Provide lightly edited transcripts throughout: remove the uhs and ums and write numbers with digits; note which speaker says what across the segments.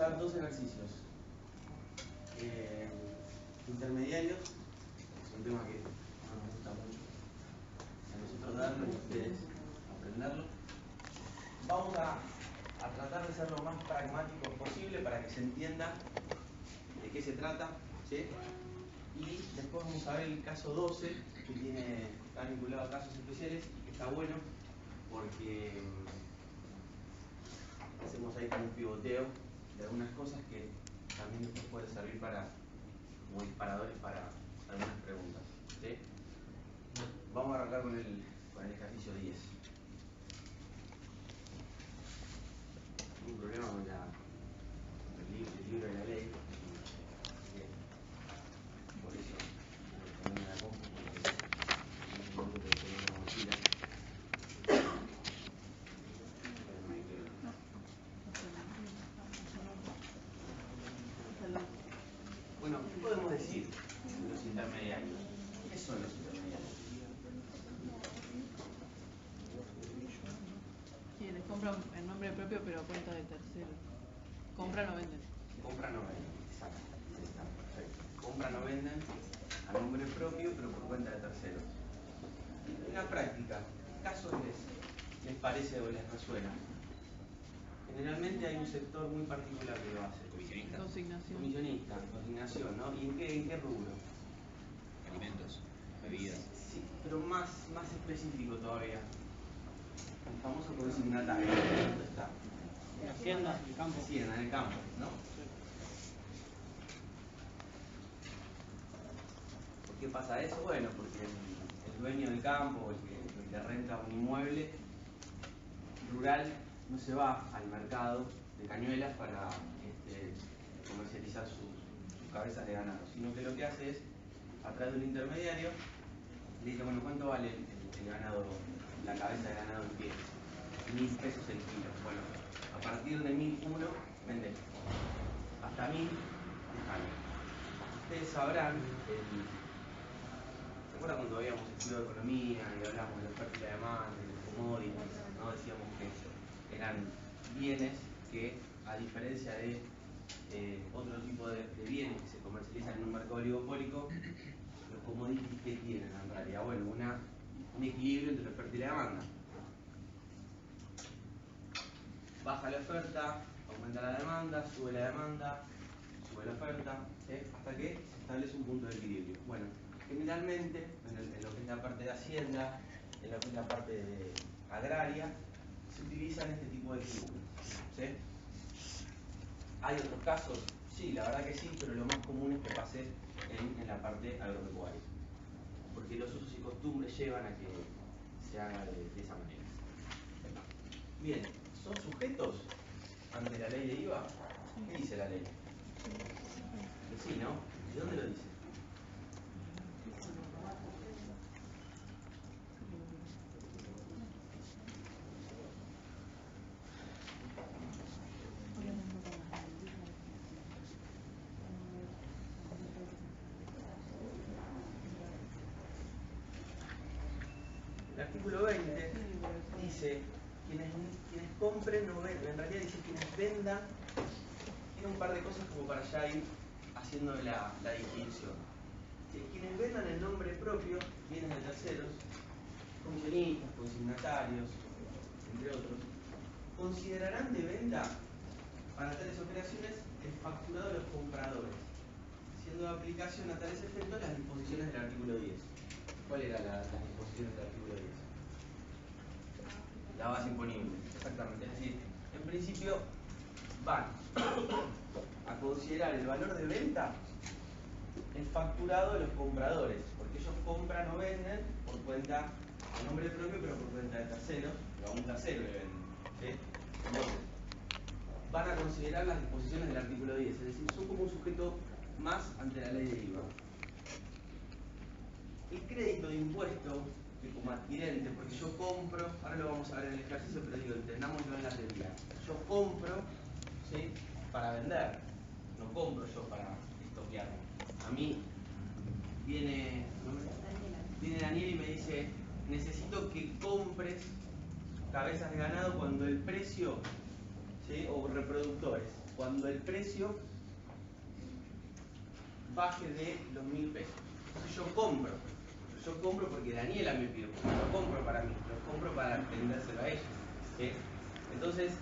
Speaker 1: a ver dos ejercicios intermediarios. Es un tema que no nos gusta mucho a nosotros darlo y a ustedes aprenderlo. Vamos a tratar de ser lo más pragmáticos posible para que se entienda de qué se trata, ¿sí? Y después vamos a ver el caso 12, que está vinculado a casos especiales y que está bueno porque hacemos ahí como un pivoteo de algunas cosas que también después puede servir como disparadores para algunas preguntas, ¿sí? Vamos a arrancar con el ejercicio 10. Un problema con el libro de la ley. Por eso lo pongo en la compu, porque es un libro que tengo una mochila. Bueno, ¿qué podemos decir de los intermediarios? ¿Qué son los intermediarios?
Speaker 2: Quienes compran en nombre propio pero a cuenta de terceros. Compran o venden.
Speaker 1: Compran o venden, exacto. Está perfecto. Compran o venden a nombre propio pero por cuenta de terceros. En la práctica, ¿qué casos les parece o les resuena? Generalmente hay un sector muy particular que lo hace. Consignación, ¿no? ¿Y en qué rubro?
Speaker 3: Alimentos, bebidas.
Speaker 1: Sí, pero más específico todavía. El famoso consignatario. ¿Dónde está?
Speaker 4: En la hacienda, en el campo.
Speaker 1: Hacienda, en el campo, ¿no? ¿Por qué pasa eso? Bueno, porque el dueño del campo, el que renta un inmueble rural, no se va al mercado de cañuelas para comercializar sus cabezas de ganado, sino que lo que hace es, a través de un intermediario, le dice, bueno, ¿cuánto vale el ganado, la cabeza de ganado en pie? 1.000 pesos el kilo. Bueno, a partir de 1.001 vende. Hasta 1.000 déjalo. Ustedes sabrán, ¿se acuerdan cuando habíamos estudiado economía y hablamos de la oferta y la demanda, de los commodities, ¿no? Decíamos que eran bienes que, a diferencia de otro tipo de bienes que se comercializan en un mercado oligopólico, los commodities que tienen en realidad, bueno, un equilibrio entre la oferta y la demanda. Baja la oferta, aumenta la demanda, sube la oferta, ¿sí? Hasta que se establece un punto de equilibrio. Bueno, generalmente, en lo que es la parte de hacienda, en lo que es la parte agraria, se utilizan este tipo de figuras, ¿sí? ¿Hay otros casos? Sí, la verdad que sí, pero lo más común es que pase en la parte agropecuaria, porque los usos y costumbres llevan a que se haga de esa manera. Bien, ¿son sujetos ante la ley de IVA? ¿Qué dice la ley? Que sí, ¿no? ¿De dónde lo dice? El artículo 20 dice, quienes compren o vendan, en realidad dice quienes vendan, tiene un par de cosas como para ya ir haciendo la distinción. Quienes vendan en nombre propio, bienes de terceros, comisionistas, consignatarios, entre otros, considerarán de venta para tales operaciones el facturado de los compradores, siendo de aplicación a tales efectos las disposiciones del artículo 10. ¿Cuáles eran las disposiciones del artículo 10? La base imponible, exactamente. Es decir, en principio van a considerar el valor de venta el facturado de los compradores, porque ellos compran o venden por cuenta, a nombre propio, pero por cuenta de terceros, o a un tercero le venden, ¿sí? Entonces, van a considerar las disposiciones del artículo 10, es decir, son como un sujeto más ante la ley de IVA. El crédito de impuesto, que como adquirente, porque yo compro, ahora lo vamos a ver en el ejercicio, pero digo, entendámoslo en la teoría. Yo compro, ¿sí?, para vender, no compro yo para estoquearme. A mí viene Daniel y me dice, necesito que compres cabezas de ganado cuando el precio ¿sí? O reproductores, cuando el precio baje de los 1000 pesos. Entonces yo compro porque Daniela me pidió, porque lo compro para mí, lo compro para vendérselo a ella, ¿sí? Entonces,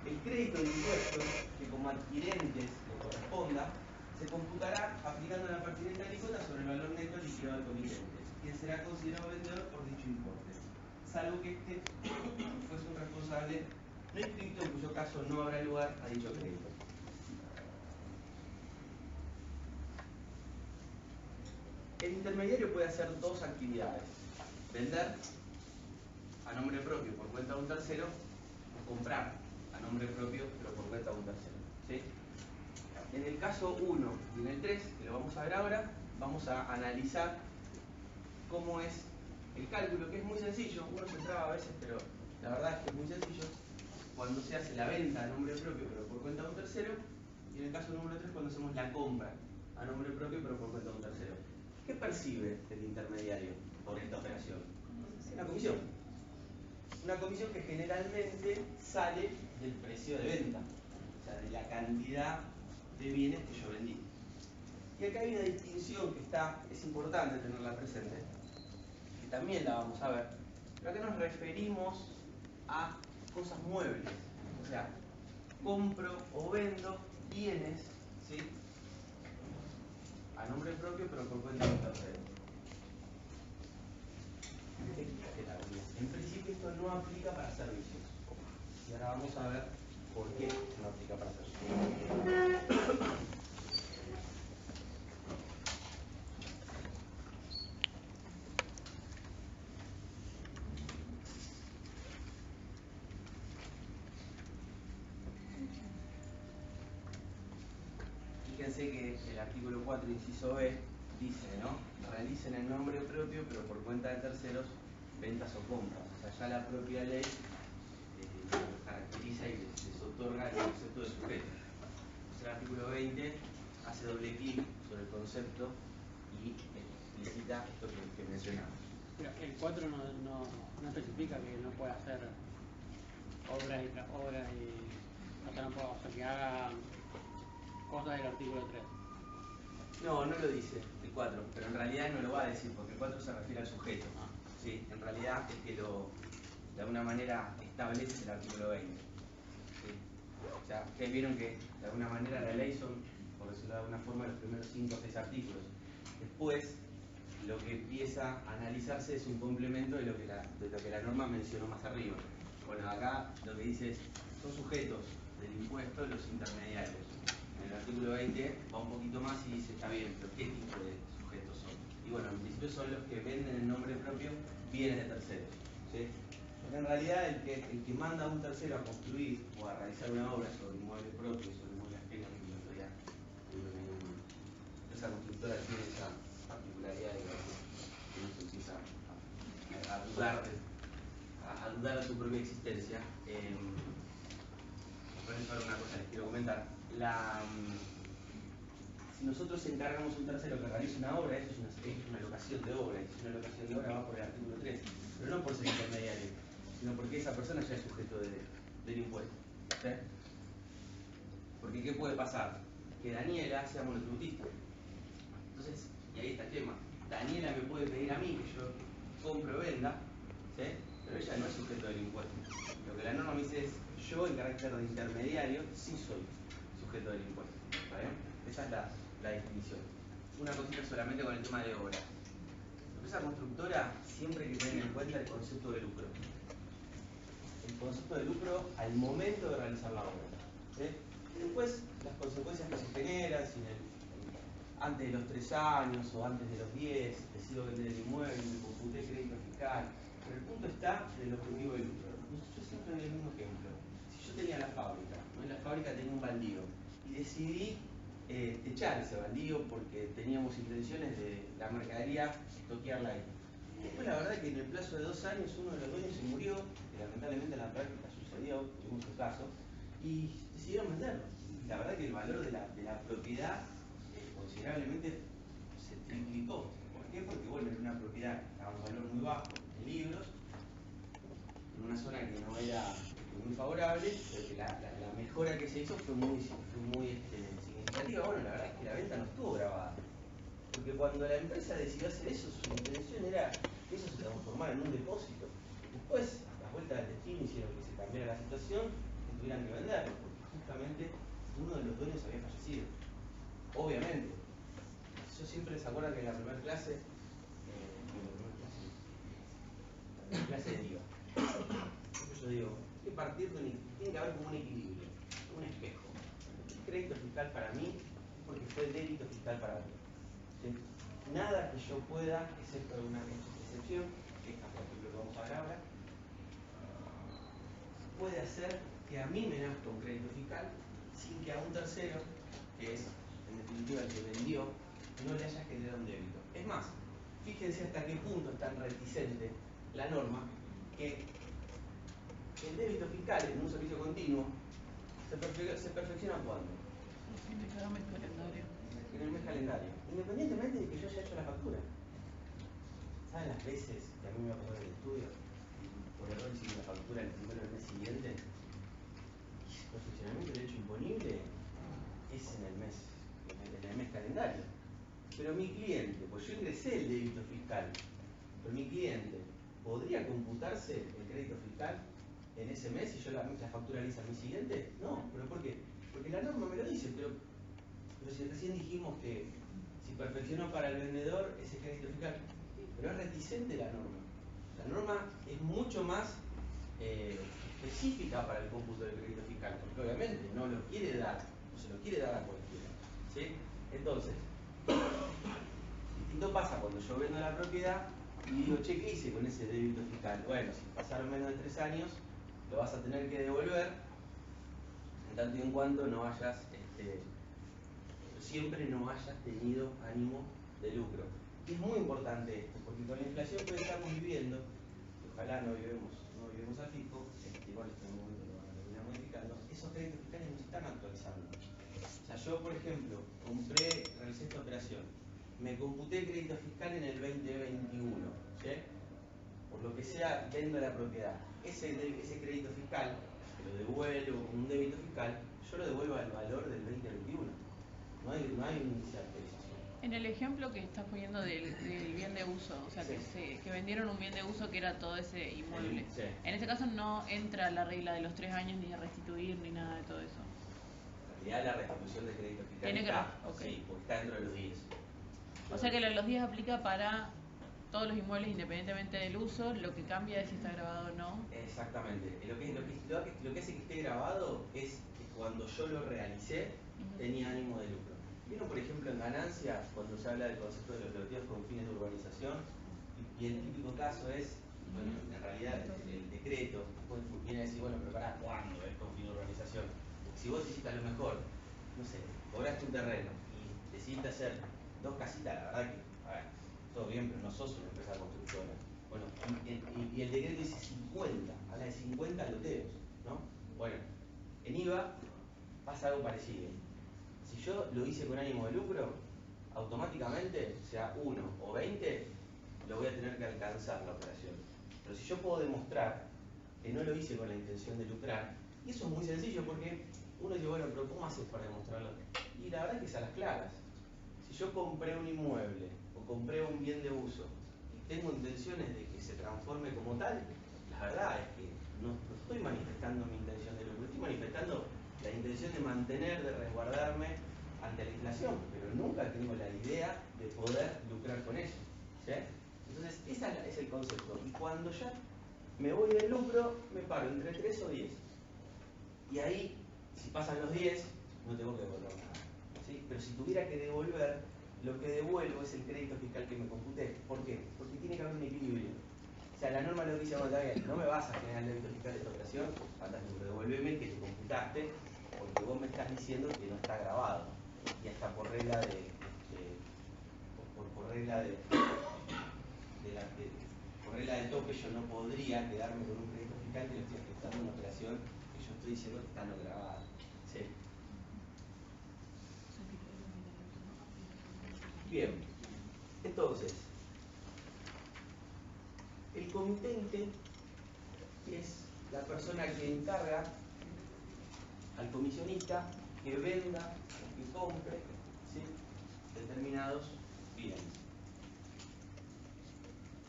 Speaker 1: el crédito de impuestos que como adquirentes le corresponda, se computará aplicando la pertinente alícuota sobre el valor neto liquidado del comitente, quien será considerado vendedor por dicho importe, salvo que este fuese un responsable no inscrito, en cuyo caso no habrá lugar a dicho crédito. El intermediario puede hacer dos actividades: vender a nombre propio por cuenta de un tercero, o comprar a nombre propio pero por cuenta de un tercero, ¿sí? En el caso 1 y en el 3, que lo vamos a ver ahora, vamos a analizar cómo es el cálculo, que es muy sencillo. Uno se traba a veces, pero la verdad es que es muy sencillo. Cuando se hace la venta a nombre propio pero por cuenta de un tercero, y en el caso número 3 cuando hacemos la compra a nombre propio pero por cuenta de un tercero. ¿Qué percibe el intermediario por esta operación? Una comisión. Una comisión que generalmente sale del precio de venta, o sea, de la cantidad de bienes que yo vendí. Y acá hay una distinción que es importante tenerla presente, que también la vamos a ver, pero acá nos referimos a cosas muebles, o sea, compro o vendo bienes, ¿sí?, a nombre propio pero por cuenta de un tercero. En principio esto no aplica para servicios, y ahora vamos a ver por qué no aplica para servicios. Fíjense que el artículo 4, inciso B, dice, ¿no? Realicen en nombre propio, pero por cuenta de terceros, ventas o compras. O sea, ya la propia ley caracteriza y les otorga el concepto de sujeto. Entonces, el artículo 20 hace doble clic sobre el concepto y explicita esto que mencionamos.
Speaker 4: Pero el 4 no especifica que no puede hacer obras y tras obras y... O sea, no puedo hacer que haga cosas del artículo 3.
Speaker 1: No, no lo dice el 4, pero en realidad no lo va a decir, porque el 4 se refiere al sujeto. Sí, en realidad es que de alguna manera establece el artículo 20. ¿Sí? O sea, ustedes vieron que de alguna manera la ley son, por decirlo de alguna forma, los primeros 5 o 6 artículos. Después, lo que empieza a analizarse es un complemento de lo que la norma mencionó más arriba. Bueno, acá lo que dice es, son sujetos del impuesto los intermediarios. En el artículo 20 va un poquito más y dice, está bien, pero ¿qué tipo de sujetos son? Y bueno, en principio son los que venden en nombre propio bienes de terceros, ¿sí? Porque en realidad el que manda a un tercero a construir o a realizar una obra sobre inmuebles propios, sobre inmuebles ajenos, esa constructora tiene esa particularidad de que uno se empieza a dudar de su propia existencia. Por eso ahora una cosa les quiero comentar. Si nosotros encargamos a un tercero que realice una obra, eso es una locación de obra, y si una locación de obra va por el artículo 3, pero no por ser intermediario, sino porque esa persona ya es sujeto del impuesto. ¿Sí? Porque ¿qué puede pasar? Que Daniela sea monotributista. Entonces, y ahí está el tema. Daniela me puede pedir a mí que yo compre o venda, ¿sí?, pero ella no es sujeto del impuesto. Lo que la norma me dice es, yo en carácter de intermediario sí soy sujeto del impuesto. ¿Está bien? Esa es la definición. Una cosita solamente con el tema de obra. La empresa constructora siempre hay que tener en cuenta el concepto de lucro. El concepto de lucro al momento de realizar la obra, ¿sí? Y después las consecuencias que se generan, si antes de los 3 años o antes de los 10 decido vender el inmueble, me computé crédito fiscal. Pero el punto está en el objetivo del lucro. Yo siempre doy el mismo ejemplo. Si yo tenía la fábrica, ¿no?, en la fábrica tenía un baldío y decidí echar ese baldío porque teníamos intenciones de la mercadería toquearla ahí. Después la verdad que en el plazo de 2 años uno de los dueños se murió, que lamentablemente en la práctica sucedió, tuvimos un caso, y decidieron venderlo. La verdad que el valor de la propiedad considerablemente se triplicó. ¿Por qué? Porque bueno, era una propiedad que estaba a un valor muy bajo en libros, en una zona que no era muy favorable, pero que la mejora que se hizo fue muy significativa. Bueno, la verdad es que la venta no estuvo grabada. Porque cuando la empresa decidió hacer eso, su intención era que eso se transformara en un depósito. Después, a las vueltas del destino hicieron que se cambiara la situación, que tuvieran que venderlo, porque justamente uno de los dueños había fallecido. Obviamente. Yo siempre se acuerdan que en la primera clase, de IVA, yo digo, hay que partir de tiene que haber como un equilibrio, un espejo. El crédito fiscal para mí es porque fue débito fiscal para mí. ¿Sí? Nada que yo pueda, excepto una excepción, que esta por ejemplo que vamos a ver ahora, puede hacer que a mí me nazca un crédito fiscal sin que a un tercero, que es en definitiva el que vendió, no le haya generado un débito. Es más, fíjense hasta qué punto es tan reticente la norma que el débito fiscal en un servicio continuo se perfecciona cuando?
Speaker 2: En cada mes calendario.
Speaker 1: En el mes calendario, independientemente de que yo haya hecho la factura. ¿Saben las veces que a mí me ha pasado en el estudio? Por error hice la factura el primero del mes siguiente. Y el perfeccionamiento del hecho imponible es en el mes calendario. Pero mi cliente, pues yo ingresé el débito fiscal, pero mi cliente, ¿podría computarse el crédito fiscal en ese mes y yo la factura la hice al mes siguiente? No, ¿pero por qué? Porque la norma me lo dice, pero si recién dijimos que si perfeccionó para el vendedor ese crédito fiscal, pero es reticente la norma. La norma es mucho más específica para el cómputo del crédito fiscal, porque obviamente no lo quiere dar, no se lo quiere dar a cualquiera. ¿Sí? Entonces, distinto pasa cuando yo vendo la propiedad y digo, che, ¿qué hice con ese débito fiscal? Bueno, si pasaron menos de 3 años, lo vas a tener que devolver en tanto y en cuanto no hayas, siempre no hayas tenido ánimo de lucro. Y es muy importante esto, porque con la inflación que estamos viviendo, que ojalá no vivimos al fisco, igual en este momento lo van a terminar modificando, esos créditos fiscales no se están actualizando. O sea, yo, por ejemplo, realicé esta operación, me computé el crédito fiscal en el 2021, ¿sí? Por lo que sea, vendo la propiedad. Ese crédito fiscal, que lo devuelvo como un débito fiscal, yo lo devuelvo al valor del 2021. No hay un índice de actualización.
Speaker 2: En el ejemplo que estás poniendo del bien de uso, o sea,
Speaker 1: Sí.
Speaker 2: que vendieron un bien de uso que era todo ese inmueble.
Speaker 1: Sí.
Speaker 2: En ese caso no entra la regla de los 3 años ni de restituir ni nada de todo eso.
Speaker 1: En realidad la restitución de crédito fiscal
Speaker 2: Tiene que
Speaker 1: está,
Speaker 2: okay.
Speaker 1: Sí, porque está dentro de los 10.
Speaker 2: O sea que los 10 aplica para todos los inmuebles independientemente del uso, lo que cambia es si está grabado o no.
Speaker 1: Exactamente. Lo que hace que esté grabado es que cuando yo lo realicé tenía ánimo de lucro. Vieron, por ejemplo, en ganancias, cuando se habla del concepto de los loteos con fines de urbanización, y el típico caso es, bueno, en realidad el decreto viene a decir, bueno, pero ¿para cuándo es con fin de urbanización? Si vos hiciste a lo mejor, no sé, cobraste un terreno y decidiste hacer 2 casitas, la verdad que, a ver, todo bien, pero no sos una empresa constructora. Bueno, y el decreto dice 50, habla de 50 loteos, ¿no? Bueno, en IVA pasa algo parecido. Si yo lo hice con ánimo de lucro, automáticamente, sea 1 o 20, lo voy a tener que alcanzar la operación. Pero si yo puedo demostrar que no lo hice con la intención de lucrar, y eso es muy sencillo porque uno dice, bueno, pero ¿cómo haces para demostrarlo? Y la verdad es que es a las claras. Si yo compré un inmueble o compré un bien de uso y tengo intenciones de que se transforme como tal, la verdad es que no estoy manifestando mi intención de lucro, estoy manifestando la intención de mantener, de resguardarme ante la inflación, pero nunca tengo la idea de poder lucrar con ello. ¿Sí? Entonces, ese es el concepto. Y cuando ya me voy del lucro, me paro entre 3 o 10. Y ahí, si pasan los 10, no tengo que devolver nada. ¿Sí? Pero si tuviera que devolver, lo que devuelvo es el crédito fiscal que me computé. ¿Por qué? Porque tiene que haber un equilibrio. O sea, la norma lo dice, bueno, está bien, no me vas a generar el débito fiscal de esta operación, fantástico, pero devuélveme que te computaste, porque vos me estás diciendo que no está grabado. Y hasta por regla de por regla de tope yo no podría quedarme con un crédito fiscal que le estoy afectando una operación que yo estoy diciendo que está no grabada. ¿Sí? Bien, entonces, el comitente es la persona que encarga al comisionista que venda o que compre, ¿sí?, determinados bienes.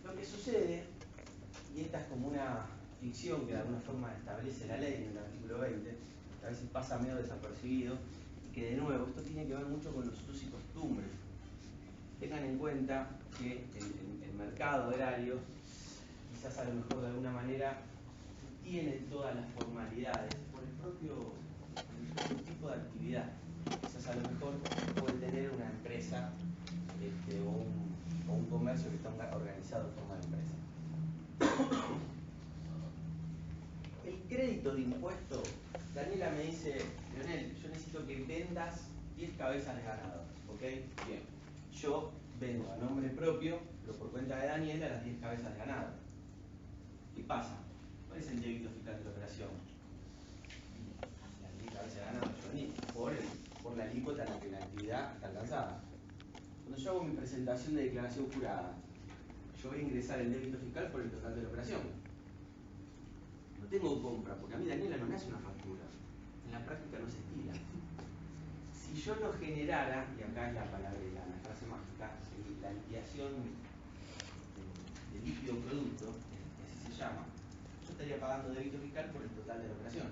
Speaker 1: Lo que sucede, y esta es como una ficción que de alguna forma establece la ley en el artículo 20, que a veces pasa medio desapercibido, y que de nuevo esto tiene que ver mucho con los usos y costumbres. Tengan en cuenta que el mercado agrario, quizás a lo mejor de alguna manera, tiene todas las formalidades por el propio tipo de actividad. Quizás a lo mejor puede tener una empresa o un comercio que está organizado en forma de empresa. El crédito de impuesto, Daniela me dice, Leonel, yo necesito que vendas 10 cabezas de ganado, ¿ok? Bien, yo vendo a nombre propio, pero por cuenta de Daniela, las 10 cabezas de ganado. ¿Qué pasa? ¿Cuál es el débito fiscal de la operación? Las 10 cabezas de ganado, por la alícuota en la que la actividad está alcanzada. Cuando yo hago mi presentación de declaración jurada, yo voy a ingresar el débito fiscal por el total de la operación. No tengo compra, porque a mí Daniela no me hace una factura. En la práctica no se estila. Si yo no generara, y acá es la palabra, la frase mágica, la liquidación de líquido producto, así se llama, yo estaría pagando débito fiscal por el total de la operación.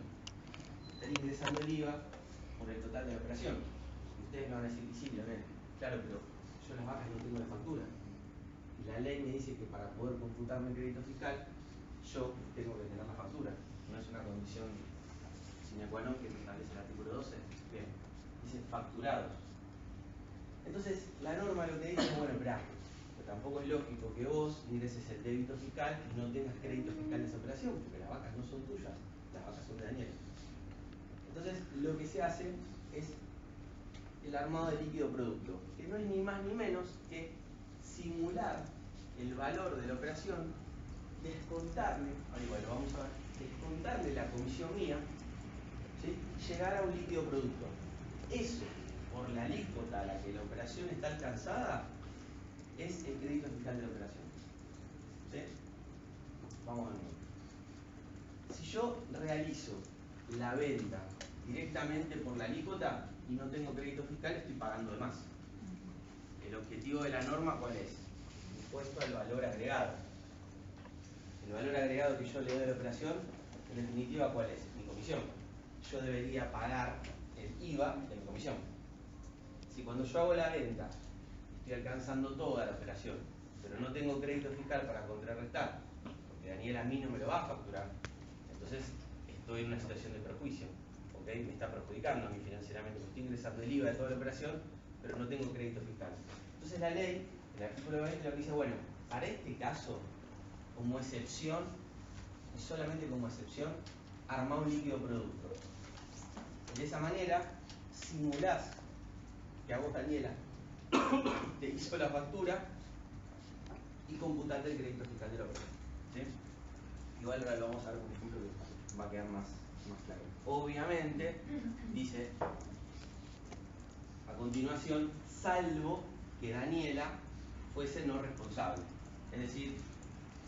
Speaker 1: Estaría ingresando el IVA por el total de la operación. Y ustedes me van a decir, sí, Leonel, claro, pero yo las vacas no tengo la factura. Y la ley me dice que para poder computarme el crédito fiscal, yo tengo que tener la factura. No es una condición sine qua non que establece el artículo 12. Bien, dice facturados. Entonces, la norma lo que dice es, bueno, esperá, pero tampoco es lógico que vos ingreses el débito fiscal y no tengas crédito fiscal en esa operación, porque las vacas no son tuyas, las vacas son de Daniel. Entonces, lo que se hace es el armado de líquido producto, que no es ni más ni menos que simular el valor de la operación, descontarle, igual lo vamos a ver, descontarle la comisión mía, ¿sí?, llegar a un líquido producto. Eso, por la alícuota a la que la operación está alcanzada, es el crédito fiscal de la operación. ¿Sí? Vamos de nuevo. Si yo realizo la venta directamente por la alícuota y no tengo crédito fiscal, estoy pagando de más. El objetivo de la norma, ¿cuál es? Impuesto al valor agregado. El valor agregado que yo le doy a la operación, en definitiva, ¿cuál es? Mi comisión. Yo debería pagar el IVA de mi comisión. Si cuando yo hago la venta estoy alcanzando toda la operación, pero no tengo crédito fiscal para contrarrestar, porque Daniel a mí no me lo va a facturar, entonces estoy en una situación de perjuicio, ¿ok? Me está perjudicando a mí financieramente, porque estoy ingresando el IVA de toda la operación, pero no tengo crédito fiscal. Entonces la ley, el artículo 20, lo que dice, bueno, para este caso, como excepción, y solamente como excepción, armá un líquido producto. De esa manera, simulás que a vos, Daniela, te hizo la factura y computaste el crédito fiscal de la operación. ¿Sí? Igual ahora lo vamos a ver con un ejemplo que va a quedar más claro. Obviamente, dice a continuación, salvo que Daniela fuese no responsable. Es decir,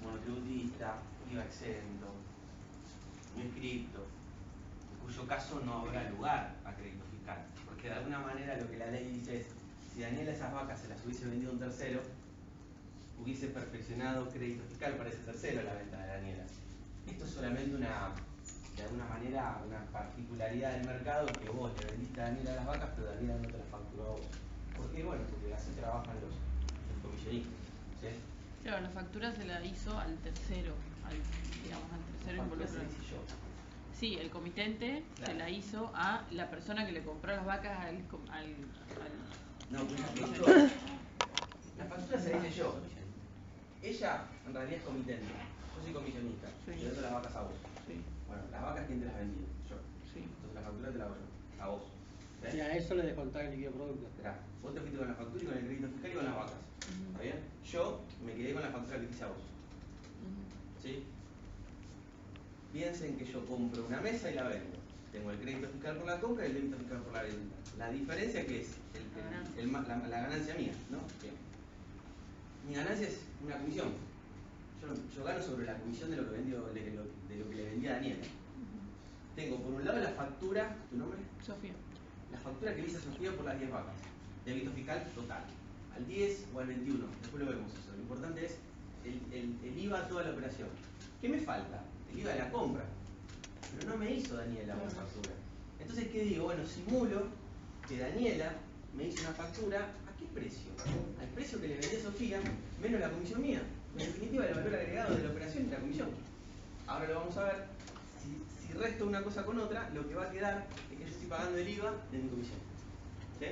Speaker 1: monotributista, IVA exento, no inscripto, en cuyo caso no habrá lugar a crédito fiscal. Porque de alguna manera lo que la ley dice es, si Daniela esas vacas se las hubiese vendido a un tercero, hubiese perfeccionado crédito fiscal para ese tercero la venta de Daniela. Esto es solamente de alguna manera, una particularidad del mercado, que vos le vendiste a Daniela las vacas, pero Daniela no te las facturó a vos. ¿Por qué? Bueno, porque así trabajan los comisionistas. ¿Sí?
Speaker 2: Claro, la factura se la hizo al tercero, al tercero involucrado. Sí, el comitente, claro, se la hizo a la persona que le compró las vacas
Speaker 1: No, pues la factura se la hice yo. Ella en realidad es comitente. Yo soy comisionista. Sí. Yo doy las vacas a vos. Sí. Bueno, las vacas, ¿quién te las vendió? Yo. Sí. Entonces la factura te la hago yo. A vos.
Speaker 4: ¿Sí? Y a eso le descontás el líquido producto.
Speaker 1: Esperá, vos te fuiste con la factura y con el crédito fiscal y con las vacas. ¿Está bien? Yo me quedé con la factura que te hice a vos. ¿Sí? Piensen que yo compro una mesa y la vendo. Tengo el crédito fiscal por la compra y el débito fiscal por la venta. La diferencia que es la ganancia mía, ¿no? Bien. Mi ganancia es una comisión. yo gano sobre la comisión de lo que vendió, de lo que le vendí a Daniela. Tengo por un lado la factura, ¿tu nombre?
Speaker 2: Sofía.
Speaker 1: La factura que le hice a Sofía por las 10 vacas. Débito fiscal total. Al 10 o al 21. Después lo vemos eso. Lo importante es el IVA a toda la operación. ¿Qué me falta? El IVA de la compra. Pero no me hizo Daniela una factura. Entonces, ¿qué digo? Bueno, simulo que Daniela me hizo una factura. ¿A qué precio? Al precio que le vendí a Sofía, menos la comisión mía. En definitiva, el valor agregado de la operación y la comisión. Ahora lo vamos a ver. Si resto una cosa con otra, lo que va a quedar es que yo estoy pagando el IVA de mi comisión. ¿Sí?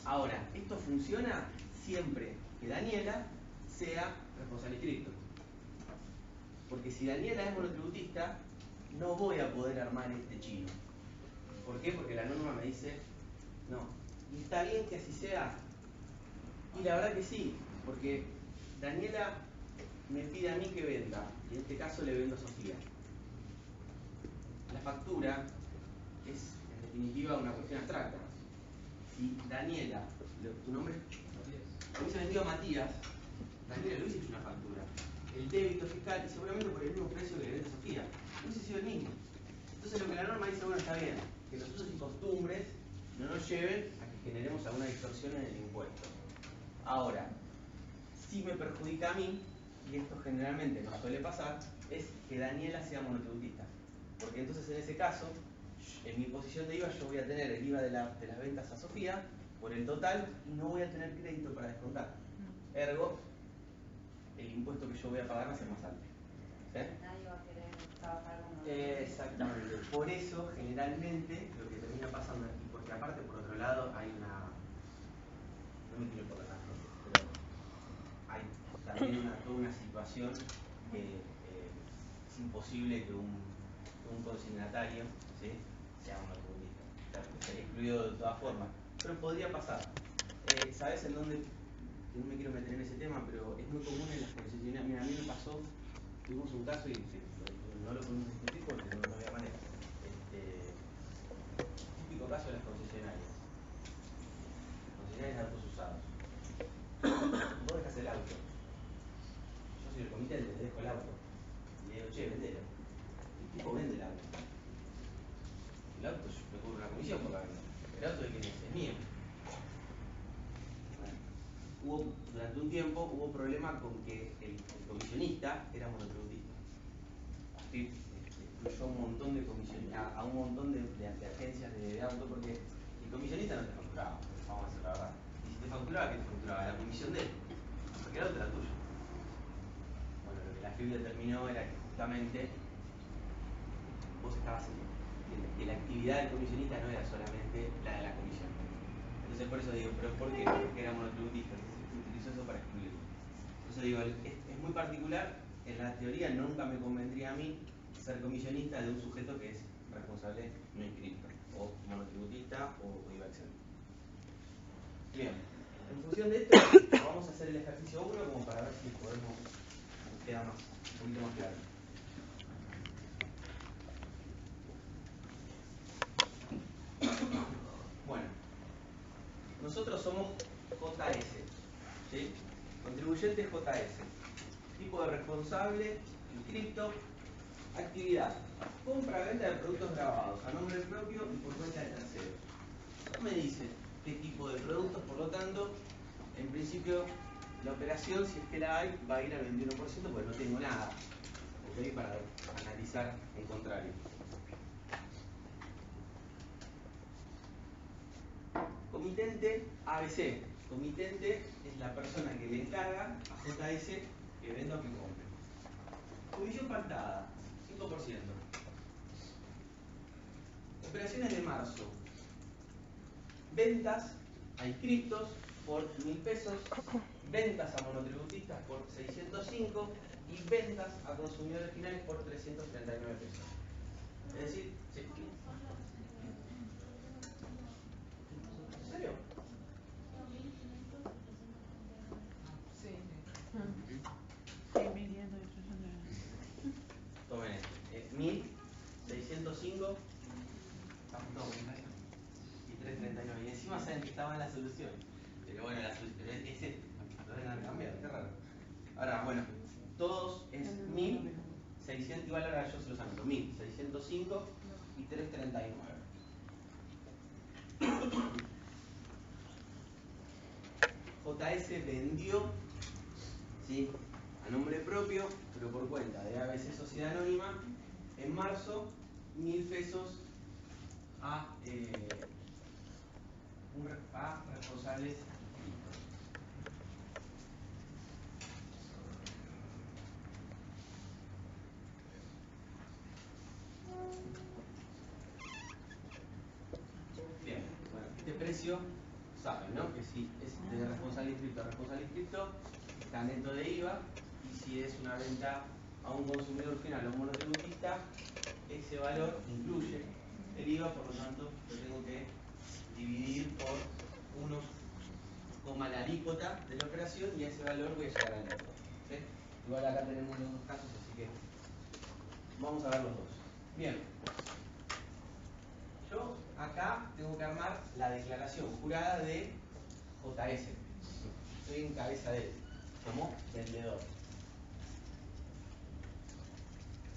Speaker 1: Ahora, esto funciona siempre que Daniela sea responsable inscripto. Porque si Daniela es monotributista, no voy a poder armar este chino. ¿Por qué? Porque la norma me dice no. Y está bien que así sea. Y la verdad que sí, porque Daniela me pide a mí que venda, y en este caso le vendo a Sofía. La factura es, en definitiva, una cuestión abstracta. Si Daniela, ¿tu nombre? Matías. Hubiese vendido a Matías, Daniela le hubiese hecho una factura. El débito fiscal, y seguramente por el mismo precio que le vende a Sofía, hubiese sido el mismo. Entonces lo que la norma dice, bueno, está bien, que los usos y costumbres no nos lleven a que generemos alguna distorsión en el impuesto. Ahora, si me perjudica a mí, y esto generalmente no suele pasar, es que Daniela sea monotributista. Porque entonces en ese caso, en mi posición de IVA yo voy a tener el IVA de las ventas a Sofía por el total y no voy a tener crédito para descontar. Ergo, el impuesto que yo voy a pagar va a ser más alto. ¿Sí?
Speaker 5: Nadie va a querer trabajar con
Speaker 1: Exactamente. Por eso, generalmente, lo que termina pasando, y porque aparte, por otro lado, hay una... No me quiero por la razón, pero hay también toda una situación que es imposible que un consignatario, ¿sí?, sea monotributista. Estaría excluido de todas formas. Pero podría pasar. ¿Sabes en dónde? No me quiero meter en ese tema, pero es muy común en las concesionarias. Mira, a mí me pasó, tuvimos un caso y no lo podemos discutir porque no había manera. Típico caso de las concesionarias. Concesionarias de autos usados. Vos dejas el auto. Yo soy el comitente, te dejo el auto. Y le digo, che, vendelo. El tipo vende el auto. El auto me cobra una comisión por la venta. ¿El auto de quién es? Es mío. Durante un tiempo hubo problema con que el comisionista era monotributista. Excluyó un montón de comisionistas, a un montón de agencias de auto porque el comisionista no te facturaba, vamos a decir la verdad. Y si te facturaba, ¿qué te facturaba? La comisión de él, porque el auto era tuyo. Bueno, lo que la FIB determinó era que justamente vos estabas que la actividad del comisionista no era solamente la de la comisión. Entonces por eso digo, ¿pero por qué? Porque era monotributista. Utilizó eso para excluirlo. Por eso digo, es muy particular. En la teoría nunca me convendría a mí ser comisionista de un sujeto que es responsable no inscrito, o monotributista o IVA exento. Bien, en función de esto vamos a hacer el ejercicio 1 como para ver si podemos quedar más, un poquito más claro. Bueno, nosotros somos JS, ¿sí? Contribuyente JS, tipo de responsable, inscripto, actividad, compra-venta de productos grabados a nombre propio y por cuenta de terceros. No me dice qué tipo de productos, por lo tanto, en principio la operación, si es que la hay, va a ir al 21% porque no tengo nada, ¿okay?, para analizar en contrario. Comitente ABC. Comitente es la persona que le encarga a JS que venda o que compre. Comisión pactada, 5%. Operaciones de marzo. Ventas a inscriptos por 1.000 pesos, ventas a monotributistas por 605 y ventas a consumidores finales por 339 pesos. Es decir, ¿sí? ¿En serio?
Speaker 2: Sí, sí. Sí, 1.500 y
Speaker 1: Tomen este. 1.605 y 339. Y encima saben que estaba en la solución. Pero bueno, la solución ese lo deben haber cambiado, qué raro. Ahora, bueno, todos es 1600, igual ahora yo se los anoto, 1605 y 339. JS vendió, ¿sí?, a nombre propio, pero por cuenta de ABC Sociedad Anónima, en marzo, 1000 pesos a responsables. Bien, bueno, este precio, saben, ¿no? Que si es de responsable inscripto a responsable inscripto, está neto de IVA, y si es una venta a un consumidor final o un monotributista, ese valor incluye el IVA, por lo tanto lo tengo que dividir por 1, la alícuota de la operación, y a ese valor voy a llegar al neto. ¿Sí? Igual acá tenemos los dos casos, así que vamos a ver los dos. Bien. Yo acá tengo que armar la declaración jurada de JS. Estoy en cabeza de él, como vendedor.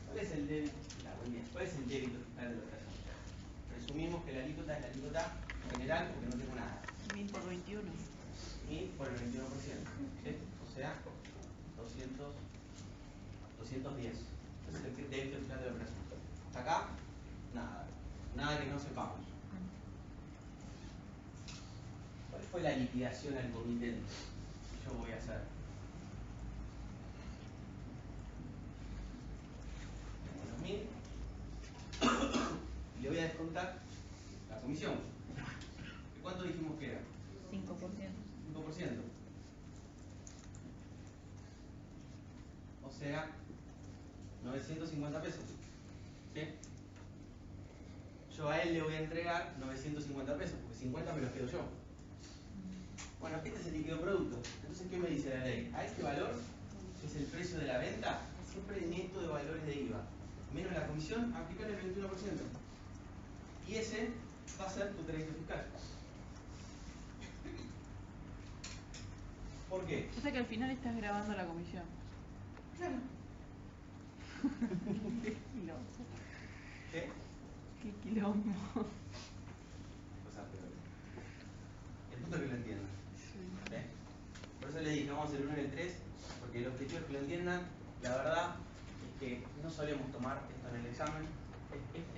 Speaker 1: ¿Cuál es el débito? ¿Cuál es el débito fiscal de la operación? Presumimos que la alícuota es la alícuota general porque no tengo nada.
Speaker 2: 1000 por 21.
Speaker 1: 1000 por el 21%. ¿Sí? O sea, 210. Ese es el débito fiscal de la operación. Hasta acá, nada. Nada que no sepamos. ¿Cuál fue la liquidación al comitente que yo voy a hacer? Tengo los 1000 y le voy a descontar la comisión. ¿De cuánto dijimos que era?
Speaker 5: 5%.
Speaker 1: 5%. O sea, 950 pesos. ¿Sí? Yo a él le voy a entregar 950 pesos, porque 50 me los quedo yo. Bueno, este es el líquido producto. Entonces, ¿qué me dice la ley? A este valor, que es el precio de la venta, siempre neto de valores de IVA, menos la comisión, aplicar el 21%. Y ese va a ser tu crédito fiscal. ¿Por qué?
Speaker 2: O sea que al final estás grabando la comisión.
Speaker 1: Claro.
Speaker 2: Qué quilombo.
Speaker 1: ¿Qué?
Speaker 2: Qué quilombo.
Speaker 1: Cosas peores. El punto es que lo entiendan.
Speaker 2: Sí.
Speaker 1: Por eso les dije, vamos a hacer el 1 y el 3, porque el objetivo es que lo entiendan. La verdad es que no solemos tomar esto en el examen.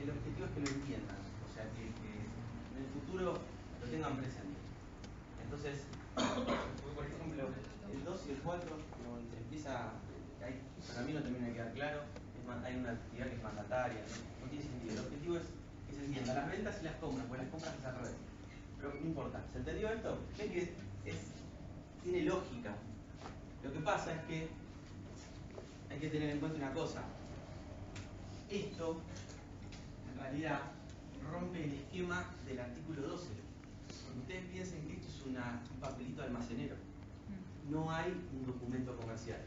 Speaker 1: El objetivo es que lo entiendan, o sea, que en el futuro lo tengan presente. Entonces, por ejemplo, el 2 y el 4, como empieza, para mí no termina de quedar claro, hay una actividad que es mandataria, no tiene sentido. El objetivo es que se entienda las ventas y las compras, porque las compras es al revés. Pero no importa, ¿se entendió esto? Ven que tiene lógica. Lo que pasa es que hay que tener en cuenta una cosa. Esto, en realidad, rompe el esquema del artículo 12. Cuando ustedes piensen que esto es un papelito almacenero, no hay un documento comercial.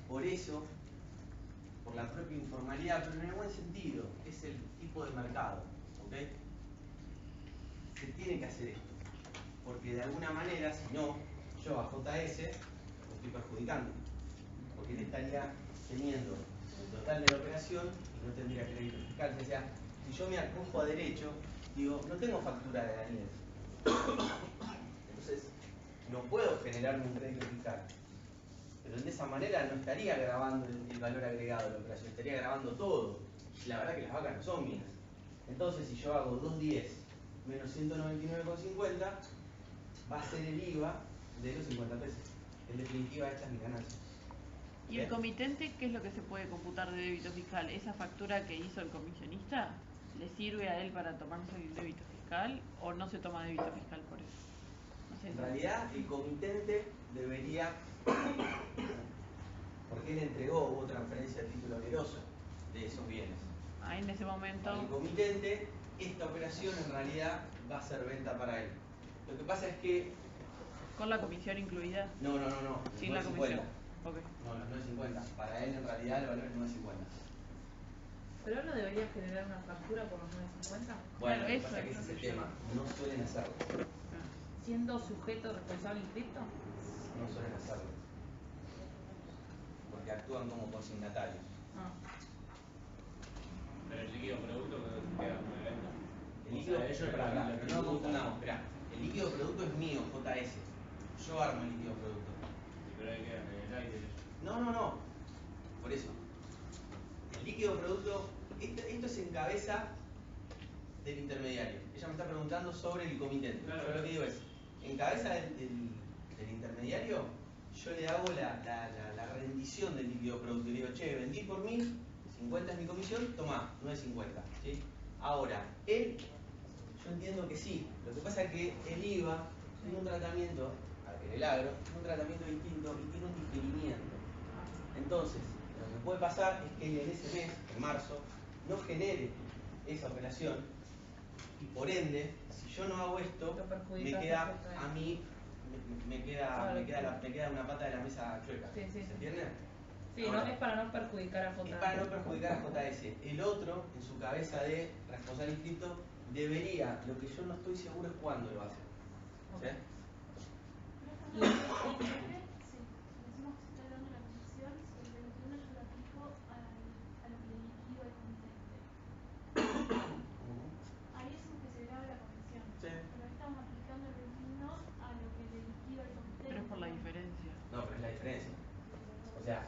Speaker 1: Por eso, por la propia informalidad, pero en el buen sentido, es el tipo de mercado, ¿ok? Se tiene que hacer esto. Porque de alguna manera, si no, yo a JS lo estoy perjudicando. Porque él estaría teniendo el total de la operación y no tendría crédito fiscal. O sea, si yo me acojo a derecho, digo, no tengo factura de la NIES. Entonces, no puedo generarme un crédito fiscal. Pero de esa manera no estaría grabando el valor agregado de la operación, estaría grabando todo. Y la verdad que las vacas no son mías. Entonces, si yo hago 210 menos 199,50, va a ser el IVA de los 50 pesos. En definitiva, esta es mi ganancia.
Speaker 2: ¿Y el comitente qué es lo que se puede computar de débito fiscal? ¿Esa factura que hizo el comisionista le sirve a él para tomarse el débito fiscal o no se toma débito fiscal por eso? No sé.
Speaker 1: En realidad, el comitente debería, porque él entregó, hubo transferencia de título oneroso de esos bienes.
Speaker 2: Ahí en ese momento.
Speaker 1: Al comitente, esta operación en realidad va a ser venta para él. Lo que pasa es que...
Speaker 2: ¿Con la comisión incluida?
Speaker 1: No.
Speaker 2: Sin
Speaker 1: no
Speaker 2: la
Speaker 1: es
Speaker 2: comisión.
Speaker 1: 50.
Speaker 2: Okay.
Speaker 1: No, no es 50. Para él en realidad el valor es 9.50.
Speaker 5: ¿Pero no debería generar una factura por los 9.50?
Speaker 1: Bueno, lo que
Speaker 2: eso
Speaker 1: pasa es que ese es el tema. No suelen hacerlo.
Speaker 5: Siendo sujeto responsable inscripto.
Speaker 1: No suelen hacerlo. ¿Por que actúan como consignatarios.
Speaker 5: Ah.
Speaker 6: Pero el líquido producto queda como de venta.
Speaker 1: El líquido,
Speaker 6: O sea, ellos
Speaker 1: espera,
Speaker 6: lo
Speaker 1: no nos
Speaker 6: tributan.
Speaker 1: confundamos, espera. El líquido producto es mío, JS. Yo armo el líquido producto.
Speaker 6: Y pero ahí quedan en el aire ellos.
Speaker 1: No. Por eso. El líquido producto, esto es en cabeza del intermediario. Ella me está preguntando sobre el comitente.
Speaker 6: Claro.
Speaker 1: Yo lo que digo es, en cabeza del intermediario, yo le hago la rendición del líquido producto. Y le digo, che, vendí por 1000, 50 es mi comisión, toma, 9.50. ¿Sí? Ahora, él, yo entiendo que sí. Lo que pasa es que el IVA tiene un tratamiento, en el agro, tiene un tratamiento distinto y tiene un diferimiento. Entonces, lo que puede pasar es que en ese mes, en marzo, no genere esa operación y por ende, si yo no hago esto,
Speaker 5: Lo
Speaker 1: me
Speaker 5: perjudicas
Speaker 1: queda
Speaker 5: perfectamente.
Speaker 1: a mí, me queda una pata de la mesa chueca.
Speaker 5: Sí, sí.
Speaker 1: ¿Se entiende?
Speaker 5: Sí,
Speaker 1: Ahora,
Speaker 5: no, es para no perjudicar a JS.
Speaker 1: es para no perjudicar a JS. El otro, en su cabeza de responsable inscripto, debería, lo que yo no estoy seguro es cuándo lo va a hacer. ¿Sí?
Speaker 7: Sí, decimos que se está dando la comisión si el 21 yo lo aplico a lo que le liquido al comitente. Ahí decimos que se graba la comisión.
Speaker 1: Sí.
Speaker 7: Pero estamos aplicando el 21 a lo que le liquido al comitente.
Speaker 2: Pero es por la diferencia.
Speaker 1: No, pero es la diferencia. O sea,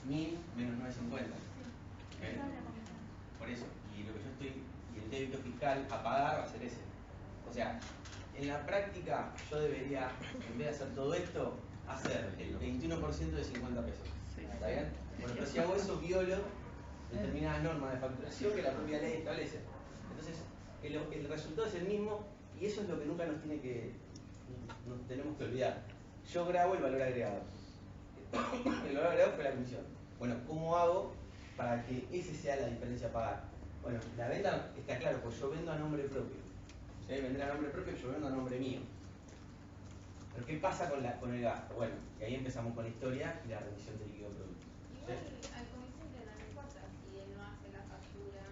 Speaker 1: 1000 menos 950.
Speaker 7: Sí,
Speaker 1: ¿Ok?
Speaker 7: esa es la comisión.
Speaker 1: Por eso, y lo que yo estoy, y el débito fiscal a pagar va a ser ese. O sea, en la práctica yo debería, en vez de hacer todo esto, hacer el 21% de 50 pesos.
Speaker 2: Sí.
Speaker 1: ¿Está bien? Bueno, pero si hago eso, violo determinadas normas de facturación que la propia ley establece. Entonces, el resultado es el mismo y eso es lo que nunca nos tenemos que olvidar. Yo grabo el valor agregado. El valor agregado fue la comisión. Bueno, ¿cómo hago para que ese sea la diferencia a pagar? Bueno, la venta está claro, pues yo vendo a nombre propio. ¿Sí? Vender a nombre propio, yo vendo a nombre mío. Pero ¿qué pasa con el gasto? Bueno, y ahí empezamos con la historia y la rendición del líquido producto. ¿Sí?
Speaker 8: Igual al comitente no le importa si él no hace la factura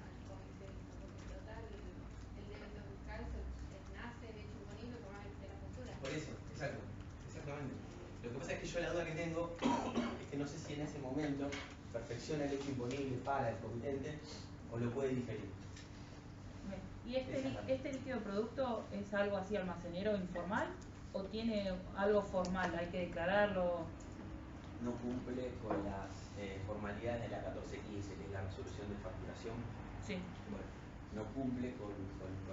Speaker 8: al comitente, porque total el débito fiscal nace de hecho imponible como hace la factura.
Speaker 1: Por eso, exactamente. Lo que pasa es que yo la duda que tengo es que no sé si en ese momento perfecciona el hecho imponible para el comitente o lo puede diferir.
Speaker 5: ¿Y este líquido producto es algo así almacenero informal o tiene algo formal? ¿Hay que declararlo?
Speaker 1: No cumple con las formalidades de la 1415, que es la resolución de facturación.
Speaker 5: Sí.
Speaker 1: Bueno, no cumple con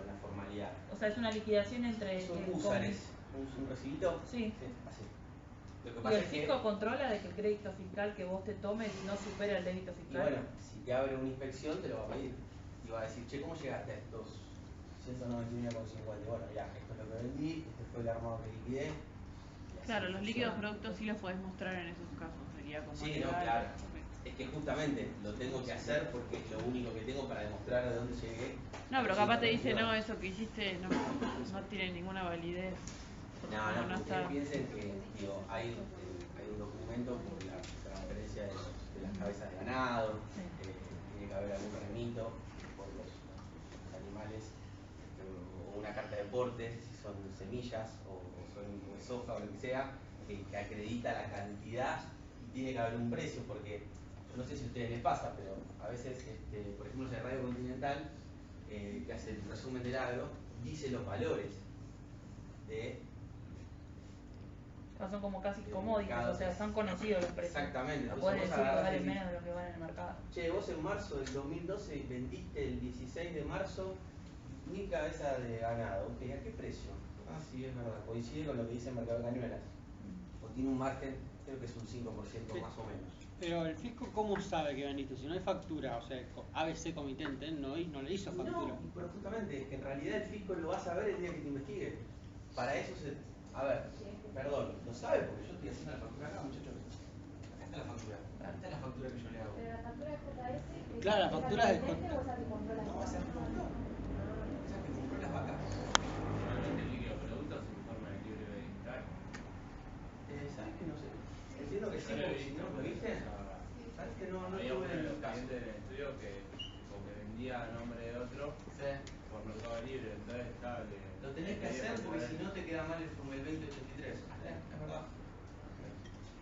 Speaker 1: la formalidad.
Speaker 5: O sea, es una liquidación entre...
Speaker 1: Son
Speaker 5: el
Speaker 1: úsares, un recibito.
Speaker 5: Sí.
Speaker 1: Así. Lo que
Speaker 5: ¿Y
Speaker 1: pasa
Speaker 5: el
Speaker 1: es
Speaker 5: fisco
Speaker 1: que,
Speaker 5: controla de que el crédito fiscal que vos te tomes no supera el débito
Speaker 1: y
Speaker 5: fiscal?
Speaker 1: bueno, si te abre una inspección te lo va a pedir. Y va a decir, che, ¿cómo llegaste a estos 191,50? Bueno, ya, esto es lo que vendí, este fue el armado que liquidé. Y así
Speaker 2: Claro, los líquidos
Speaker 1: funciona.
Speaker 2: productos sí los podés mostrar en esos casos. Sería como
Speaker 1: Sí,
Speaker 2: legal.
Speaker 1: no, claro.
Speaker 2: Ok.
Speaker 1: Es que justamente lo tengo que hacer porque es lo único que tengo para demostrar de dónde llegué.
Speaker 2: No, pero capaz te dice, no, eso que hiciste no tiene ninguna validez.
Speaker 1: No,
Speaker 2: Como
Speaker 1: porque ustedes
Speaker 2: está.
Speaker 1: piensen que digo, hay un documento por la transferencia de las cabezas de ganado,
Speaker 2: Sí.
Speaker 1: tiene que haber algún remito por los animales, o una carta de porte, si son semillas o son soja o lo que sea, que acredita la cantidad y tiene que haber un precio, porque yo no sé si a ustedes les pasa, pero a veces, por ejemplo, en Radio Continental, que hace el resumen del agro, dice los valores de
Speaker 5: Son como casi commodities, o sea, están conocidos los precios.
Speaker 1: Exactamente.
Speaker 5: No
Speaker 1: Entonces
Speaker 5: puedes
Speaker 1: vos
Speaker 5: decir que
Speaker 1: agarrás
Speaker 5: valen
Speaker 1: y
Speaker 5: menos de lo que valen en el mercado.
Speaker 1: che, vos en marzo del 2012 vendiste el 16 de marzo 1000 cabezas de ganado. Ok, ¿a qué precio? Ah, sí, es verdad. Coincide con lo que dice el mercado de cañuelas. O tiene un margen, creo que es un 5% más o menos.
Speaker 4: Pero el fisco, ¿cómo sabe que vendiste? Si no hay factura, o sea, ABC comitente no le hizo factura.
Speaker 1: No, pero justamente, en realidad el fisco lo va a saber el día que te investigue. Para eso a ver, perdón, lo sabe porque yo estoy haciendo la factura acá, muchachos. Acá está la factura. Esta es la factura que yo le hago.
Speaker 7: Pero la factura de JS que
Speaker 4: Claro, la factura es de
Speaker 7: comitente o esa que compró la
Speaker 1: No, esa que compró. Esa que compró las vacas.
Speaker 6: Normalmente el líquido producto se informa en el libro de digital.
Speaker 1: ¿Sabes que no sé? Entiendo que sí,
Speaker 6: Yo lo he
Speaker 1: porque si
Speaker 6: visto,
Speaker 1: no, ¿lo viste? ¿Sabes que no
Speaker 6: había
Speaker 1: tuve
Speaker 6: uno de
Speaker 1: el
Speaker 6: los
Speaker 1: caso?
Speaker 6: clientes del estudio que porque vendía a nombre de otro
Speaker 1: Sí.
Speaker 6: por Mercado Libre, entonces estaba
Speaker 1: Lo tenés que hacer porque si no te queda mal el 2083. Es verdad.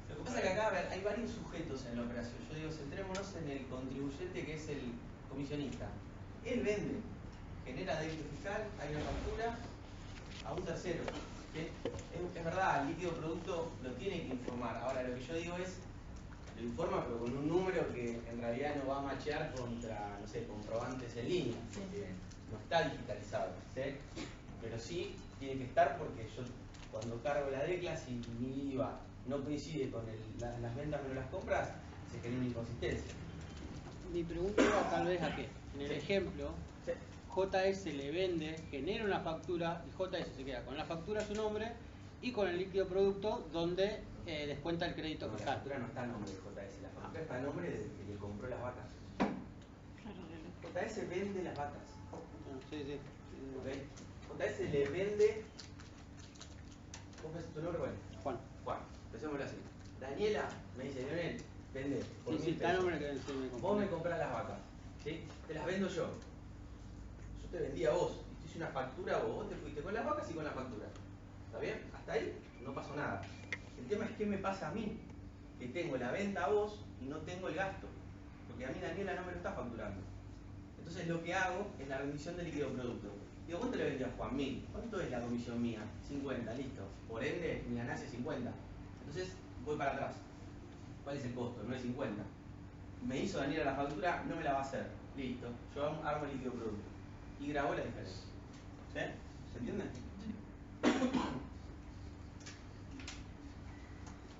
Speaker 1: Lo Lo que pasa es que acá, a ver, hay varios sujetos en la operación. Yo digo, centrémonos en el contribuyente que es el comisionista. Él vende, genera débito fiscal, hay una factura a un tercero. ¿Sí? Es verdad, el líquido producto lo tiene que informar. Ahora, lo que yo digo es, lo informa pero con un número que en realidad no va a machear contra, no sé, comprobantes en línea, porque no está digitalizado, ¿sí? Pero sí tiene que estar porque yo cuando cargo la decla, si mi IVA no coincide con las ventas menos las compras, se genera una inconsistencia.
Speaker 4: Mi pregunta va tal vez a que, en el ejemplo,
Speaker 1: Sí.
Speaker 4: JS le vende, genera una factura y JS se queda con la factura a su nombre y con el líquido producto donde descuenta el crédito
Speaker 1: No, la
Speaker 4: fiscal.
Speaker 1: factura no está a nombre de JS, la factura está a nombre de que le compró las vacas. JS vende las vacas.
Speaker 4: Sí, sí.
Speaker 1: ¿Ok? JS le vende. ¿Cómo es tu nombre? Bueno,
Speaker 4: Juan.
Speaker 1: Juan, empecémoslo así. Daniela me dice, Leonel, vende por
Speaker 4: Sí, sí,
Speaker 1: 1000
Speaker 4: está
Speaker 1: pesos.
Speaker 4: nombre que sí, me
Speaker 1: Vos
Speaker 4: confundí.
Speaker 1: me comprás las vacas, ¿sí? Te las vendo yo. Yo te vendí a vos. Y te hice una factura a vos. Vos te fuiste con las vacas y con la factura. ¿Está bien? Hasta ahí no pasó nada. El tema es qué me pasa a mí. Que tengo la venta a vos y no tengo el gasto. Porque a mí Daniela no me lo está facturando. Entonces lo que hago es la rendición del líquido producto. Digo, ¿cuánto le vendí a Juan? 1000. ¿Cuánto es la comisión mía? 50, listo. Por ende, mi ganancia es 50. Entonces voy para atrás. ¿Cuál es el costo? No es 50. Me hizo Daniela la factura, no me la va a hacer. Listo. Yo armo el líquido producto. Y grabo la diferencia. ¿Sí? ¿Se entiende?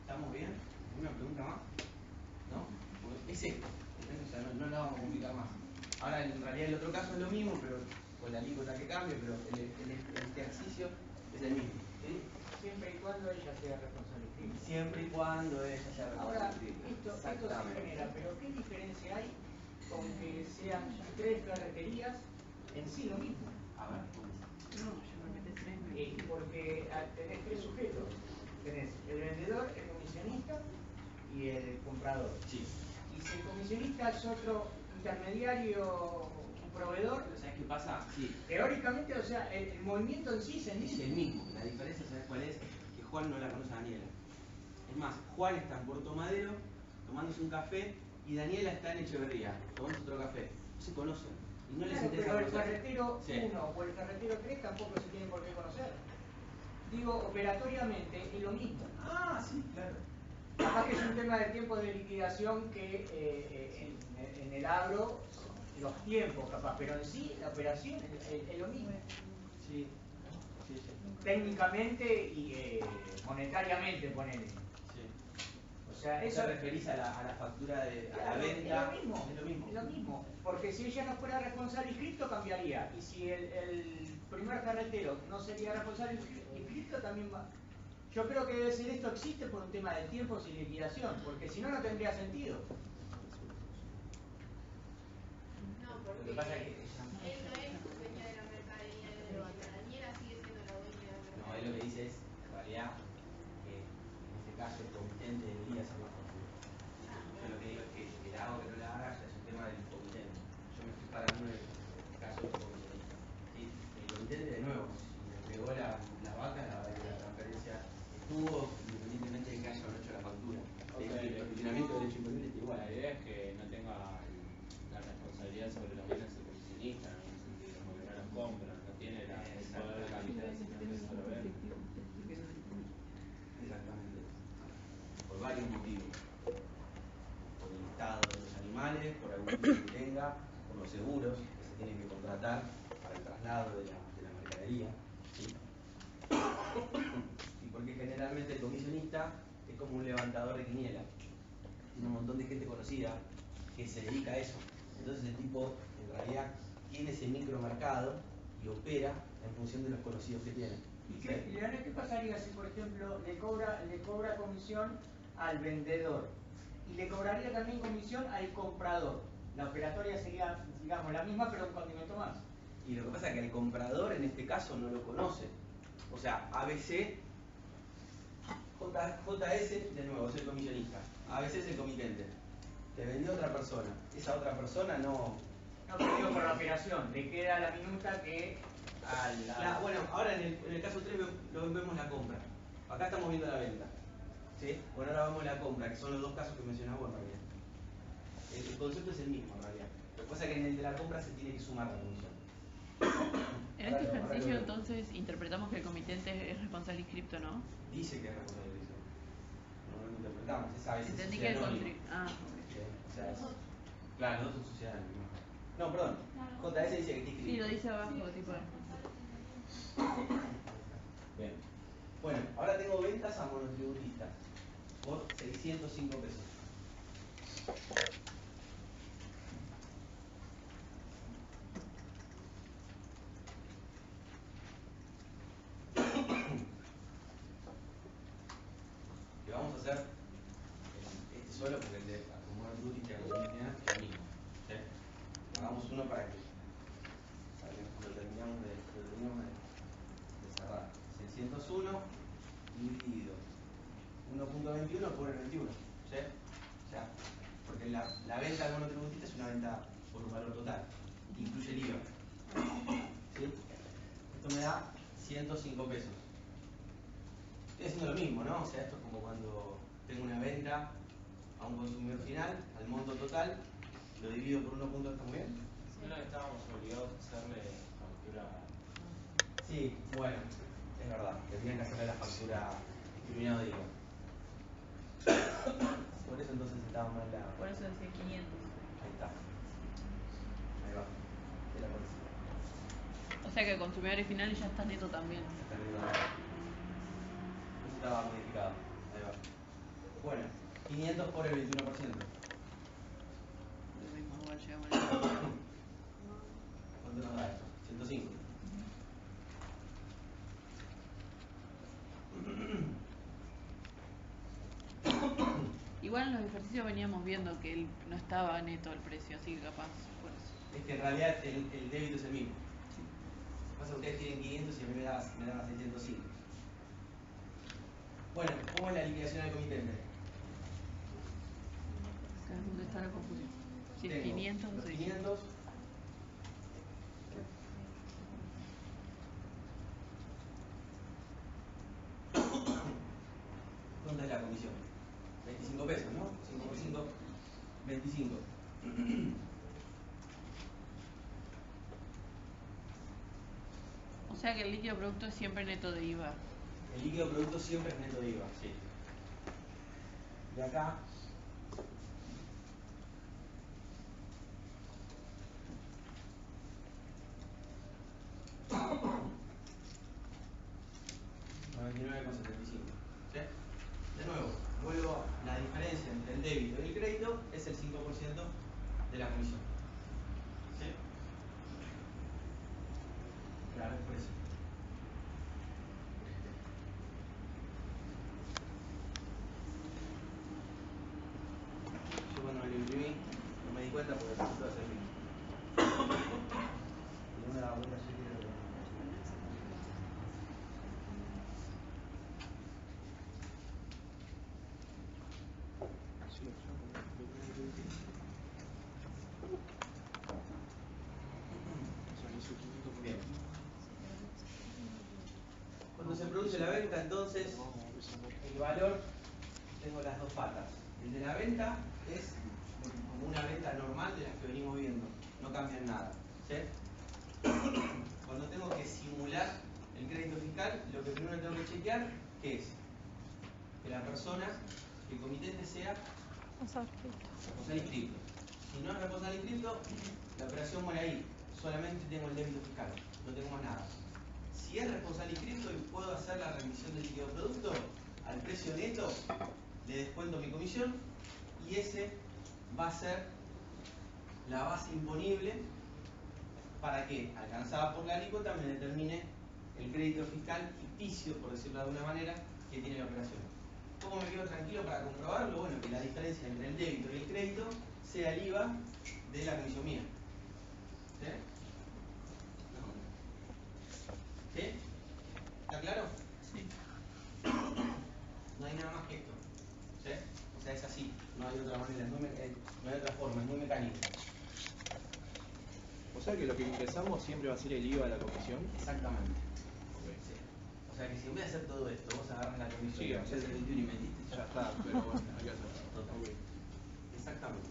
Speaker 1: ¿Estamos bien? ¿Una pregunta más? ¿No? Porque es esto. O sea, no la vamos a complicar más. Ahora, en realidad, el otro caso es lo mismo, pero con la alícuota que cambia, pero el ejercicio es el mismo. ¿Sí?
Speaker 9: Siempre y cuando ella sea responsable civil.
Speaker 1: Siempre y cuando ella sea
Speaker 9: Ahora,
Speaker 1: responsable civil.
Speaker 9: esto se
Speaker 1: Exactamente.
Speaker 9: genera, pero ¿qué diferencia hay con que sean tres ferreterías en sí lo mismo?
Speaker 1: A ver,
Speaker 2: No, yo creo que te tres
Speaker 9: Porque tenés tres sujetos. Tenés el vendedor, el comisionista y el comprador.
Speaker 1: sí.
Speaker 9: Y si el comisionista es otro intermediario, un proveedor,
Speaker 1: Pero ¿sabes qué pasa? Sí.
Speaker 9: teóricamente, o sea, el movimiento en sí es el
Speaker 1: Es
Speaker 9: mismo.
Speaker 1: el mismo. La diferencia, ¿sabes cuál es? Que Juan no la conoce a Daniela. Es más, Juan está en Puerto Madero tomándose un café y Daniela está en Echeverría tomándose otro café. No se conocen. Y no les
Speaker 9: Claro,
Speaker 1: interesa
Speaker 9: pero el
Speaker 1: conocer.
Speaker 9: ferretero
Speaker 1: Sí.
Speaker 9: 1 o el ferretero 3 tampoco se tienen por qué conocer. Digo, operatoriamente es lo mismo.
Speaker 1: Ah, sí, claro.
Speaker 9: Capaz que es un tema de tiempo de liquidación que en el agro, los tiempos capaz, pero en sí la operación es lo mismo.
Speaker 1: Sí. Sí, sí.
Speaker 9: Técnicamente y monetariamente, ponele.
Speaker 1: Sí.
Speaker 9: O sea,
Speaker 1: Eso
Speaker 9: eso
Speaker 1: se referís a la factura de a la
Speaker 9: claro,
Speaker 1: venta.
Speaker 9: es lo mismo.
Speaker 1: Es lo mismo.
Speaker 9: Es lo mismo. Porque si ella no fuera responsable inscripto, cambiaría. Y si el primer ferretero no sería responsable inscripto, también va. Yo creo que debe ser esto existe por un tema de tiempos y liquidación, porque si no, no tendría sentido.
Speaker 8: No,
Speaker 1: Lo
Speaker 8: porque
Speaker 1: que pasa es que
Speaker 8: él no es dueño de la mercadería de Daniela. Daniela sigue siendo la dueña de la
Speaker 1: no,
Speaker 8: mercadería.
Speaker 1: él lo que dice es, en realidad, que en este caso el comitente debería hacer la factura. Yo lo que digo es que la haga o que no la haga ya es un tema del comitente. Yo me estoy parando en el caso del comitente. ¿Sí? El comitente, de nuevo, si me entregó la vaca, la transferencia estuvo, independientemente de que haya o no hecho la factura.
Speaker 6: O sea,
Speaker 1: El funcionamiento del derecho inconveniente es igual.
Speaker 6: La idea es que no tenga la responsabilidad sobre los bienes del comisionista, en un sentido, porque no los compra, no tiene el poder de capital, sino que solo vende.
Speaker 1: Exactamente. Por varios motivos. Por el estado de los animales, por algún uso que tenga, por los seguros que se tienen que contratar para el traslado de la mercadería. ¿Sí? Y porque generalmente el comisionista es como un levantador de quiniela. Tiene un montón de gente conocida que se dedica a eso. Entonces el tipo en realidad tiene ese micromercado y opera en función de los conocidos que tiene.
Speaker 9: ¿Y qué pasaría si, por ejemplo, le cobra comisión al vendedor y le cobraría también comisión al comprador? La operatoria sería, digamos, la misma, pero un condimento más.
Speaker 1: Y lo que pasa es que el comprador en este caso no lo conoce. O sea, ABC, JS, de nuevo, es el comisionista. ABC es el comitente. Te vendió otra persona. Esa otra persona no...
Speaker 9: No, pero digo por la operación, le queda la minuta que
Speaker 1: Bueno, ahora en el caso 3 vemos la compra. Acá estamos viendo la venta. ¿Sí? Bueno, ahora vamos a la compra, que son los dos casos que mencionaba en realidad. El concepto es el mismo en realidad. Lo que pasa es que en el de la compra se tiene que sumar la comisión.
Speaker 2: En este ejercicio entonces interpretamos que el comitente es responsable inscripto, ¿no?
Speaker 1: Dice que es responsable de eso. No lo interpretamos, se sabe si es
Speaker 2: Entendí que
Speaker 1: sociedad
Speaker 2: el
Speaker 1: anónima.
Speaker 2: Ah,
Speaker 1: Sí, o sea, claro, no son sociedades anónimas. No, perdón. JS dice que está inscrito.
Speaker 2: sí, lo dice abajo, tipo.
Speaker 1: Bien. Bueno, ahora tengo ventas a monotributistas por 605 pesos. Que vamos a hacer este solo porque el de monotributista y consumidor final es el mismo. ¿Sí? Hagamos uno para que lo terminemos de cerrar. 601 dividido 1.21 por el 21. ¿Sí? O sea, porque la venta al monotributista es una venta por un valor total. Incluye el IVA. ¿Sí? Esto me da 105 pesos. Estoy haciendo lo mismo, ¿no? O sea, esto es como cuando tengo una venta a un consumidor final, al monto total, lo divido por 1. ¿Está muy bien?
Speaker 6: No era que estábamos obligados a hacerle factura.
Speaker 1: Sí, bueno, es verdad, tendrían que hacerle la factura discriminado de IVA. Por eso entonces estaba mal la...
Speaker 5: Por eso decía 500.
Speaker 1: Ahí está. Ahí va. Era por eso.
Speaker 2: O sea que el consumidor final ya está neto también.
Speaker 1: Está bien. Eso estaba modificado. Ahí va. Bueno, 500 por el 21%.
Speaker 2: Lo mismo, igual llegamos a
Speaker 1: ¿Cuánto nos da esto? 105.
Speaker 2: Igual en los ejercicios veníamos viendo que él no estaba neto el precio, así que capaz por eso.
Speaker 1: Es que en realidad el débito es el mismo. Lo que pasa es que ustedes tienen 500 y a mí me da 605. Bueno, ¿cómo es la liquidación del comitente?
Speaker 2: Acá es donde está la confusión. Si es
Speaker 1: Tengo
Speaker 2: 500 o
Speaker 1: los
Speaker 2: 600.
Speaker 1: 500. ¿Dónde es la comisión? 25 pesos, ¿no? 5 por 5, 25.
Speaker 2: O sea que el líquido producto es siempre neto de IVA.
Speaker 1: El líquido producto siempre es neto de IVA, sí. Y acá ¿sí? De nuevo, vuelvo, la diferencia entre el débito y el crédito es el 5% de la comisión. ¿Sí? Claro, es por eso. Yo cuando me lo imprimí no me di cuenta porque el resultado es el mismo. Y no me daba cuenta yo quiero que... Bien. Cuando se produce la venta, entonces, el valor, tengo las dos patas. El de la venta es como una venta normal de las que venimos viendo, no cambia en nada. ¿Sí? Cuando tengo que simular el crédito fiscal, lo que primero tengo que chequear, ¿qué es? Que la persona, que el comitente sea responsable inscripto. Si no es responsable inscripto, la operación muere ahí. Solamente tengo el débito fiscal, no tengo más nada. Si es responsable inscripto y puedo hacer la remisión del líquido producto, al precio neto le descuento mi comisión y ese va a ser la base imponible para que, alcanzada por la alícuota, me determine el crédito fiscal ficticio, por decirlo de alguna manera, que tiene la operación. ¿Cómo me quedo tranquilo para comprobarlo? Bueno, que la diferencia entre el débito y el crédito sea el IVA de la comisión mía. ¿Sí? ¿Sí? ¿Está claro?
Speaker 2: Sí.
Speaker 1: No hay nada más que esto. ¿Sí? O sea, es así. No hay otra manera, no hay otra forma, es muy mecánico.
Speaker 10: O sea que lo que ingresamos siempre va a ser el IVA de la comisión.
Speaker 1: Exactamente. Sí. O O sea que si en vez de hacer todo esto, vos agarras la comisión
Speaker 3: Sí,
Speaker 1: y
Speaker 3: haces
Speaker 1: haces el 21 y metiste,
Speaker 3: Ya está, pero bueno, hay que hacerlo.
Speaker 1: Total. Exactamente.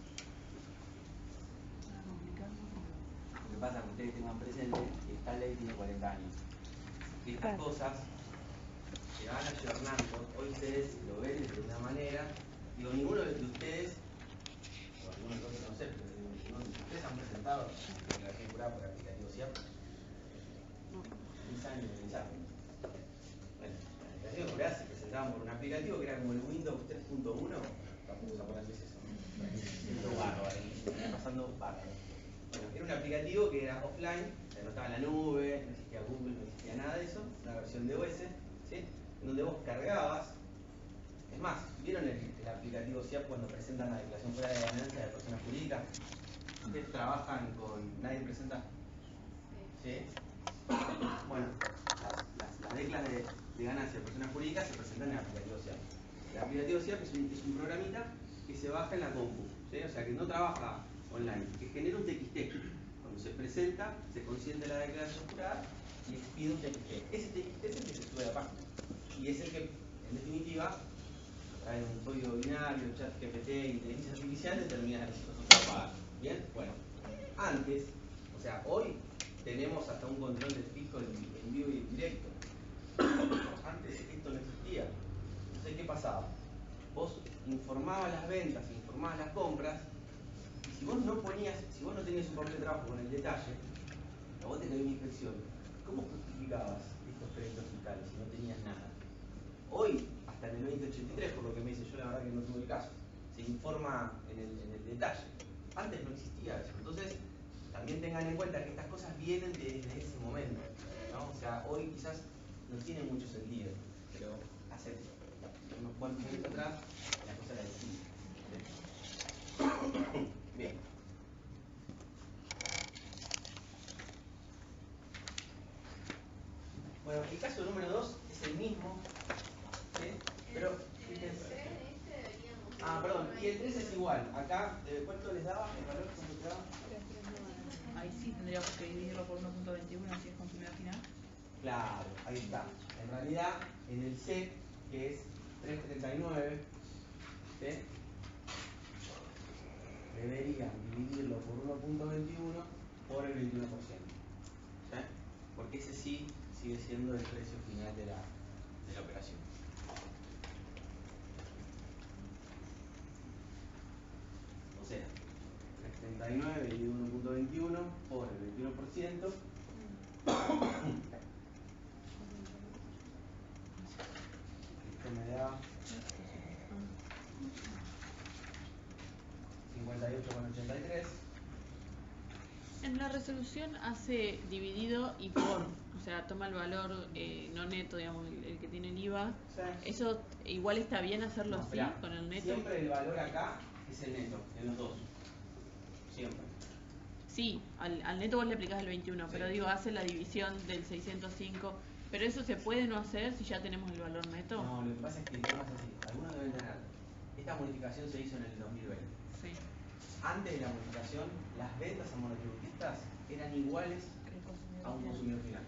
Speaker 1: Lo que pasa es que ustedes tengan presente que esta ley tiene 40 años. Que estas cosas se van ayornando. Hoy ustedes lo ven de una manera. Digo, ninguno de ustedes, o algunos de otros no sé, pero ninguno de ustedes han presentado la declaración jurada por aplicativo SIAP. 10 años de ensayar. Bueno, la declaración jurada se presentaban por un aplicativo que era como el Windows 3.1. Tampoco se acuerdan de eso. Siendo bárbaro, pasando bárbaro. Bueno, era un aplicativo que era offline, no estaba en la nube, no existía Google, no existía nada de eso, una versión de OS, ¿sí? En donde vos cargabas. Es más, ¿vieron el aplicativo SIAP cuando presentan la declaración fuera de ganancia de personas jurídicas? Ustedes trabajan con... ¿Nadie presenta? ¿Sí? Bueno, las reglas de ganancia de personas jurídicas se presentan en el aplicativo SIAP. El aplicativo SIAP es un programita que se baja en la compu, ¿sí? O sea que no trabaja online, que genera un TXT. Cuando se presenta, se consiente la declaración jurada y expide un TXT. Ese TXT es el que se sube a la página. Y es el que, en definitiva, a través de un código binario, chat GPT, inteligencia artificial, determina si nosotros pagar. ¿Bien? Bueno, antes, o sea, hoy tenemos hasta un control de fisco en vivo y en directo. Antes esto no existía. Entonces, ¿qué pasaba? Vos informabas las ventas, informabas las compras, y si vos no tenías un papel de trabajo con el detalle, a vos te cayó una inspección. ¿Cómo justificabas estos créditos fiscales si no tenías nada? Hoy, hasta en el 2083, por lo que me dice, yo la verdad que no tuve el caso, se informa en el detalle. Antes no existía eso. Entonces, también tengan en cuenta que estas cosas vienen desde ese momento, ¿no? O sea, hoy quizás no tiene mucho sentido, pero hace unos cuantos años atrás la cosa era distinta. ¿Sí? Bien. Bueno, el caso número 2 es el mismo, ¿sí? Pero fíjense. Perdón, y el 3 es igual. Acá, ¿cuánto les daba? ¿El valor cuánto te daba?
Speaker 5: Ahí sí tendríamos que dividirlo por 1.21 si es consumidor final.
Speaker 1: Claro, ahí está. En realidad, en el C, que es 339, ¿sí? Deberían dividirlo por 1.21 por el 21%. ¿Sí? Porque ese sí sigue siendo el precio final de la operación. O sea, 339 dividido 1.21 por el 21%. Esto me da 58,83.
Speaker 2: En la resolución hace dividido y por, o sea, toma el valor no neto, digamos, el que tiene el IVA.
Speaker 1: Sí.
Speaker 2: ¿Eso igual está bien hacerlo
Speaker 1: No,
Speaker 2: así,
Speaker 1: esperá.
Speaker 2: con el neto?
Speaker 1: Siempre el valor acá es el neto, en los dos. Siempre.
Speaker 2: Sí, al neto vos le aplicás el 21,
Speaker 1: Sí.
Speaker 2: pero digo, hace la división del 605. ¿Pero eso se puede no hacer si ya tenemos el valor neto?
Speaker 1: No, lo que pasa es que el tema es así. Algunos deben tener. Esta modificación se hizo en el 2020.
Speaker 2: Sí.
Speaker 1: Antes de la modificación, las ventas a monotributistas eran iguales a un consumidor final.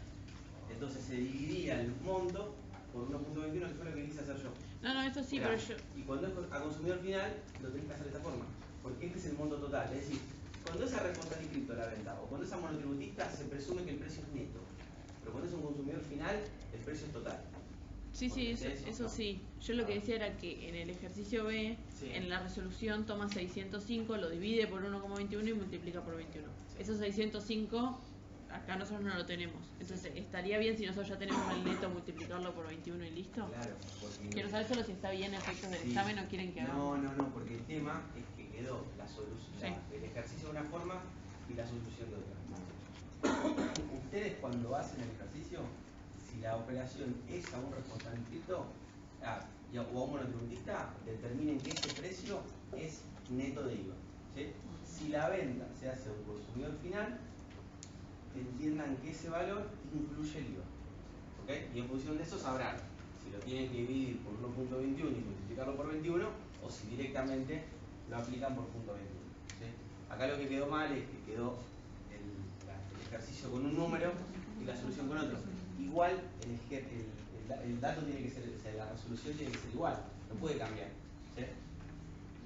Speaker 1: Entonces se dividía el monto por 1.21, que fue lo que quise hacer yo.
Speaker 2: No, eso sí,
Speaker 1: Mirá,
Speaker 2: pero yo...
Speaker 1: Y cuando es a consumidor final, lo tenés que hacer de esta forma. Porque este es el monto total. Es decir, cuando es a responsable inscripto la venta o cuando es a monotributista, se presume que el precio es neto. Pero cuando es un consumidor final, el precio es total.
Speaker 2: Sí, eso
Speaker 1: no.
Speaker 2: sí. Yo lo que decía era que en el ejercicio B,
Speaker 1: Sí.
Speaker 2: en la resolución toma 605, lo divide por 1,21 y multiplica por 21.
Speaker 1: Sí.
Speaker 2: Esos 605, acá nosotros no lo tenemos. Entonces, ¿estaría bien si nosotros ya tenemos el neto multiplicarlo por 21 y listo?
Speaker 1: Claro. Porque
Speaker 2: Quiero saber solo si está bien a efectos del
Speaker 1: sí.
Speaker 2: examen o quieren que hagamos.
Speaker 1: No, porque el tema es que quedó la solución,
Speaker 2: Sí.
Speaker 1: el ejercicio de una forma y la solución de otra. Ustedes cuando hacen el ejercicio, si la operación es a un responsable inscrito o a un monotributista, determinen que ese precio es neto de IVA. ¿Sí? Si la venta se hace a un consumidor final, entiendan que ese valor incluye el IVA. ¿Okay? Y en función de eso sabrán si lo tienen que dividir por 1.21 y multiplicarlo por 21 o si directamente lo aplican por punto 21. ¿Sí? Acá lo que quedó mal es que quedó el ejercicio con un número y la solución con otro. Igual el el dato tiene que ser, o sea, la resolución tiene que ser igual, no puede cambiar. ¿Sí?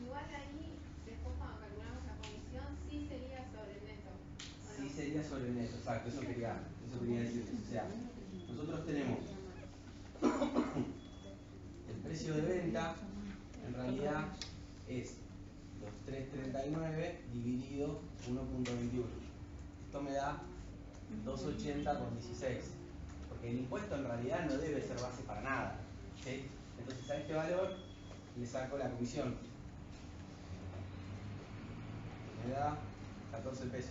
Speaker 8: Igual ahí, después cuando calculamos la comisión, sí sería sobre el neto. ¿O
Speaker 1: Sí
Speaker 8: no?
Speaker 1: sería sobre el neto, exacto, eso quería decirles. O sea, nosotros tenemos el precio de venta, en realidad es los 3.39 dividido 1.21. Esto me da 2.80 con 16. Porque el impuesto en realidad no debe ser base para nada. ¿Sí? Entonces a este valor le saco la comisión. Me da 14 pesos.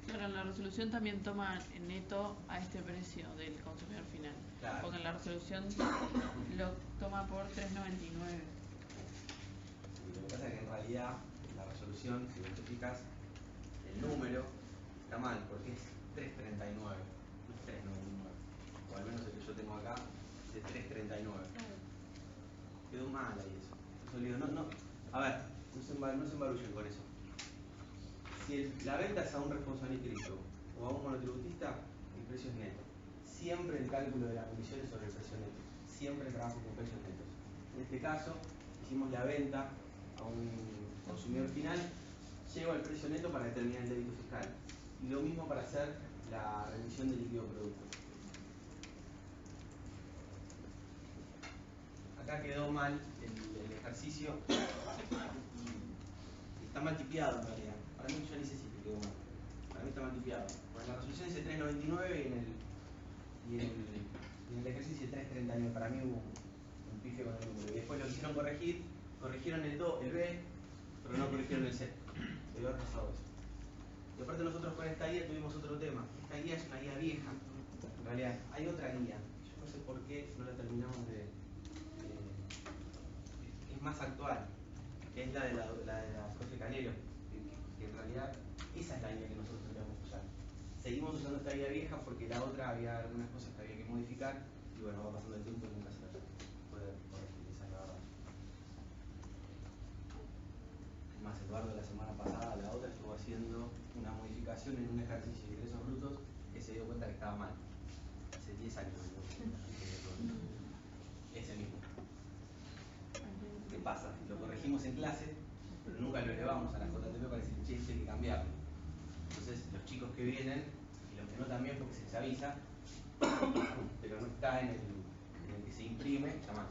Speaker 2: Pero en la resolución también toma el neto a este precio del consumidor final.
Speaker 1: Claro.
Speaker 2: Porque en la resolución lo toma por 3.99.
Speaker 1: Y lo que pasa es que en realidad la resolución, si vos te fijas, el número está mal porque es 3.39, no es 3.99. O al menos el que yo tengo acá es 3.39. Quedó mal ahí eso. Eso digo, a ver, no se embarullen con eso. Si la venta es a un responsable inscrito o a un monotributista, el precio es neto. Siempre el cálculo de la comisión es sobre el precio neto. Siempre trabajo con precios netos. En este caso, hicimos la venta a un consumidor final, llego al precio neto para determinar el débito fiscal. Y lo mismo para hacer la remisión del líquido producto. Acá quedó mal el ejercicio y está mal tipiado en realidad. Para mí yo ni sé si te quedó mal. Para mí está mal tipiado. Porque en la resolución dice 3.99 y en el ejercicio 3.39. Para mí hubo un pifio con el número. Y después lo quisieron corregir, corrigieron el B, pero no corrigieron el C. Debió haber pasado eso. Y aparte nosotros con esta guía tuvimos otro tema. Esta guía es una guía vieja. En realidad, hay otra guía. Yo no sé por qué no la terminamos de... es más actual, que es la de la profe Calero. Que en realidad esa es la guía que nosotros tendríamos que usar. Seguimos usando esta guía vieja porque la otra había algunas cosas que había que modificar. Y bueno, va pasando el tiempo y nunca se puede corregir. Esa es la verdad. Más Eduardo la semana pasada, la otra estuvo haciendo una modificación en un ejercicio de ingresos brutos que se dio cuenta que estaba mal. Hace 10 años. Ese mismo. ¿Qué pasa? Lo corregimos en clase, pero nunca lo elevamos a la JTP para decir, che, esto hay que cambiarlo. Entonces, los chicos que vienen, y los que no también porque se les avisa, pero no está en el que se imprime, llaman.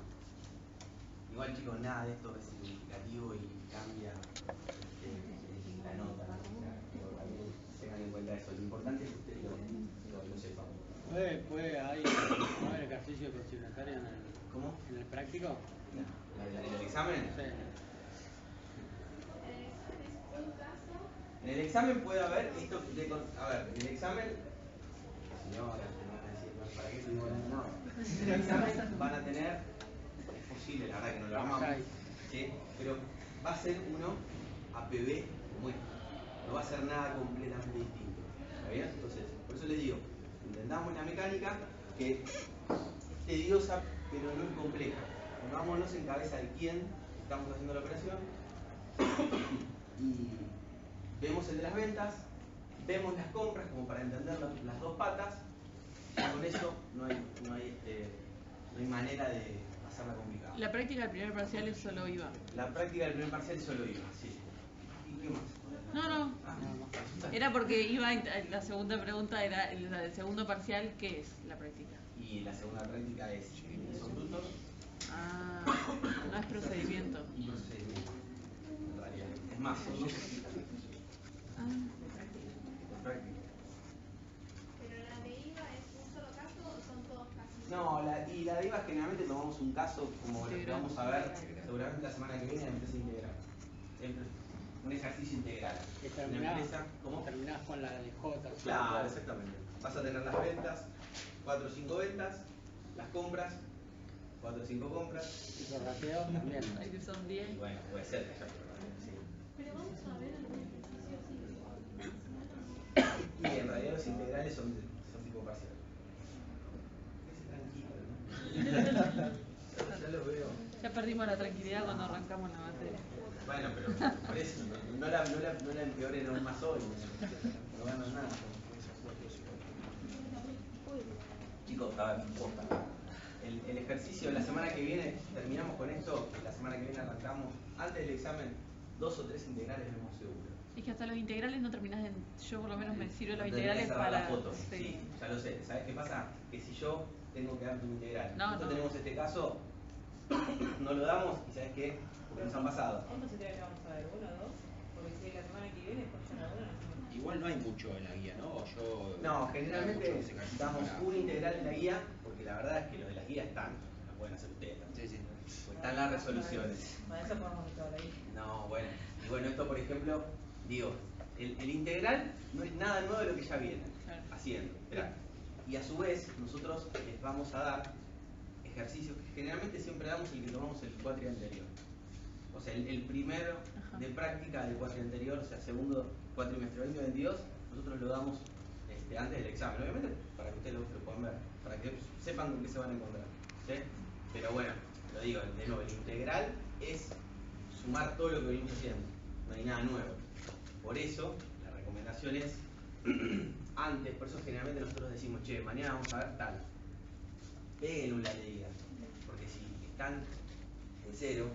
Speaker 1: Igual chicos, nada de esto es significativo y cambia la nota, ¿no? O sea, tengan en cuenta eso. Lo importante es que ustedes lo sepan.
Speaker 4: ¿Hay ejercicio complementario en el,
Speaker 1: ¿Cómo?
Speaker 4: en el práctico?
Speaker 1: No. ¿En el examen?
Speaker 4: Sí.
Speaker 8: Es un caso.
Speaker 1: En el examen puede haber esto de... A ver, en el examen... Señora, te van a decir, ¿para qué estoy volando? No. En el examen van a tener... Es posible, la verdad que no lo armamos. ¿Sí? Pero va a ser uno APB como este. No va a ser nada completamente distinto. ¿Está bien? Entonces, por eso les digo, entendamos la mecánica que es tediosa, pero no es compleja. Pongámonos en cabeza de quién estamos haciendo la operación y vemos el de las ventas, vemos las compras como para entender las dos patas, y con eso no hay manera de hacerla complicada.
Speaker 2: La práctica del primer parcial es solo IVA.
Speaker 1: La práctica del primer parcial es solo IVA, sí. ¿Y qué más?
Speaker 2: No.
Speaker 1: Ah,
Speaker 2: Era porque iba la segunda pregunta era el segundo parcial, ¿qué es la práctica?
Speaker 1: Y la segunda práctica es ingresos brutos.
Speaker 2: Ah, no es procedimiento.
Speaker 1: Y procedimiento, en realidad. Es más, son dos práctica.
Speaker 8: Pero la de IVA es un solo caso o son todos casos.
Speaker 1: No, la de IVA generalmente tomamos un caso como el que vamos a ver seguramente la semana que viene en la empresa integral. Un ejercicio integral.
Speaker 4: Que
Speaker 1: Una empresa, ¿cómo?
Speaker 4: terminás con la de J.
Speaker 1: Claro, exactamente. Vas a tener las ventas, 4 o 5 ventas, las compras, 4 o 5 compras.
Speaker 4: Y los rateos también.
Speaker 2: Ahí que son 10.
Speaker 1: Y bueno, puede ser que haya problemas, sí.
Speaker 7: Pero vamos a ver algún ejercicio así.
Speaker 1: Y en realidad los integrales son tipo parcial. Tranquilo, ¿no? Ya lo veo.
Speaker 2: Ya perdimos la tranquilidad cuando arrancamos la materia.
Speaker 1: Bueno, pero por eso, no la empeoren aún más hoy. No ganan nada. Chicos, a ver, posta. El ejercicio de la semana que viene, terminamos con esto, la semana que viene arrancamos, antes del examen, 2 o 3 integrales vemos seguro.
Speaker 2: Es que hasta los integrales no terminas de... Yo por lo menos me sirve los
Speaker 1: No tenés que
Speaker 2: integrales
Speaker 1: cerrar
Speaker 2: para...
Speaker 1: la foto.
Speaker 2: Sí.
Speaker 1: Sí, ya lo sé. ¿Sabes qué pasa? Que si yo tengo que darte un integral,
Speaker 2: No,
Speaker 1: nosotros
Speaker 2: no.
Speaker 1: tenemos este caso, no lo damos y ¿sabes qué? Porque nos han pasado.
Speaker 5: ¿Cuántos integrales vamos a ver? ¿1 o 2? Porque si es la semana que viene, pues ya la 1 no hacemos.
Speaker 3: Igual no hay mucho en la guía, ¿no?
Speaker 1: No, generalmente
Speaker 3: mucho ese ejercicio
Speaker 1: damos
Speaker 3: para-
Speaker 1: un integral de la guía, porque la verdad es que los de la guía están, lo pueden hacer ustedes también.
Speaker 3: Sí, sí.
Speaker 1: Pues están las resoluciones.
Speaker 5: Bueno, eso podemos meter ahí.
Speaker 1: No, bueno. Y bueno, esto por ejemplo, digo, el integral no es nada nuevo de lo que ya vienen
Speaker 2: Claro.
Speaker 1: haciendo. Esperá. Y a su vez, nosotros les vamos a dar ejercicios que generalmente siempre damos el que tomamos el cuatri anterior. O sea, el primero
Speaker 2: Ajá.
Speaker 1: de práctica del cuatri anterior, o sea, segundo cuatrimestre 2022, nosotros lo damos antes del examen. Obviamente, para que ustedes lo puedan ver, para que sepan con qué se van a encontrar. ¿Sí? Pero bueno, lo digo, de nuevo, el integral es sumar todo lo que venimos haciendo. No hay nada nuevo. Por eso, la recomendación es antes, por eso generalmente nosotros decimos, che, mañana vamos a ver tal. Peguen una leída. Porque si están en cero,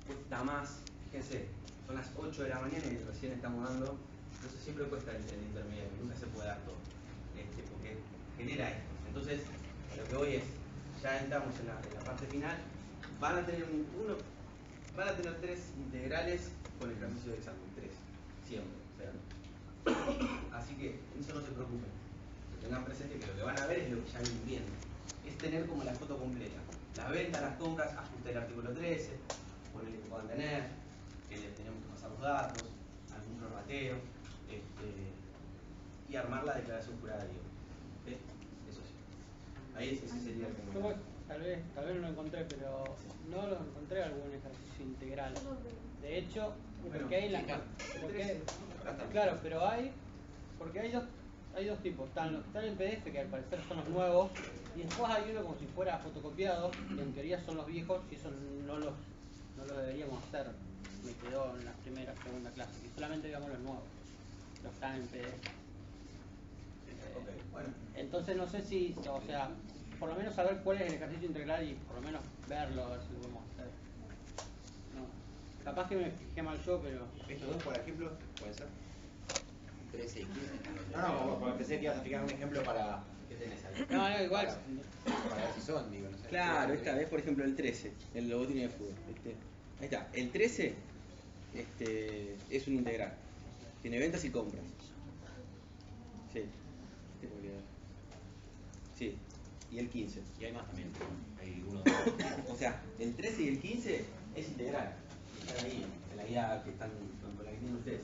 Speaker 1: cuesta más. Fíjense, son las 8 de la mañana y recién estamos dando. Entonces siempre cuesta el intermediario, nunca se puede dar todo. Porque genera esto. Entonces, lo que voy es, ya entramos en la parte final, van a tener van a tener 3 integrales con el ejercicio de examen, 3, siempre. O sea, así que eso no se preocupen. Tengan presente que lo que van a ver es lo que ya vienen viendo. Es tener como la foto completa. Las ventas, las compras, ajuste del artículo 13, ponerle que puedan tener, que les tenemos que pasar los datos, algún prorrateo, y armar la declaración jurada de IVA. ¿Sí? Eso sí. Ahí ese sería el
Speaker 4: Yo,
Speaker 1: comentario.
Speaker 4: tal vez no lo encontré, pero no lo encontré algún ejercicio integral. De hecho,
Speaker 1: Bueno,
Speaker 4: porque hay la...
Speaker 1: sí, claro.
Speaker 4: pero
Speaker 1: El
Speaker 4: que-
Speaker 1: 13, acá está.
Speaker 4: claro, pero porque hay dos tipos. Están los que están en PDF, que al parecer son los nuevos, y después hay uno como si fuera fotocopiado, que en teoría son los viejos, y eso no los deberíamos hacer. Me quedó en la segunda clase, y solamente digamos los nuevos, los que están en PDF.
Speaker 1: Ok, bueno.
Speaker 4: Entonces no sé si, o sea, por lo menos saber cuál es el ejercicio integral y por lo menos verlo, a ver si lo podemos hacer. No. Capaz que me fijé mal yo, pero...
Speaker 3: ¿Estos dos, por ejemplo, puede ser? 13 y 15.
Speaker 10: No, porque pensé que ibas a fijar un ejemplo para...
Speaker 1: ¿Qué tenés ahí?
Speaker 4: No, igual.
Speaker 3: Para ver si son, digo, no sé.
Speaker 1: Claro, esta vez, por ejemplo, el 13, el logotipo de fútbol. Ahí está, el 13 es un integral. Tiene ventas y compras. Sí. Sí. Y el 15.
Speaker 10: Y hay más también. Hay uno
Speaker 1: O sea, el 13 y el 15 es integral. Están ahí, en la guía que están con la que tienen ustedes.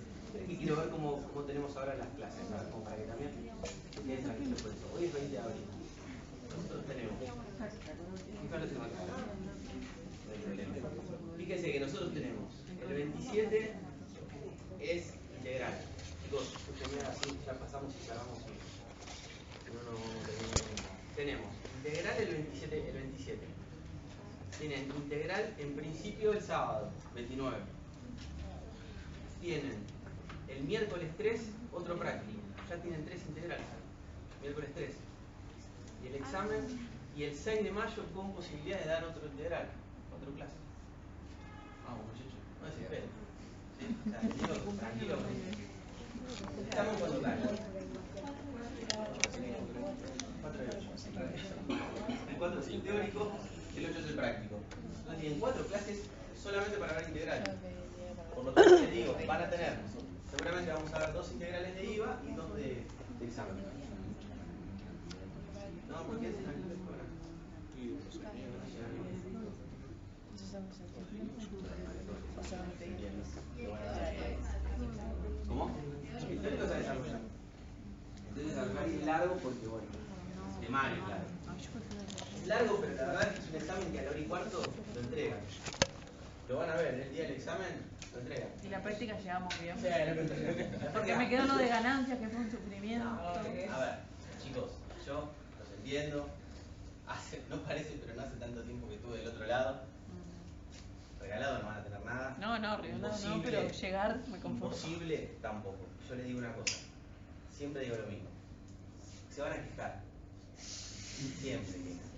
Speaker 1: Y quiero ver cómo tenemos ahora las clases, ¿sabes? Como para que también se queden tranquilos por eso. Hoy es 20 de abril. Nosotros tenemos. Fíjense acá. No hay problema. Fíjense que nosotros tenemos el 27 es integral. Chicos, escúchenme así, ya pasamos y cerramos. Tenemos integral el 27. Tienen integral en principio el sábado, 29. Tienen el miércoles 3 otro práctico. Ya tienen 3 integrales. Miércoles 3. Y el examen, y el 6 de mayo con posibilidad de dar otro integral, otra clase. Vamos, muchachos, no desesperen. ¿Sí? O sea, tranquilo. Examen cuando cae. 4 y 8. El 4 es el teórico, el 8 es el práctico. Entonces tienen 4 clases solamente para ver integrales. Por lo tanto, les digo, van a tener, seguramente vamos a ver 2 integrales de IVA y 2 de examen. No, porque es tranquilo, ¿cómo? El teórico se desarrolla. Entonces es largo porque, bueno, temario es largo. Es largo, pero la verdad es que es un examen que a la hora y cuarto lo entregan. Lo van a ver, el día del examen lo entregan.
Speaker 2: Y la práctica llegamos bien.
Speaker 1: Sí, la
Speaker 2: Porque me quedó lo de ganancias, que fue un sufrimiento.
Speaker 1: A ver, chicos, yo los entiendo. No parece, pero no hace tanto tiempo que estuve del otro lado. Regalado no van a tener nada.
Speaker 2: No, regalado no, pero llegar me conformo.
Speaker 1: Imposible tampoco. Yo les digo una cosa. Siempre digo lo mismo. Se van a quejar. siempre quejan.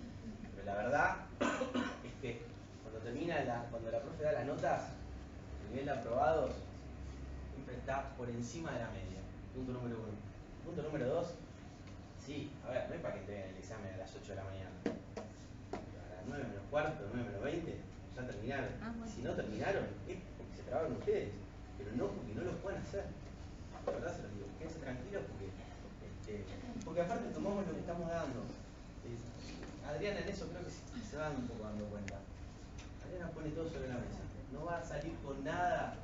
Speaker 1: Pero la verdad es que cuando la profe da las notas, el nivel de aprobados siempre está por encima de la media. Punto número 1. Punto número 2. Sí, a ver, no es para que entreguen el examen a las 8 de la mañana. A las 9 menos cuarto, 9 menos 20, ya terminaron. Si no terminaron, es porque se trabaron ustedes, pero no porque no lo puedan hacer. La verdad se los digo, quédense tranquilos porque aparte tomamos lo que estamos dando. Adriana en eso creo que se va un poco dando cuenta. Adriana pone todo sobre la mesa. No va a salir con nada.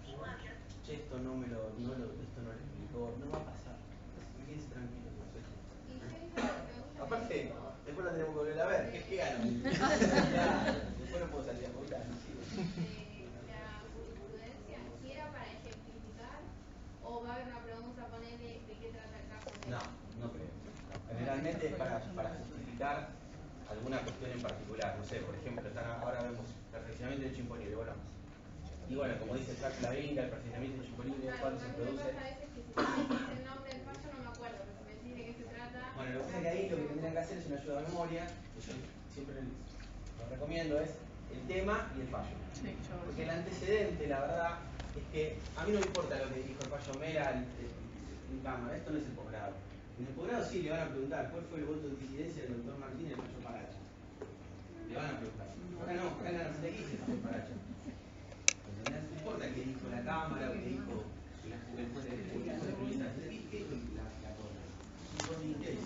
Speaker 1: Che, esto no lo explicó, no va a pasar. Quédense tranquilos. Aparte, después la tenemos que volver a ver. ¿Qué gano? Después no puedo salir a votar, no sirve.
Speaker 8: La jurisprudencia, si era para ejemplificar, o va a haber una pregunta, ponele, de qué trata el caso.
Speaker 1: No creo. Generalmente es para justificar alguna cuestión en particular. No sé, por ejemplo, ahora vemos perfeccionamiento del chimponible. Bueno, y bueno, como dice Jacques Lavinga, el perfeccionamiento del chimponible es cuando se produce.
Speaker 8: A veces que si me dice el nombre del fallo no me acuerdo, pero si me decís de qué se trata.
Speaker 1: Bueno, lo que pasa es que ahí lo que tendrían que hacer es una ayuda a memoria, que yo siempre lo recomiendo, es el tema y el fallo. Porque el antecedente, la verdad, es que a mí no me importa lo que dijo el fallo Mera en cámara, esto no es el posgrado. En el posgrado sí le van a preguntar cuál fue el voto de disidencia del doctor Martín y el fallo Paracha. Le van a preguntar. Acá no, acá en la CTX el fallo Paracha. No importa qué dijo la cámara o qué dijo el juez de periodista. ¿Qué dijo la cosa? Entonces,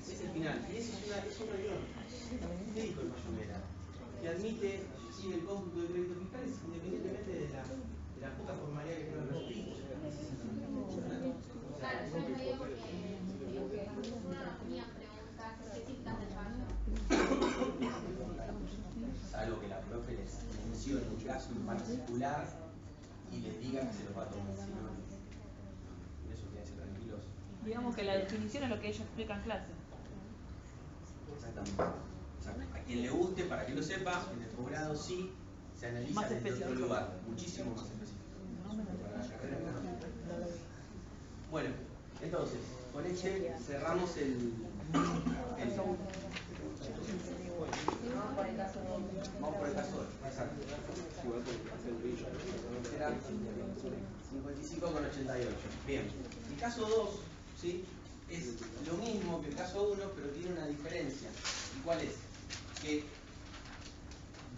Speaker 1: es el final. Y eso es una unión. ¿Qué dijo el fallo Mera? Que admite el cómputo de créditos fiscales independientemente de la poca formalidad que tenga el registro.
Speaker 8: Claro, yo lo digo porque uno no tenía preguntas específicas del fallo.
Speaker 1: Salvo que la profe les mencione un caso en particular y les diga que se los va a tomar. Si no, eso quédense tranquilos.
Speaker 5: Digamos que la definición es lo que ellos explican en clase.
Speaker 1: Exactamente. A quien le guste, para que lo sepa, en el posgrado sí se analiza
Speaker 5: Más
Speaker 1: desde otro
Speaker 5: específico.
Speaker 1: lugar, muchísimo más específico. Para la carrera no. Bueno, entonces, con este cerramos el Vamos por el caso 2. Exacto. Era 55,88. Bien. El caso 2, ¿sí? Es lo mismo que el caso 1, pero tiene una diferencia. ¿Y cuál es? Que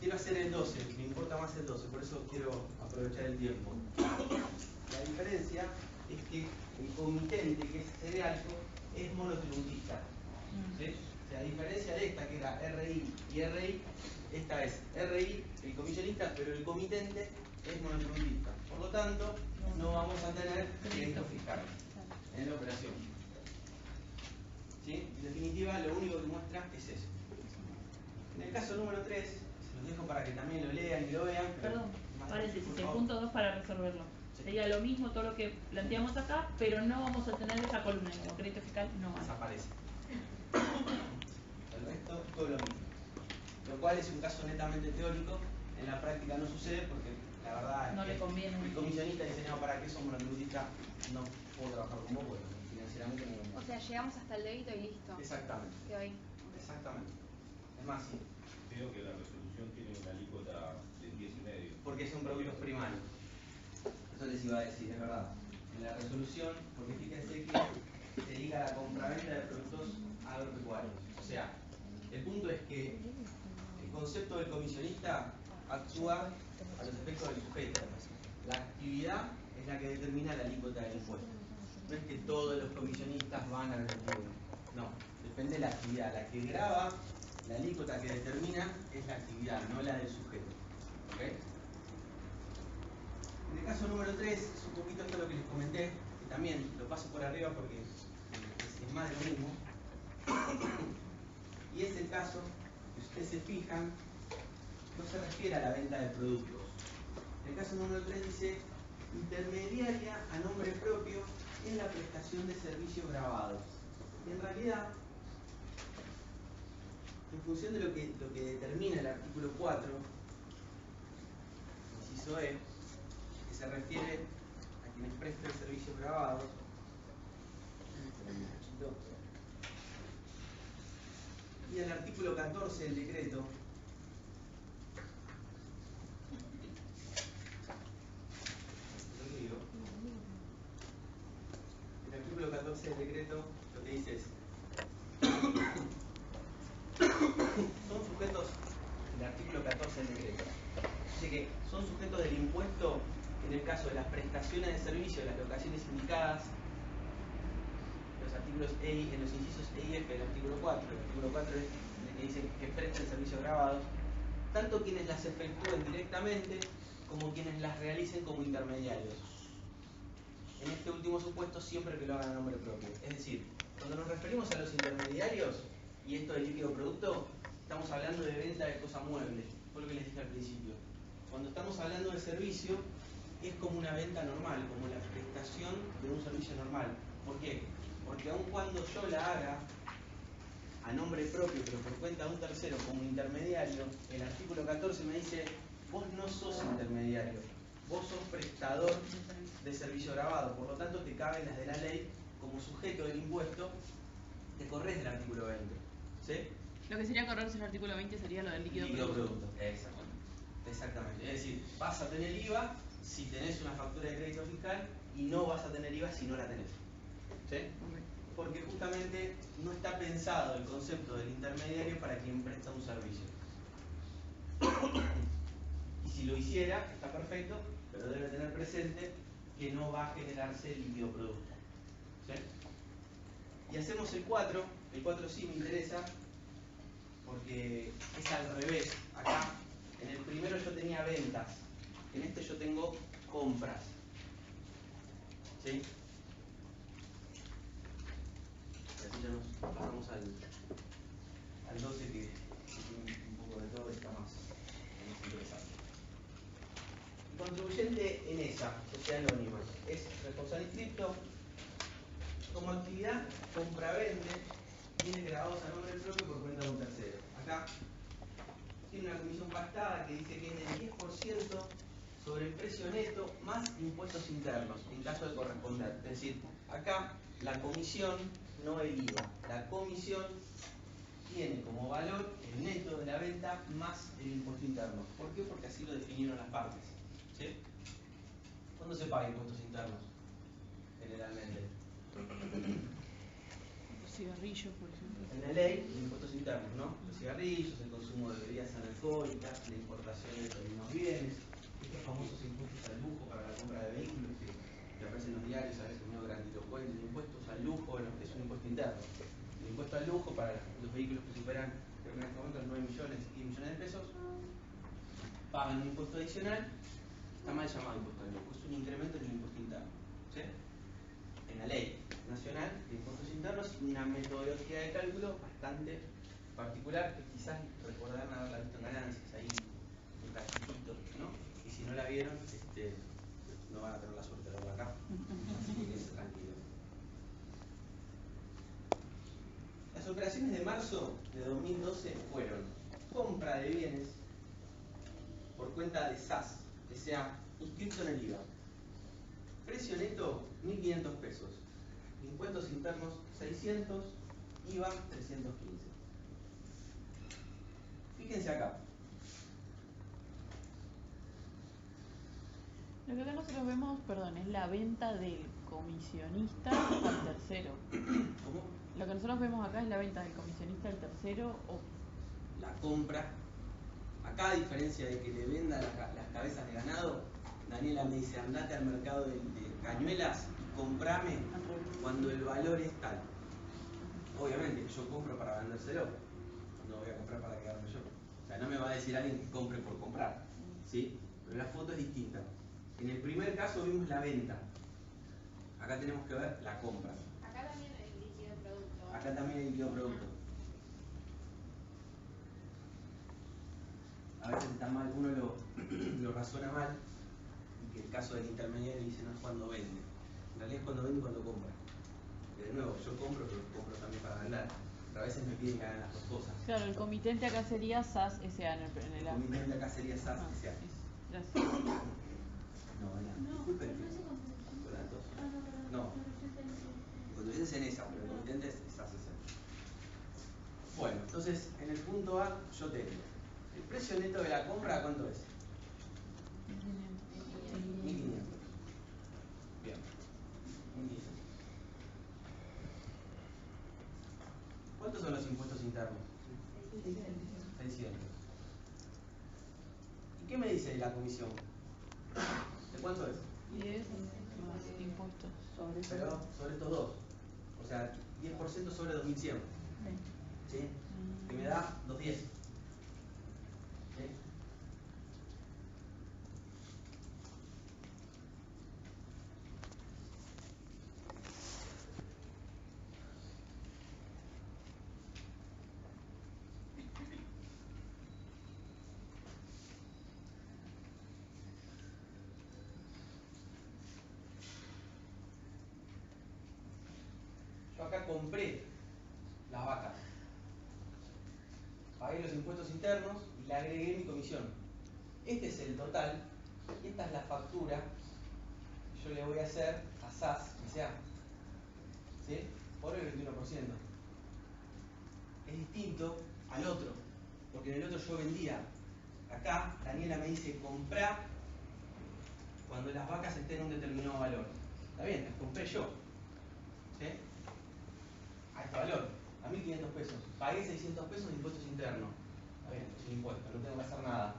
Speaker 1: quiero hacer el 12, me importa más el 12, por eso quiero aprovechar el tiempo. La diferencia es que el comitente, que es cerealco, es monotributista. ¿Sí? O sea, a diferencia de esta, que era RI y RI, esta es RI, el comisionista, pero el comitente es monotributista. Por lo tanto, no vamos a tener crédito fiscal en la operación. ¿Sí? En definitiva, lo único que muestra es eso. En el caso número 3, se los dejo para que también lo lean y lo vean.
Speaker 5: Perdón,
Speaker 1: más
Speaker 5: paréntesis,
Speaker 1: por
Speaker 5: el
Speaker 1: favor.
Speaker 5: punto 2 para resolverlo.
Speaker 1: Sí.
Speaker 5: Sería lo mismo todo lo que planteamos acá, pero no vamos a tener esa columna como crédito fiscal, no hay.
Speaker 1: Desaparece. El resto, todo lo mismo. Lo cual es un caso netamente teórico. En la práctica no sucede porque la verdad
Speaker 5: No
Speaker 1: es
Speaker 5: le
Speaker 1: que
Speaker 5: conviene.
Speaker 1: el comisionista diseñado para que somos monotributista no puedo trabajar como vos, financieramente no.
Speaker 11: O sea, llegamos hasta el débito y listo.
Speaker 1: Exactamente.
Speaker 11: Quedó ahí.
Speaker 1: Exactamente. Es más, sí.
Speaker 12: Creo que la resolución tiene una alícuota de 10,5.
Speaker 1: Porque son productos primarios. Eso les iba a decir, es verdad. En la resolución, porque fíjense que se dedica a la compraventa de productos agropecuarios. O sea, el punto es que el concepto del comisionista actúa a los efectos del sujeto. La actividad es la que determina la alícuota del impuesto. No es que todos los comisionistas van al mismo. No, depende de la actividad. La que grava, la alícuota que determina es la actividad, no la del sujeto. ¿Ok? En el caso número 3, es un poquito esto lo que les comenté, que también lo paso por arriba porque es más de lo mismo. Y es el caso, si ustedes se fijan, no se refiere a la venta de productos. En el caso número 3 dice, intermediaria a nombre propio en la prestación de servicios grabados. Y en realidad, en función de lo que determina el artículo 4, inciso E, que se refiere a quienes presten servicios grabados, y a artículo 14 del decreto, el artículo 14 del decreto lo que dice es son sujetos, el artículo 14 del decreto dice que son sujetos del impuesto en el caso de las prestaciones de servicio de las locaciones indicadas, los artículos en los incisos E y F del artículo 4. El artículo 4 es el que dice que presten servicios grabados, tanto quienes las efectúen directamente como quienes las realicen como intermediarios. En este último supuesto, siempre que lo hagan a nombre propio. Es decir, cuando nos referimos a los intermediarios y esto del líquido producto, estamos hablando de venta de cosa mueble, fue lo que les dije al principio. Cuando estamos hablando de servicio, es como una venta normal, como la prestación de un servicio normal. ¿Por qué? Porque aun cuando yo la haga a nombre propio, pero por cuenta de un tercero como intermediario, el artículo 14 me dice, vos no sos intermediario, vos sos prestador de servicio grabado, por lo tanto te caben las de la ley como sujeto del impuesto, te corres del artículo 20. ¿Sí?
Speaker 2: Lo que sería correrse el artículo 20 sería lo del líquido
Speaker 1: producto. Exactamente. Es decir, vas a tener IVA si tenés una factura de crédito fiscal y no vas a tener IVA si no la tenés. ¿Sí? Porque justamente no está pensado el concepto del intermediario para quien presta un servicio. Y si lo hiciera, está perfecto, pero debe tener presente que no va a generarse líquido producto. ¿Sí? Y hacemos el 4. El 4 sí me interesa porque es al revés. Acá, en el primero yo tenía ventas, en este yo tengo compras. ¿Sí? Y así ya nos pasamos al 12 que tiene un poco de todo y está más interesante. El contribuyente en esa sociedad anónima es responsable inscripto. Como actividad compra-vende, viene grabados a nombre propio por cuenta de un tercero. Acá tiene una comisión pactada que dice que es del 10% sobre el precio neto más impuestos internos, en caso de corresponder. Es decir, acá la comisión, no el IVA, la comisión tiene como valor el neto de la venta más el impuesto interno. ¿Por qué? Porque así lo definieron las partes. ¿Sí? ¿Cuándo se pagan impuestos internos? Generalmente.
Speaker 2: Los cigarrillos, por ejemplo.
Speaker 1: En la ley, los impuestos internos, ¿no? Los cigarrillos, el consumo de bebidas analcohólicas, la importación de determinados bienes, estos famosos impuestos al lujo para la compra de vehículos que aparecen en los diarios, a veces medio grandilocuentes, impuestos al lujo, bueno, es un impuesto interno. El impuesto al lujo para los vehículos que superan, creo que en este momento, 9 millones y 10 millones de pesos, pagan un impuesto adicional, está mal llamado impuesto al lujo, es un incremento en el impuesto interno. ¿Sí? En la ley nacional de impuestos internos, una metodología de cálculo bastante particular que quizás recordarán haberla visto en ganancias, ahí un cachito, ¿no? Y si no la vieron, no van a tener la suerte de verla acá, así que quédense tranquilos. Las operaciones de marzo de 2012 fueron compra de bienes por cuenta de SAS, que sea inscrito en el IVA. Precio neto, 1.500 pesos. Impuestos internos, 600. IVA, 315. Fíjense acá.
Speaker 2: Lo que acá nosotros vemos, perdón, es la venta del comisionista al tercero.
Speaker 1: ¿Cómo?
Speaker 2: Lo que nosotros vemos acá es la venta del comisionista al tercero o...
Speaker 1: La compra. Acá, a diferencia de que le venda las cabezas de ganado, Daniela me dice, andate al mercado de cañuelas y comprame cuando el valor es tal. Obviamente, yo compro para vendérselo, no voy a comprar para quedarme yo. O sea, no me va a decir alguien que compre por comprar, ¿sí? Pero la foto es distinta. En el primer caso vimos la venta. Acá tenemos que ver la compra.
Speaker 8: Acá también hay líquido producto.
Speaker 1: Acá también hay líquido producto. A veces está mal, uno lo razona mal, y que el caso del intermediario dice no es cuando vende. En realidad es cuando vende y cuando compra. Que de nuevo, yo compro, pero compro también para vender. Pero a veces me piden que hagan las dos cosas.
Speaker 2: Claro, el comitente acá sería SAS S.A. en el
Speaker 1: El comitente acá sería SAS S.A.
Speaker 2: Gracias.
Speaker 1: No, disculpen. Con las dos. No. El contribuyente es en esa, pero el comitente es SAS S.A. Bueno, entonces en el punto A yo tengo el precio neto de la compra, ¿cuánto es? 1500. Bien, 1500. ¿Cuántos son los impuestos internos? 600. ¿Y qué me dice la comisión? ¿De cuánto es?
Speaker 2: 10 más impuestos sobre
Speaker 1: Pero sobre estos dos. O sea, 10% sobre 2100. ¿Sí? Que me da 210. ¿Sí? Yo acá compré las vacas, pagué los impuestos internos y le agregué mi comisión. Este es el total y esta es la factura que yo le voy a hacer a SAS S.A. ¿Sí? Por el 21%. Es distinto al otro, porque en el otro yo vendía. Acá Daniela me dice comprar cuando las vacas estén en un determinado valor. Está bien, las compré yo. ¿Sí? A este valor, a 1500 pesos. Pagué 600 pesos de impuestos internos. Está bien, sin impuestos, no tengo que hacer nada.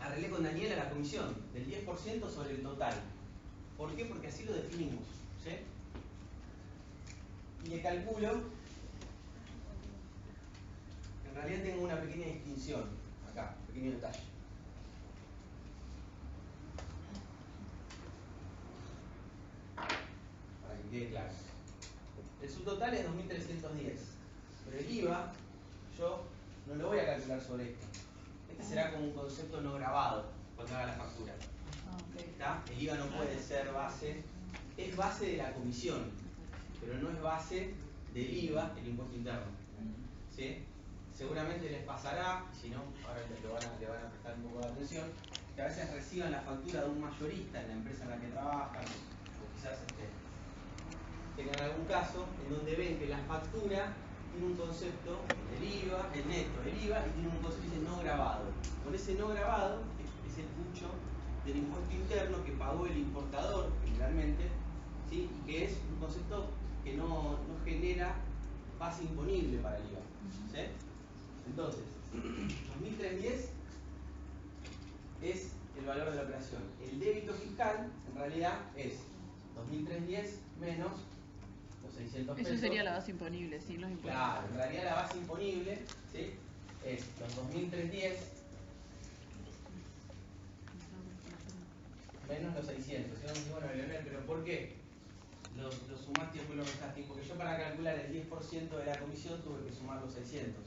Speaker 1: Arreglé con Daniela la comisión del 10% sobre el total. ¿Por qué? Porque así lo definimos. ¿Sí? Y le calculo. En realidad tengo una pequeña distinción. Acá, pequeño detalle. Para que quede claro. El subtotal es 2310. Pero el IVA, yo no lo voy a calcular sobre esto. Este será como un concepto no grabado cuando haga la factura. ¿Está? El IVA no puede ser base, es base de la comisión, pero no es base del IVA, el impuesto interno. ¿Sí? Seguramente les pasará, si no, ahora le van a prestar un poco de atención, que a veces reciban la factura de un mayorista en la empresa en la que trabajan, o quizás tengan algún caso en donde ven que la factura tiene un concepto, el IVA, el neto, el IVA, y tiene un concepto que dice no grabado. Con ese no grabado es el pucho del impuesto interno que pagó el importador generalmente, ¿sí? Y que es un concepto que no genera base imponible para el IVA. ¿Sí? Entonces, 2310 es el valor de la operación. El débito fiscal en realidad es 2310 menos los 600 pesos.
Speaker 2: Eso sería la base imponible, sin los impuestos.
Speaker 1: Claro, en realidad la base imponible, ¿sí?, es los 2310 menos los 600. Y vamos a decir, bueno, Leonel, ¿pero por qué lo sumaste y después lo restaste? Porque yo para calcular el 10% de la comisión tuve que sumar los 600.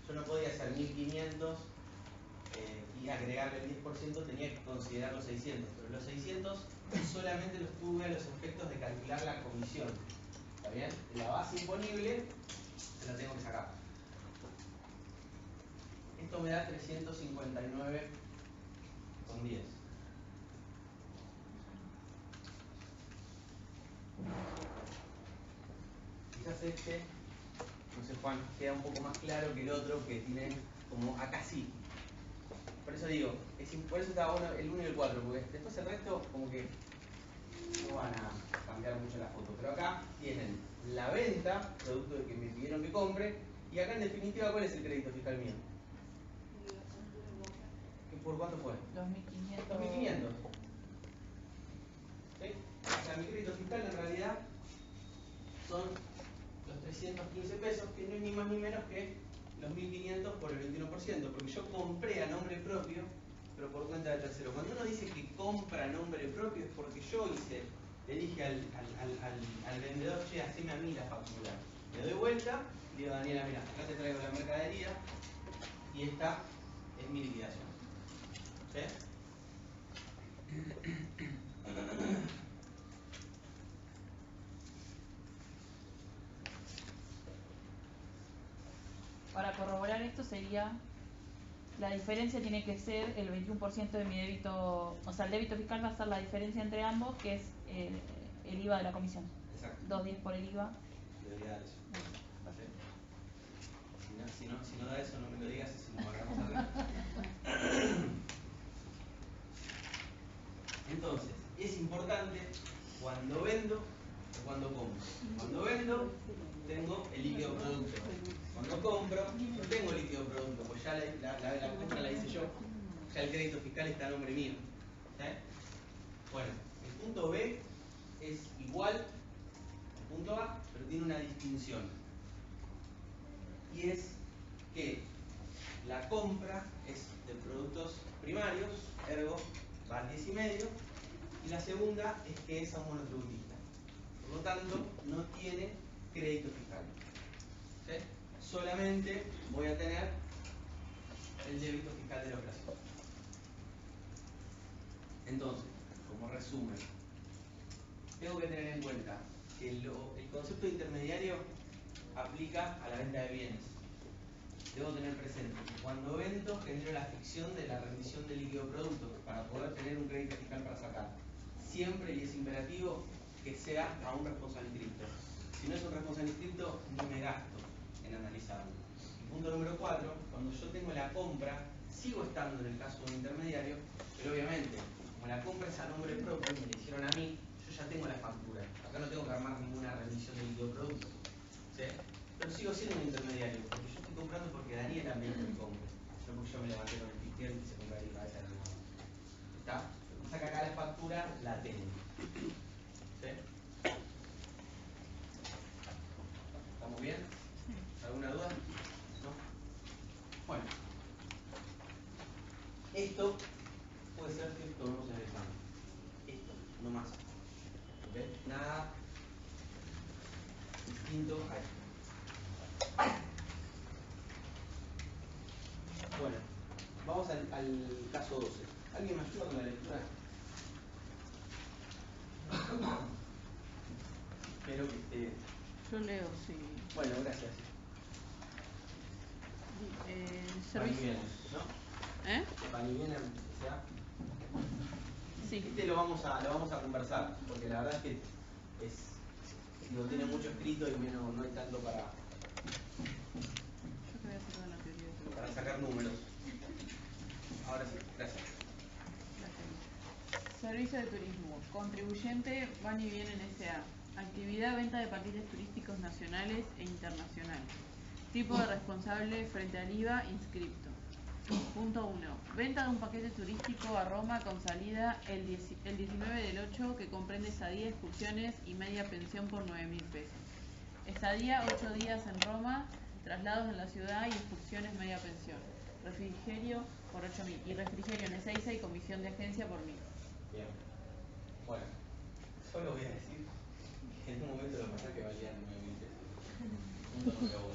Speaker 1: Yo no podía hacer 1500 y agregarle el 10%, tenía que considerar los 600. Pero los 600 solamente los tuve a los efectos de calcular la comisión. ¿Está bien? La base imponible se la tengo que sacar. Esto me da 359,10. Quizás este, no sé Juan, queda un poco más claro que el otro que tiene como acá sí. Por eso digo, por eso está bueno el 1 y el 4, porque después el resto como que no van a cambiar mucho la foto. Pero acá tienen la venta, producto de que me pidieron que compre, y acá en definitiva, ¿cuál es el crédito fiscal mío? ¿Por cuánto fue?
Speaker 5: 2500.
Speaker 1: 2500. ¿Sí? O sea, mi crédito fiscal en realidad son los 315 pesos, que no es ni más ni menos que los 1500 por el 21%, porque yo compré a nombre propio, pero por cuenta de tercero. Cuando uno dice que compra a nombre propio es porque yo le dije al vendedor, che, haceme a mí la factura. Le doy vuelta, le digo a Daniela, mira, acá te traigo la mercadería y esta es mi liquidación. ¿Sí?
Speaker 5: Para corroborar esto sería, la diferencia tiene que ser el 21% de mi débito, o sea, el débito fiscal va a ser la diferencia entre ambos, que es el IVA de la comisión.
Speaker 1: Exacto.
Speaker 5: 210 por el IVA.
Speaker 1: Debería de eso. Si no da eso, no me lo digas, así no vamos a ver. Entonces, es importante cuando vendo o cuando compro. Cuando vendo, tengo el líquido producto. Cuando compro, no tengo líquido producto, pues ya la compra la hice yo. Ya el crédito fiscal está a nombre mío. ¿Sí? Bueno, el punto B es igual al punto A, pero tiene una distinción. Y es que la compra es de productos primarios, ergo va al 10,5, y la segunda es que es a un monotributista. Por lo tanto, no tiene crédito fiscal. ¿Sí? Solamente voy a tener el débito fiscal de la operación. Entonces, como resumen, tengo que tener en cuenta que el concepto de intermediario aplica a la venta de bienes. Debo tener presente que cuando vendo genero la ficción de la rendición del líquido producto para poder tener un crédito fiscal para sacar. Siempre, y es imperativo, que sea a un responsable inscripto. Si no es un responsable inscripto, no me gasto en analizarlo. Y punto número 4, cuando yo tengo la compra, sigo estando en el caso de un intermediario, pero obviamente, como la compra es a nombre propio, me la hicieron a mí, yo ya tengo la factura. Acá no tengo que armar ninguna rendición del líquido producto. ¿Sí? Pero sigo siendo un intermediario, porque yo estoy comprando porque Daniela me dijo que compre. No porque yo me levanté con el piquete y se compraría la cabeza de la mano. ¿Está? Saca acá la factura, la tengo. ¿Sí? ¿Estamos bien? ¿Alguna duda? ¿No? Bueno. Esto puede ser que tomemos en el examen. Esto, no más. ¿Ok? Nada distinto a esto. Bueno, vamos al caso 12. ¿Alguien me ayuda con la lectura? Espero que esté...
Speaker 2: Yo leo, sí.
Speaker 1: Bueno, gracias.
Speaker 2: Servicio.
Speaker 1: Van y vienen, ¿no?
Speaker 2: ¿Eh?
Speaker 1: Van y vienen, o sea.
Speaker 2: Sí.
Speaker 1: Este lo vamos a conversar, porque la verdad es que no tiene mucho escrito y menos, no hay tanto para sacar números. Ahora sí, gracias.
Speaker 2: Servicio de turismo. Contribuyente Van y Vienen S.A. Actividad venta de paquetes turísticos nacionales e internacionales. Tipo de responsable frente al IVA inscripto. Punto 1. Venta de un paquete turístico a Roma con salida el 19 del 8 que comprende estadía, excursiones y media pensión por 9.000 pesos. Estadía 8 días en Roma, traslados en la ciudad y excursiones media pensión. Refrigerio por 8.000 y refrigerio en Ezeiza y comisión de agencia por 1.000.
Speaker 1: Bien. Bueno, solo voy a decir que en un momento los pasajes valían 9.000 pesos. Punto número 1.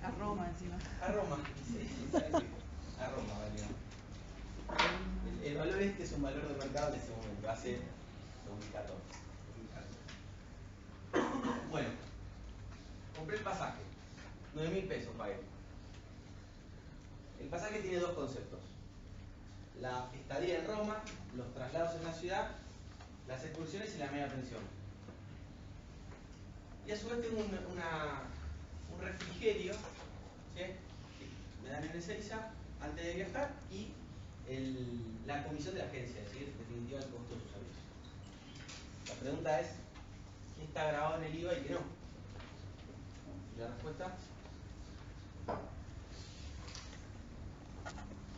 Speaker 2: A Roma encima.
Speaker 1: A Roma, sí, ¿sabes? A Roma valía. El valor este es un valor de mercado en ese momento, hace 2014. Bueno, compré el pasaje, 9.000 pesos pagué. El pasaje tiene dos conceptos: la estadía en Roma, los traslados en la ciudad, las excursiones y la media pensión. Y a su vez tengo un refrigerio, ¿sí? Que me dan en Ezeiza antes de viajar, y la comisión de la agencia, es decir, en definitiva el costo de su servicio. La pregunta es, ¿qué está grabado en el IVA y qué no? ¿Y la respuesta?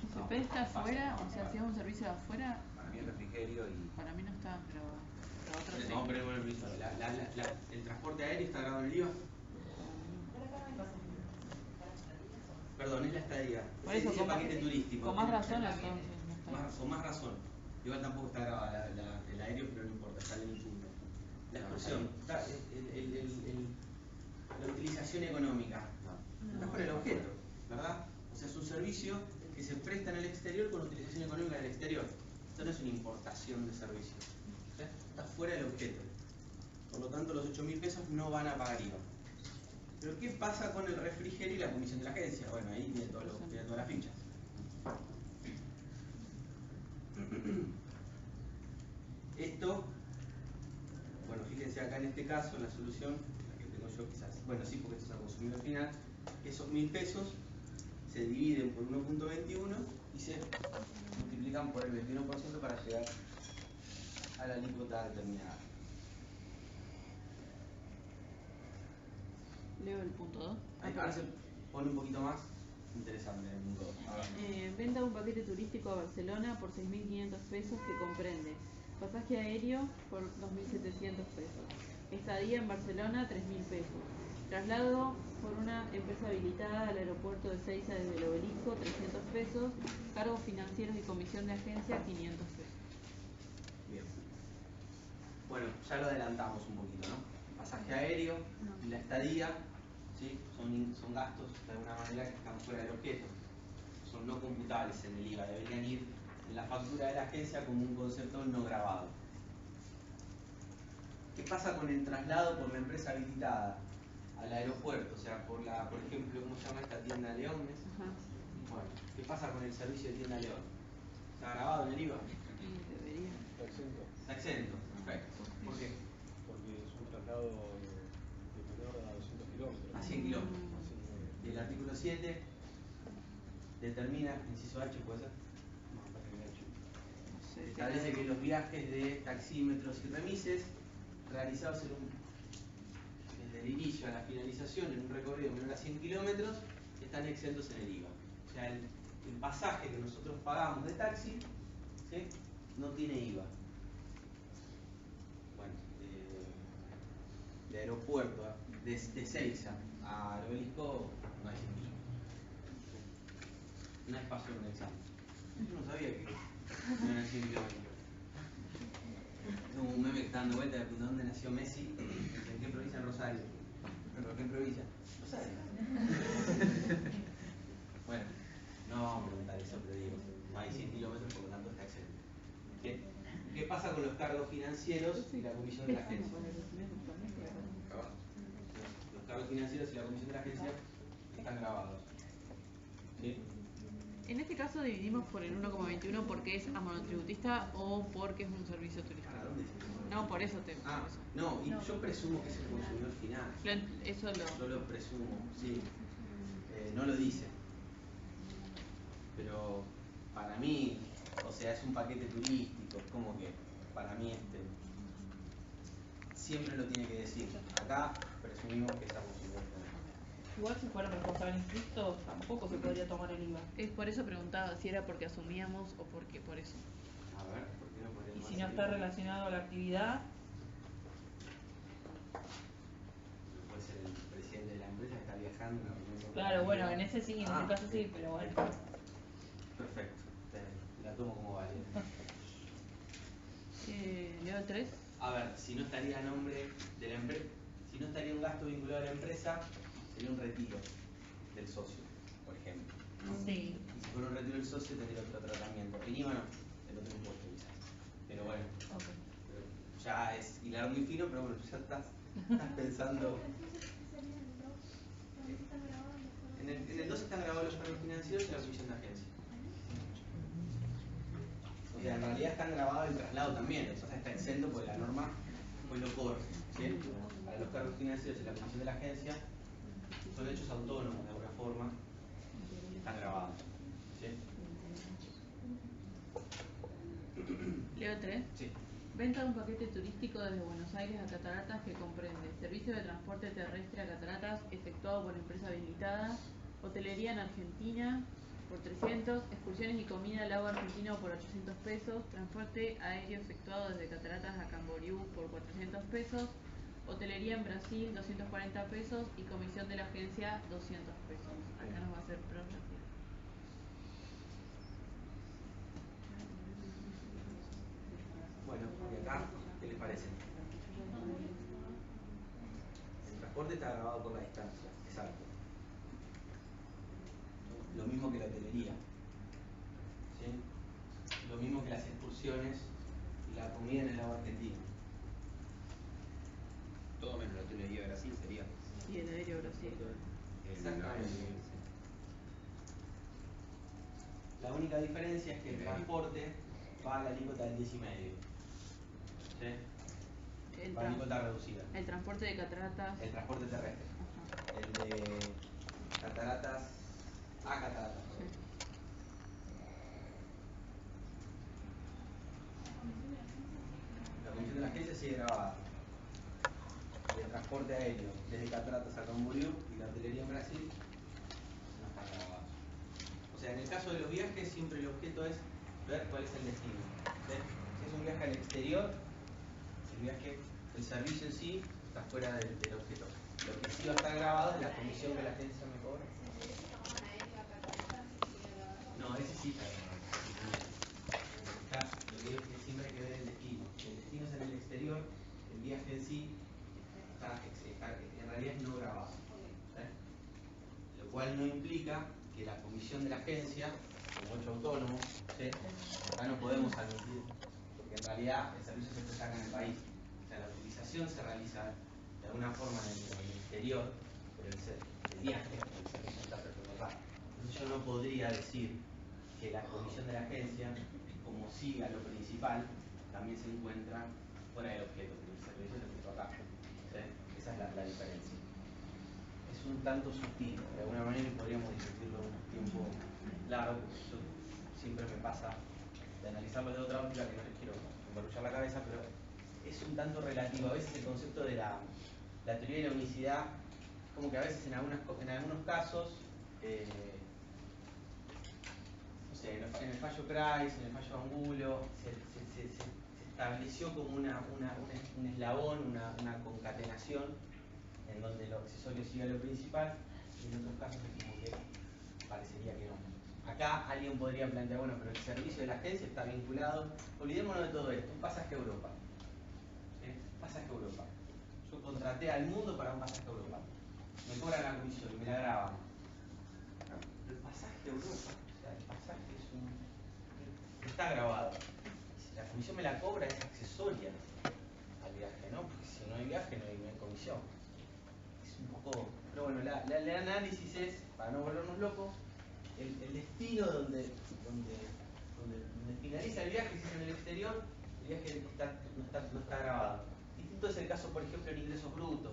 Speaker 2: Si se pesca afuera, o sea, si es un servicio de afuera,
Speaker 10: Para mí el refrigerio y...
Speaker 2: para mí no está, pero otros sí.
Speaker 1: No, pero bueno, el transporte aéreo está grabado en el IVA. Perdón, es la estadía.
Speaker 2: Por eso,
Speaker 1: es el paquete turístico.
Speaker 2: Con más razón, entonces. No está.
Speaker 1: Con más razón. Igual tampoco está grabada el aéreo, pero no importa, está en el punto. La excursión, está la utilización económica. Está por el objeto, ¿verdad? O sea, es un servicio que se presta en el exterior con utilización económica en el exterior. Esto no es una importación de servicios. Está fuera del objeto. Por lo tanto, los 8.000 pesos no van a pagar IVA. Pero ¿qué pasa con el refrigerio y la comisión de la agencia? Bueno, ahí tiene todas las fichas. Esto, bueno, fíjense acá en este caso, en la solución, la que tengo yo quizás, bueno, sí, porque esto es al consumidor final, que esos 1000 pesos se dividen por 1.21 y se multiplican por el 21% para llegar a la alícuota determinada.
Speaker 2: Leo el punto 2.
Speaker 1: Ahora se pone un poquito más interesante el punto 2.
Speaker 2: Venda un paquete turístico a Barcelona por 6.500 pesos que comprende pasaje aéreo por 2.700 pesos, estadía en Barcelona 3.000 pesos, traslado por una empresa habilitada al aeropuerto de Seiza desde el Obelisco 300 pesos, cargos financieros y comisión de agencia 500 pesos.
Speaker 1: Bien. Bueno, ya lo adelantamos un poquito, ¿no? Pasaje aéreo y la estadía, ¿sí? son gastos de alguna manera que están fuera del objeto, son no computables en el IVA, deberían ir en la factura de la agencia como un concepto no grabado. ¿Qué pasa con el traslado por la empresa habilitada al aeropuerto? O sea, por ejemplo, ¿cómo se llama esta tienda Leones? Bueno, ¿qué pasa con el servicio de tienda León? ¿Está grabado en el IVA?
Speaker 2: Debería.
Speaker 12: Está exento.
Speaker 1: Está exento, perfecto. ¿Por qué?
Speaker 12: Porque es un traslado de menor a 200 kilómetros.
Speaker 1: A 100 kilómetros. Y el artículo 7 determina, inciso H, ¿puede ser? No, parece que H. Establece que los viajes de taxímetros y remises realizados desde el inicio a la finalización en un recorrido menor a 100 kilómetros están exentos en el IVA. O sea, el pasaje que nosotros pagamos de taxi, ¿sí?, no tiene IVA. Bueno, de aeropuerto, de Seiza a Obelisco no hay 100 kilómetros. Una vez pasó en un examen. Yo no sabía que no eran 100 kilómetros. Hubo un meme que está dando vuelta de dónde nació Messi, en qué provincia, en Rosario. Bueno, ¿en qué provincia? Rosario. Bueno, no vamos a preguntar eso, pero digo, no hay 100 kilómetros, por lo tanto está exento. ¿Qué pasa con los cargos financieros y la comisión de la agencia? Los cargos financieros y la comisión de la agencia están grabados. ¿Sí?
Speaker 2: En este caso dividimos por el 1,21 porque es a monotributista o porque es un servicio turístico. No, por eso te...
Speaker 1: Ah, no, y yo presumo que es el consumidor final.
Speaker 2: Eso
Speaker 1: Yo lo presumo, sí. No lo dice. Pero para mí, o sea, es un paquete turístico, es como que para mí siempre lo tiene que decir. Acá presumimos que es a consumidor final.
Speaker 5: Igual si fuera responsable inscrito, tampoco se podría tomar el IVA.
Speaker 2: Es por eso preguntaba si era porque asumíamos o porque por eso.
Speaker 1: A ver, ¿por qué no podemos
Speaker 5: Y si no está relacionado a la actividad,
Speaker 1: puede ser el presidente de la empresa que está viajando en una reunión.
Speaker 5: claro, bueno, en ese sí, en ese caso sí, pero bueno.
Speaker 1: Perfecto, la tomo como válida.
Speaker 2: Leo el 3.
Speaker 1: A ver, si no estaría a nombre de la empresa, si no estaría un gasto vinculado a la empresa, sería un retiro del socio, por ejemplo.
Speaker 5: Sí.
Speaker 1: Y si fuera un retiro del socio tendría otro tratamiento. El IVA no, el otro impuesto quizás. Pero bueno, pero ya es hilar muy fino, pero bueno, ya estás pensando. En el 2 están grabados los cargos financieros y la comisión de agencia. O sea, en realidad están grabados el traslado también, o sea, está exento porque la norma pues lo corre, ¿sí? Para los cargos financieros y la comisión de la agencia son hechos autónomos de alguna forma, están grabados, ¿sí?
Speaker 2: Leo 3.
Speaker 1: Sí.
Speaker 2: Venta de un paquete turístico desde Buenos Aires a Cataratas que comprende servicio de transporte terrestre a Cataratas efectuado por empresa habilitada, hotelería en Argentina por 300, excursiones y comida al lago argentino por 800 pesos, transporte aéreo efectuado desde Cataratas a Camboriú por 400 pesos, hotelería en Brasil 240 pesos y comisión de la agencia 200 pesos. Acá nos va a hacer prórroga.
Speaker 1: Bueno, y acá, ¿qué les parece? El transporte está grabado por la distancia, exacto. Lo mismo que la hotelería, ¿sí? Lo mismo que las excursiones y la comida en el lago argentino.
Speaker 10: Todo menos la hotelería de Brasil sería.
Speaker 2: Y el aéreo Brasil.
Speaker 1: Exactamente. La única diferencia es que el transporte va a la alícuota del 10,5. ¿Sí? Va a alícuota reducida.
Speaker 2: El transporte de Cataratas.
Speaker 1: El transporte terrestre. El de cataratas, a cataratas. La comisión de la agencia sigue grabada. El transporte aéreo desde Cataratas a Camboriú y la hotelería en Brasil no está grabado. O sea, en el caso de los viajes siempre el objeto es ver cuál es el destino. ¿Sí? Si es un viaje al exterior, el servicio en sí está fuera del objeto. Lo que sí va a estar grabado es la comisión que la agencia me cobra. No, ese sí está grabado. Lo que digo es que siempre hay que ver el destino. Si el destino es en el exterior, el viaje en sí en realidad es no grabado. Lo cual no implica que la comisión de la agencia, como hecho autónomo, ¿sí? Acá no podemos admitir, porque en realidad el servicio se presta acá en el país. O sea, la utilización se realiza de alguna forma en el exterior, pero el viaje, el servicio está prestado acá. Entonces yo no podría decir que la comisión de la agencia, como siga lo principal, también se encuentra fuera del objeto, porque el servicio se prestó acá. ¿Sí? Esa es la diferencia. Es un tanto sutil, de alguna manera podríamos discutirlo un tiempo largo, porque siempre me pasa de analizarlo de otra óptica que no les quiero embarullar la cabeza, pero es un tanto relativo. A veces el concepto de la teoría de la unicidad, como que a veces en algunos casos, no sé, en el fallo Kreis, en el fallo Angulo, se estableció como un eslabón, una concatenación en donde lo accesorio sigue lo principal, y en otros casos es como que parecería que no. Acá alguien podría plantear, bueno, pero el servicio de la agencia está vinculado, olvidémonos de todo esto, un pasaje a Europa. ¿Sí? Pasaje a Europa. Yo contraté al mundo para un pasaje a Europa. Me cobran la comisión y me la graban. El pasaje a Europa, o sea, el pasaje está grabado. Si la comisión me la cobra es accesoria al viaje, ¿no? Porque si no hay viaje no hay comisión. Es un poco... Pero bueno, el análisis es, para no volvernos locos, el destino donde finaliza el viaje, si es en el exterior, el viaje no está grabado. Distinto es el caso, por ejemplo, en ingresos brutos.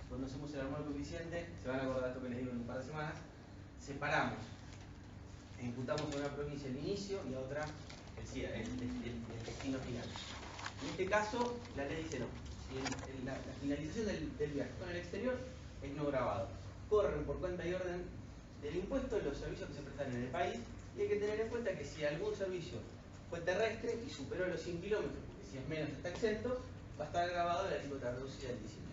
Speaker 1: Cuando hacemos el armado coeficiente, se van a acordar esto que les digo en un par de semanas, separamos e imputamos a una provincia el inicio y a otra el destino final. En este caso, la ley dice no. Si la finalización del viaje con el exterior es no grabado. Corren por cuenta y orden del impuesto de los servicios que se prestan en el país, y hay que tener en cuenta que si algún servicio fue terrestre y superó los 100 kilómetros, porque si es menos está exento, va a estar grabado la alícuota reducida del 19.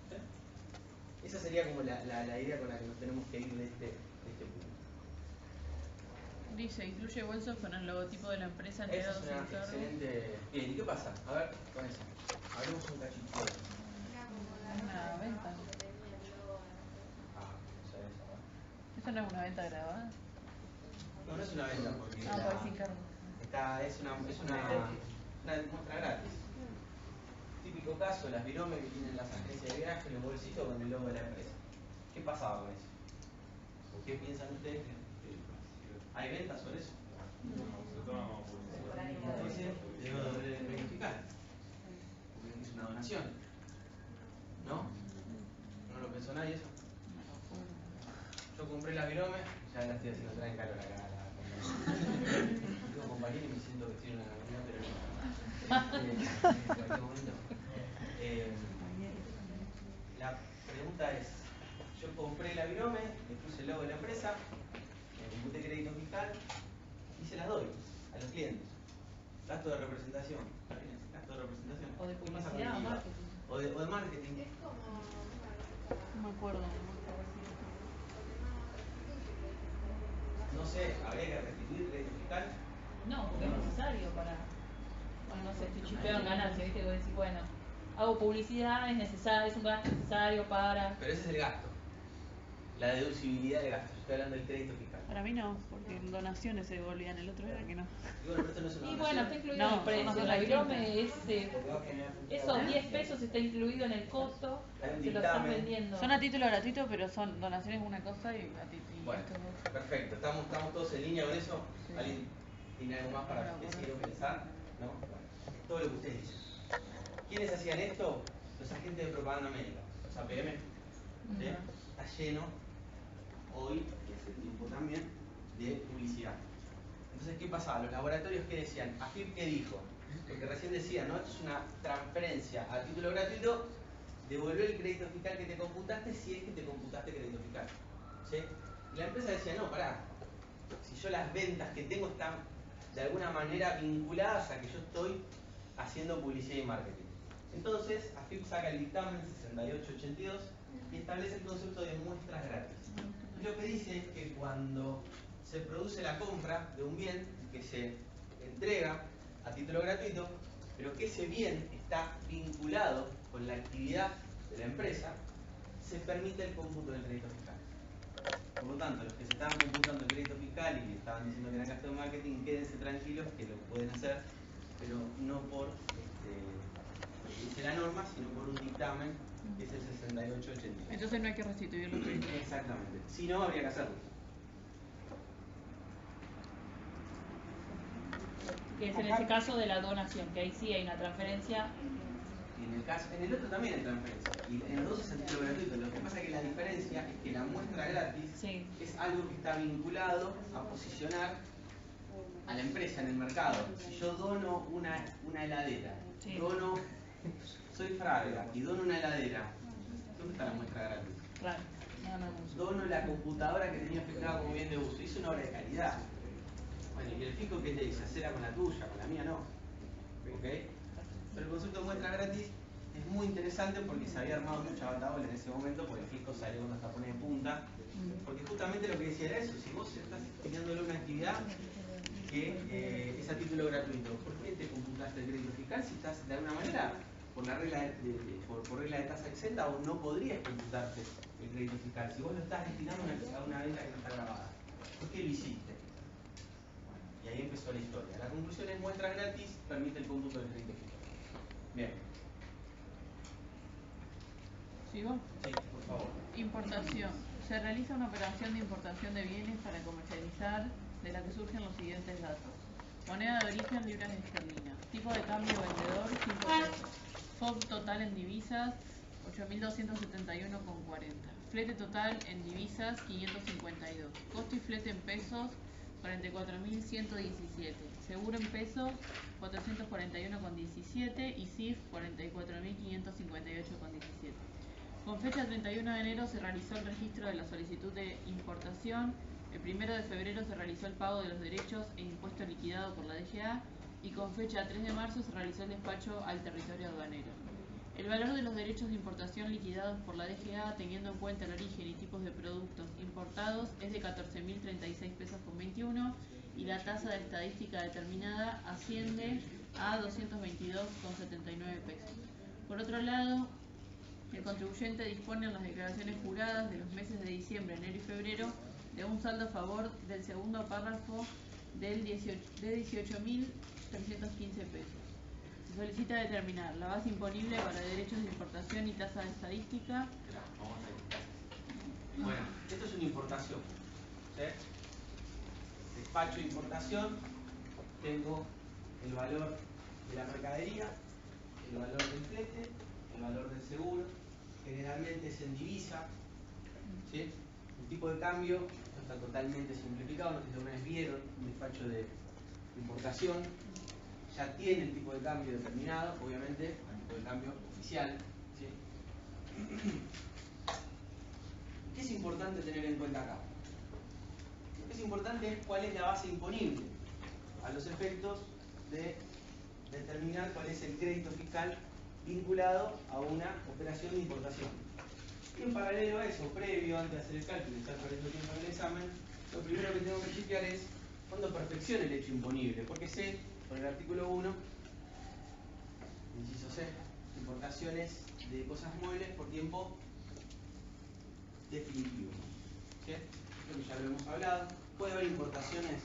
Speaker 1: ¿Sí? Esa sería como la idea con la que nos tenemos que ir de este punto.
Speaker 2: Dice, incluye bolsos con el logotipo de la empresa
Speaker 1: Esa
Speaker 2: entregados
Speaker 1: es
Speaker 2: sin
Speaker 1: una
Speaker 2: cargo.
Speaker 1: excelente... Bien, ¿y qué pasa? A ver, con eso. Hablemos un cachito.
Speaker 2: Una venta.
Speaker 1: Ah, no sé eso, ¿no?
Speaker 2: ¿Eso no es una venta grabada?
Speaker 1: No, no es una venta porque
Speaker 2: Ah, por sin cargo.
Speaker 1: es una muestra gratis. Típico caso, las viromes que tienen las agencias de viaje, los bolsitos con el logo de la empresa. ¿Qué pasaba con eso? ¿O qué piensan ustedes? ¿Hay ventas sobre eso? Entonces, debo devolver el crédito fiscal. Porque es una donación. ¿No? ¿No lo pensó nadie eso? Yo compré la virome, ya la estoy haciendo traer en calor acá. Digo compañero y me siento que estoy en una reunión, pero en cualquier momento. La pregunta es, yo compré la virome, le puse el logo de la empresa, me computé crédito fiscal y se las doy a los clientes. Gasto de representación, ¿está bien? Gasto de representación.
Speaker 5: O de
Speaker 1: ¿Qué pasa con el
Speaker 5: publicidad o
Speaker 1: IVA?
Speaker 5: marketing.
Speaker 1: O de marketing.
Speaker 8: Es como
Speaker 2: No me acuerdo.
Speaker 1: No sé, ¿habría que restituir crédito fiscal?
Speaker 5: No, porque es necesario para, bueno, no sé, estoy chispeo en ganancia, viste, que vos decís, bueno, hago publicidad, es necesario, es un gasto necesario para...
Speaker 1: Pero ese es el gasto. La deducibilidad de gasto. Yo estoy hablando del crédito fiscal.
Speaker 2: Para mí no, porque en donaciones se devolvían, el otro era que no.
Speaker 1: Y bueno, pero esto no es una
Speaker 5: Y
Speaker 1: donación.
Speaker 5: bueno, está incluido
Speaker 2: No,
Speaker 5: en el precio,
Speaker 2: son
Speaker 5: la
Speaker 2: cosas
Speaker 5: virome es, esos 10 pesos está incluido en el costo,
Speaker 1: Hay un
Speaker 5: se lo están
Speaker 1: dictamen.
Speaker 5: vendiendo.
Speaker 2: Son a título gratuito, pero son donaciones una cosa y a título.
Speaker 1: Bueno, perfecto. ¿Estamos todos en línea con eso?
Speaker 2: Sí.
Speaker 1: ¿Alguien tiene algo más para decir o pensar? ¿No? Bueno, es todo lo que ustedes dicen. ¿Quiénes hacían esto? Los agentes de propaganda médica, los APM. ¿Sí? Está lleno hoy, y hace tiempo también, de publicidad. Entonces, ¿qué pasaba? Los laboratorios, ¿qué decían? AFIP, ¿qué dijo? Porque recién decía, ¿no? Esto es una transferencia a título gratuito, devolver el crédito fiscal que te computaste si es que te computaste crédito fiscal. ¿Sí? Y la empresa decía, no, pará, si yo las ventas que tengo están de alguna manera vinculadas a que yo estoy haciendo publicidad y marketing. Entonces, AFIP saca el dictamen 6882 y establece el concepto de muestras gratis. Y lo que dice es que cuando se produce la compra de un bien que se entrega a título gratuito, pero que ese bien está vinculado con la actividad de la empresa, se permite el cómputo del crédito fiscal. Por lo tanto, los que se estaban computando el crédito fiscal y que estaban diciendo que era gasto de marketing, quédense tranquilos que lo pueden hacer, pero no por lo que dice la norma, sino por un dictamen que es el 6882.
Speaker 2: Entonces no hay que restituir los créditos.
Speaker 1: Exactamente. Si no, habría que hacerlo.
Speaker 5: Que es en ese caso de la donación, que ahí sí hay una transferencia.
Speaker 1: Y en el otro también hay transferencia. Y en los dos es título gratuito. Lo que pasa es que la diferencia es que la muestra gratis es algo que está vinculado a posicionar a la empresa en el mercado. Si yo dono una heladera, soy Fraga y dono una heladera, ¿dónde está la muestra gratis?
Speaker 5: Claro.
Speaker 1: Dono la computadora que tenía fijada como bien de uso. Hice una obra de calidad. Bueno, y el fijo que te dice, hacerla con la tuya, con la mía no. ¿Ok? Pero el concepto de muestra gratis es muy interesante porque se había armado mucha batabola en ese momento, porque el fisco salió con los tapones de punta. Porque justamente lo que decía era eso, si vos estás gestionándole una actividad que es a título gratuito, ¿por qué te computaste el crédito fiscal si estás de alguna manera por la regla por regla de tasa exenta o no podrías computarte el crédito fiscal? Si vos lo estás destinando a una venta que no está grabada, ¿por qué lo hiciste? Bueno, y ahí empezó la historia. La conclusión es muestra gratis, permite el cómputo del crédito fiscal. Bien.
Speaker 2: ¿Sigo?
Speaker 1: Sí, por favor.
Speaker 2: Importación. Se realiza una operación de importación de bienes para comercializar, de la que surgen los siguientes datos. Moneda de origen, libras esterlinas. Tipo de cambio vendedor, 5 pesos. FOB total en divisas, 8.271,40. Flete total en divisas, 552. Costo y flete en pesos, 44.117. Seguro en pesos, 441,17 y CIF 44.558,17. Con fecha 31 de enero se realizó el registro de la solicitud de importación. El 1 de febrero se realizó el pago de los derechos e impuesto liquidado por la DGA y con fecha 3 de marzo se realizó el despacho al territorio aduanero. El valor de los derechos de importación liquidados por la DGA, teniendo en cuenta el origen y tipos de productos importados, es de 14.036 pesos con 21 y la tasa de estadística determinada asciende a 222,79 pesos. Por otro lado, el contribuyente dispone en las declaraciones juradas de los meses de diciembre, enero y febrero de un saldo a favor del segundo párrafo de 18.315 pesos. Se solicita determinar la base imponible para derechos de importación y tasa de estadística.
Speaker 1: Bueno, esto es una importación. ¿Sí? Despacho de importación, tengo el valor de la mercadería, el valor del flete, el valor del seguro, generalmente es en divisa. ¿Sí? El tipo de cambio, esto está totalmente simplificado, no sé si ustedes vieron un despacho de importación, ya tiene el tipo de cambio determinado, obviamente, el tipo de cambio oficial. ¿Sí? ¿Qué es importante tener en cuenta acá? Lo que es importante es cuál es la base imponible a los efectos de determinar cuál es el crédito fiscal vinculado a una operación de importación. Y en paralelo a eso, previo, antes de hacer el cálculo y estar perdiendo tiempo en el examen, lo primero que tengo que chequear es cuándo perfeccione el hecho imponible, porque sé, por el artículo 1, inciso C, importaciones de cosas muebles por tiempo definitivo. ¿Sí? Creo que ya lo hemos hablado. Puede haber importaciones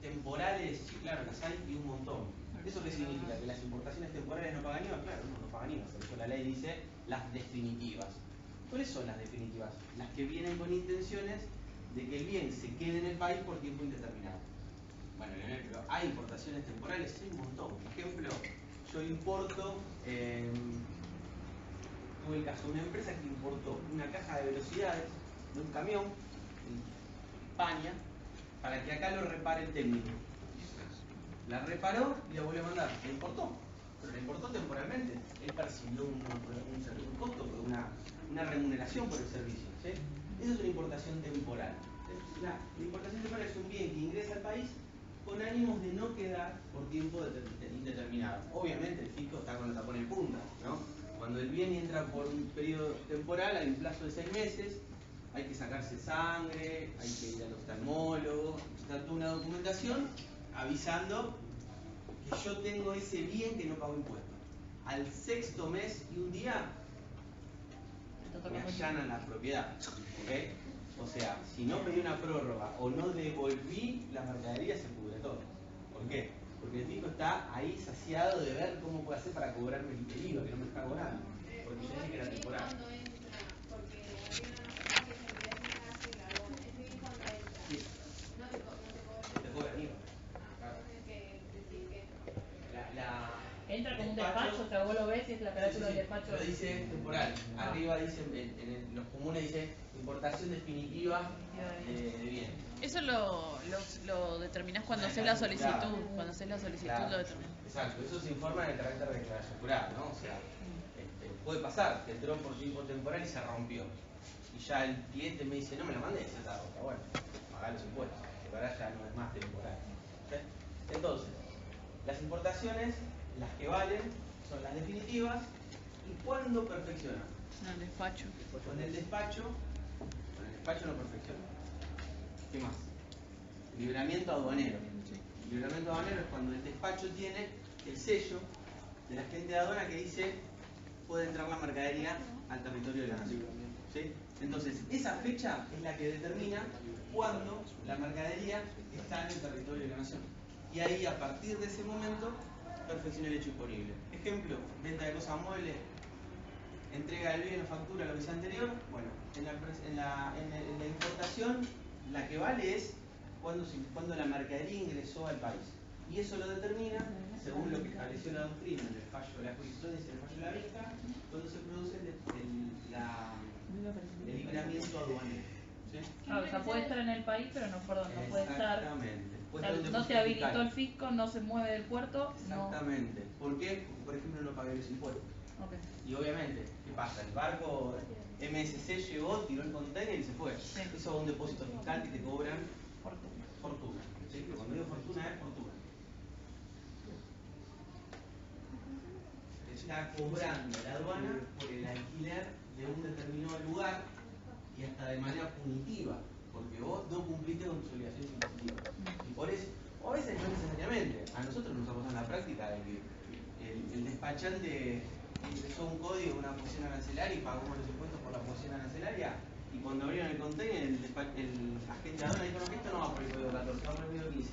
Speaker 1: temporales, sí, claro, las hay y un montón. ¿Eso qué significa? ¿Que las importaciones temporales no pagan IVA? Claro, no pagan IVA, por eso la ley dice las definitivas. ¿Cuáles son las definitivas? Las que vienen con intenciones de que el bien se quede en el país por tiempo indeterminado. Bueno, Leonel, pero hay importaciones temporales, hay un montón. Por ejemplo, yo importo, tuve el caso de una empresa que importó una caja de velocidades de un camión España para que acá lo repare el técnico. La reparó y la volvió a mandar. La importó, pero la importó temporalmente. Él percibió un costo, una remuneración por el servicio. ¿Sí? Eso es una importación temporal. La importación temporal es un bien que ingresa al país con ánimos de no quedar por tiempo indeterminado. Obviamente el fisco está con la tapón en punta, ¿no? Cuando el bien entra por un periodo temporal, hay un plazo de 6 meses, hay que sacarse sangre, hay que ir al oftalmólogo, está toda una documentación avisando que yo tengo ese bien que no pago impuestos. Al 6º mes y un día me allanan la propiedad, ¿ok? O sea, si no pedí una prórroga o no devolví la mercadería, se pudre todo. ¿Por qué? Porque el fisco está ahí saciado de ver cómo puede hacer para cobrarme el IVA, que no me está cobrando. Porque yo dije que era temporal.
Speaker 5: Entra como un despacho, o sea, vos lo ves y es la carátula del despacho.
Speaker 1: Lo dice temporal. Arriba dice, en los comunes dice importación definitiva de bien.
Speaker 2: Eso lo determinás cuando haces la solicitud. Cuando haces la solicitud
Speaker 1: Claro,
Speaker 2: lo determinás.
Speaker 1: Exacto, eso se informa en el carácter de declaración jurada, ¿no? O sea, puede pasar que entró por tiempo temporal y se rompió. Y ya el cliente me dice, no me la mandé, ya está rota. Bueno, pagá los impuestos, que para ya no es más temporal. ¿Sí? Entonces, las importaciones, las que valen, son las definitivas. ¿Y cuándo perfeccionan?
Speaker 2: No, el despacho.
Speaker 1: Con el despacho no perfecciona. ¿Qué más? Libramiento aduanero. El libramiento aduanero es cuando el despacho tiene el sello del agente de aduana que dice puede entrar la mercadería al territorio de la nación. ¿Sí? Entonces, esa fecha es la que determina cuándo la mercadería está en el territorio de la nación. Y ahí, a partir de ese momento, perfecciona el hecho imponible. Ejemplo, venta de cosas muebles, entrega del bien o factura lo que sea anterior. Bueno, en la importación, la que vale es cuando la mercadería ingresó al país. Y eso lo determina, según lo que estableció la doctrina en el fallo de la jurisprudencia, en el fallo de la Vinca, cuando se produce el libramiento aduanero. ¿Sí?
Speaker 5: Ah, o sea, puede estar en el país, pero no, perdón, no puede estar.
Speaker 1: Exactamente.
Speaker 5: O sea, no se habilitó el fisco, no se mueve del puerto.
Speaker 1: Exactamente.
Speaker 5: No.
Speaker 1: ¿Por qué? Porque, por ejemplo, no pagué los impuestos.
Speaker 5: Okay.
Speaker 1: Y obviamente, ¿qué pasa? El barco MSC llegó, tiró el container y se fue.
Speaker 5: Sí.
Speaker 1: Eso es un depósito fiscal que te cobran
Speaker 5: Fortuna.
Speaker 1: fortuna. ¿Sí? Pero cuando digo fortuna es fortuna. Te está cobrando la aduana por el alquiler de un determinado lugar y hasta de manera punitiva, porque vos no cumpliste con tus obligaciones impositivas. Y por eso, o a veces no necesariamente, a nosotros nos ha pasado en la práctica de que el despachante ingresó un código, una posición arancelaria y pagamos los impuestos por la posición arancelaria, y cuando abrieron el container el agente de aduana dijo, no, que esto no va por el código 14, va por el código 15.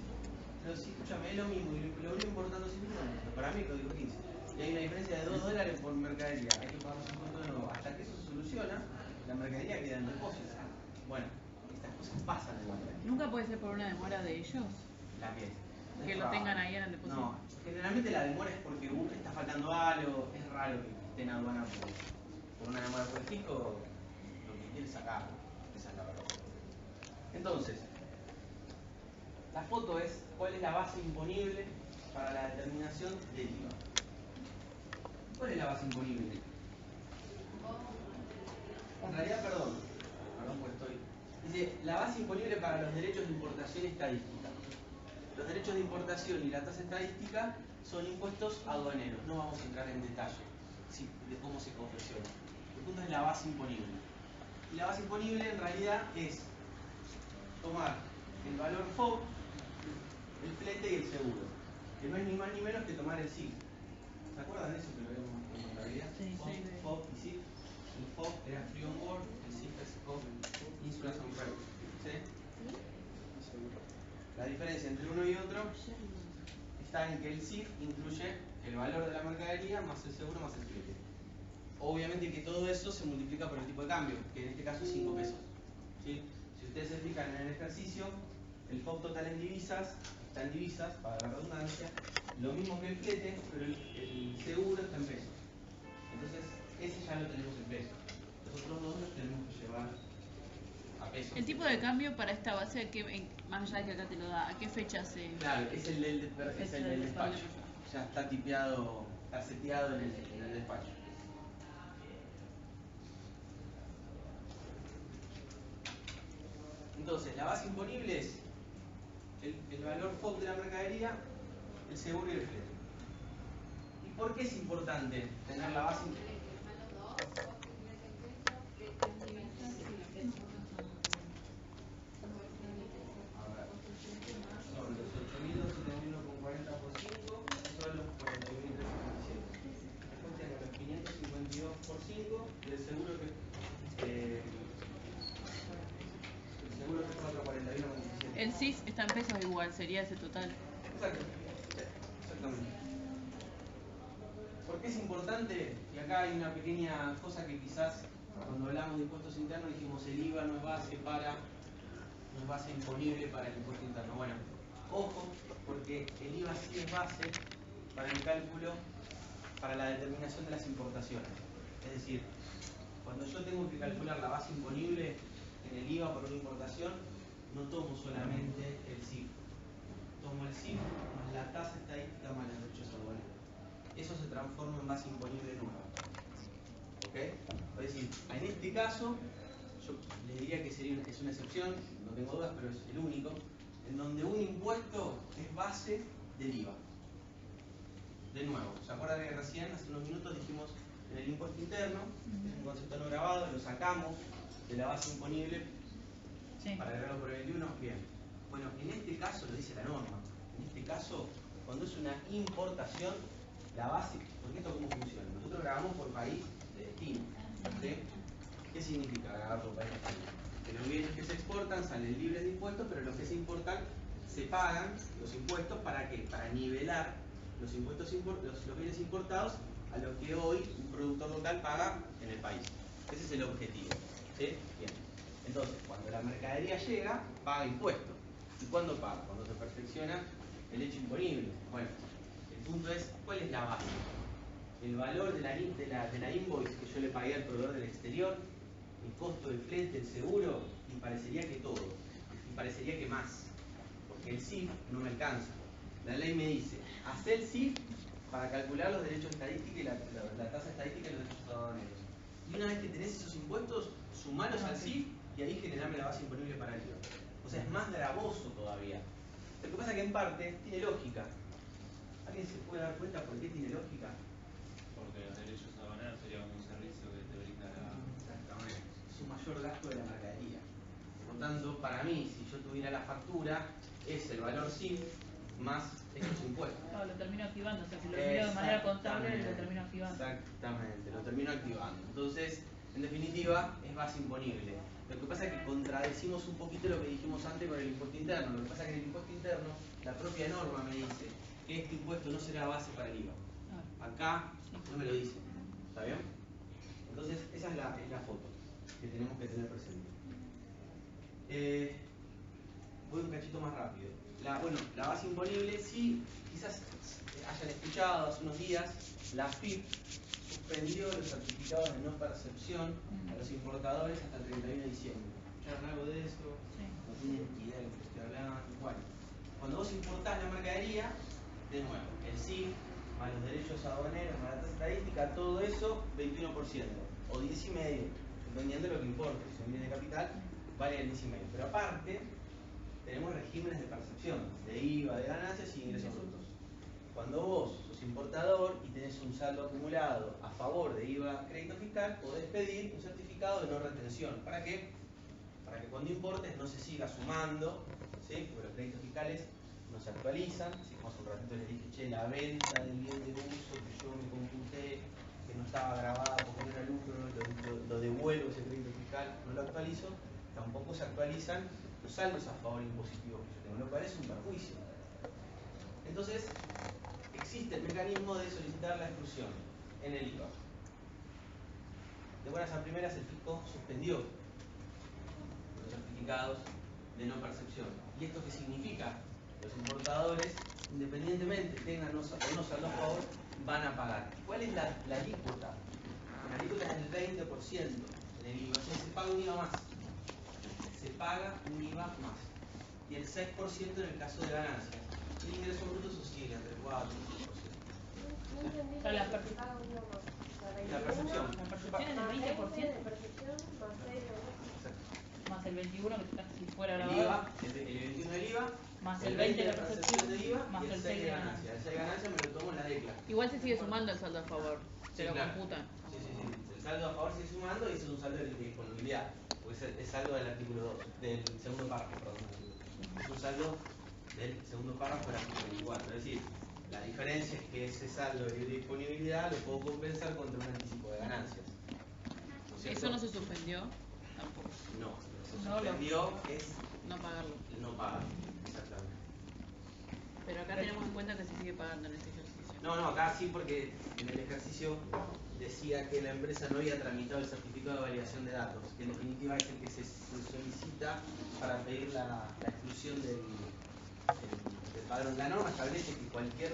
Speaker 1: Pero sí, escúchame, es lo mismo, y lo único importante es el para mí el código 15. Y hay una diferencia de $2 por mercadería, hay que pagar los impuestos de nuevo. Hasta que eso se soluciona, la mercadería queda en depósito. Bueno, estas cosas pasan en la práctica.
Speaker 2: ¿Nunca puede ser por una demora de ellos?
Speaker 1: La que
Speaker 2: lo tengan ahí en el depósito.
Speaker 1: No, generalmente la demora es porque está faltando algo, es raro que estén aduana por una demora por el fisco, lo que quiere sacar, esa es la verdad. Entonces, la foto es cuál es la base imponible para la determinación del IVA. ¿Cuál es la base imponible? En realidad, perdón, pues estoy. Dice, la base imponible para los derechos de importación estadística. Los derechos de importación y la tasa estadística son impuestos aduaneros. No vamos a entrar en detalle de cómo se confecciona. El punto es la base imponible. Y la base imponible en realidad es tomar el valor FOB, el flete y el seguro. Que no es ni más ni menos que tomar el SIF. ¿Se acuerdan de eso que lo vemos en contabilidad?
Speaker 2: Sí,
Speaker 1: FOB y SIF. El FOB era Free on Board, el SIF es Insurance on Credit. ¿Sí? La diferencia entre uno y otro está en que el SIF incluye el valor de la mercadería más el seguro más el flete. Obviamente que todo eso se multiplica por el tipo de cambio, que en este caso es 5 pesos. ¿Sí? Si ustedes se fijan en el ejercicio, el FOB total en divisas está en divisas, para la redundancia, lo mismo que el flete, pero el seguro está en pesos. Entonces, ese ya lo tenemos en pesos. Los otros dos los tenemos que llevar a peso.
Speaker 2: El tipo de cambio para esta base, más allá de que acá te lo da, ¿a qué fecha se...?
Speaker 1: Claro, es el del despacho. Ya está tipeado, está seteado en el despacho. Entonces, la base imponible es el valor FOB de la mercadería, el seguro y el flete. ¿Y por qué es importante tener la base imponible? Son los 8.271,40 por 5, son los 41.357. Después tengo los 552 por 5 y el seguro que es 441,17.
Speaker 2: El CIS está en pesos igual, sería ese total.
Speaker 1: Exacto. Exactamente. ¿Por qué es importante? Y acá hay una pequeña cosa que quizás cuando hablamos de impuestos internos dijimos el IVA no es base imponible para el impuesto interno. Bueno, ojo, porque el IVA sí es base para el cálculo, para la determinación de las importaciones. Es decir, cuando yo tengo que calcular la base imponible en el IVA por una importación, no tomo solamente el CIF. Tomo el CIF más la tasa estadística más los derechos aduaneros. Eso se transforma en base imponible nueva. ¿Ok? Es decir, en este caso, yo le diría que es una excepción, no tengo dudas, pero es el único, en donde un impuesto es base del IVA. De nuevo, ¿se acuerdan que recién, hace unos minutos, dijimos en el impuesto interno, es un concepto no grabado, lo sacamos de la base imponible para agregarlo por el 21? Bien. Bueno, en este caso lo dice la norma. En este caso, cuando es una importación, la base, porque esto cómo funciona. Nosotros grabamos por país de destino. ¿Sí? ¿Qué significa grabar por país de destino? Que los bienes que se exportan salen libres de impuestos, pero los que se importan se pagan los impuestos. ¿Para qué? Para nivelar los impuestos los bienes importados a lo que hoy un productor local paga en el país. Ese es el objetivo. ¿Sí? Bien. Entonces, cuando la mercadería llega, paga impuestos. ¿Y cuándo paga? Cuando se perfecciona el hecho imponible. Bueno, el punto es, ¿cuál es la base? El valor de la invoice que yo le pagué al proveedor del exterior, el costo del flete, el seguro, y parecería que todo. Y parecería que más. Porque el CIF no me alcanza. La ley me dice, haz el CIF para calcular los derechos estadísticos y la tasa estadística y los derechos aduaneros. Y una vez que tenés esos impuestos, sumalos al CIF y ahí generame la base imponible para el IVA. O sea, es más gravoso todavía. Lo que pasa es que en parte tiene lógica. ¿Alguien se puede dar cuenta por qué tiene lógica?
Speaker 6: Porque los derechos aduaneros sería como un servicio que te brinda la...
Speaker 1: Exactamente. Es un mayor gasto de la mercadería. Por lo tanto, para mí, si yo tuviera la factura, es el valor CIF más estos impuestos.
Speaker 5: No, lo termino activando, o sea, si lo miro de manera contable, lo termino activando.
Speaker 1: Exactamente, lo termino activando. Entonces, en definitiva, es base imponible. Lo que pasa es que contradecimos un poquito lo que dijimos antes con el impuesto interno. Lo que pasa es que en el impuesto interno, la propia norma me dice que este impuesto no será base para el IVA. Acá no me lo dice. ¿Está bien? Entonces, esa es la foto que tenemos que tener presente. Voy un cachito más rápido. La base imponible, sí, quizás hayan escuchado hace unos días, la AFIP suspendió los certificados de no percepción a los importadores hasta el 31 de diciembre. ¿Escucharon algo de eso? No tienen idea de lo que estoy hablando. Bueno, cuando vos importás la mercadería, de nuevo, el CIF, más los derechos aduaneros, más la tasa estadística, todo eso, 21%, o 10,5%, dependiendo de lo que importe. Si son bienes de capital, vale el 10,5%. Pero aparte, tenemos regímenes de percepción, de IVA, de ganancias y ingresos brutos. Cuando vos sos importador y tenés un saldo acumulado a favor de IVA crédito fiscal, podés pedir un certificado de no retención. ¿Para qué? Para que cuando importes no se siga sumando, ¿sí? Porque los créditos fiscales no se actualizan. Así como hace un ratito les dije, che, la venta del bien de uso que yo me computé, que no estaba grabada porque no era lucro, lo devuelvo ese crédito fiscal, no lo actualizo, tampoco se actualizan los saldos a favor impositivos que yo tengo, lo cual es un perjuicio. Entonces, existe el mecanismo de solicitar la exclusión en el IVA. De buenas a primeras, el fisco suspendió los certificados de no percepción. ¿Y esto qué significa? Los importadores, independientemente tengan o no saldo a favor, van a pagar. ¿Cuál es la alícuota? La alícuota es del 20% en el IVA, entonces se paga un IVA más. se paga un IVA más. Y el 6% en el caso de ganancias. El ingreso bruto oscila entre 4 y 5%.
Speaker 7: No entendí
Speaker 5: Pero la
Speaker 7: que
Speaker 5: percepción.
Speaker 7: paga un IVA más. O sea,
Speaker 1: La percepción.
Speaker 5: La percepción es
Speaker 7: más
Speaker 5: del
Speaker 7: 20
Speaker 5: 20%.
Speaker 7: de percepción más 6 de
Speaker 1: Exacto.
Speaker 5: Más el 21 que está si fuera
Speaker 1: El
Speaker 5: grabado.
Speaker 1: IVA, el 21 del IVA,
Speaker 5: Más
Speaker 1: el
Speaker 5: el
Speaker 1: 20 de
Speaker 5: de
Speaker 1: la
Speaker 5: la
Speaker 1: percepción
Speaker 5: percepción,
Speaker 1: de IVA
Speaker 5: más
Speaker 1: y el
Speaker 5: el
Speaker 1: 6 de
Speaker 5: 6 de
Speaker 1: ganancia. El 6 de ganancia me lo tomo en la decla.
Speaker 2: Igual se sigue sumando el saldo a favor. Se
Speaker 1: Sí,
Speaker 2: lo
Speaker 1: claro.
Speaker 2: computan.
Speaker 1: Sí, sí, sí. El saldo a favor sigue sumando y ese es un saldo de disponibilidad. Porque es saldo del artículo 2, del segundo párrafo, perdón. Es un saldo del segundo párrafo del artículo 24. Es decir, la diferencia es que ese saldo de libre disponibilidad lo puedo compensar contra un anticipo de ganancias. ¿No es cierto?
Speaker 2: Eso no se suspendió tampoco.
Speaker 1: No, lo que se
Speaker 5: No,
Speaker 1: suspendió es
Speaker 2: No pagarlo.
Speaker 1: el no pagar. Exactamente.
Speaker 2: Pero acá tenemos en cuenta que se sigue pagando en este ejercicio.
Speaker 1: No, acá sí, porque en el ejercicio decía que la empresa no había tramitado el certificado de validación de datos, que en definitiva es el que se solicita para pedir la exclusión del padrón. La norma establece que cualquier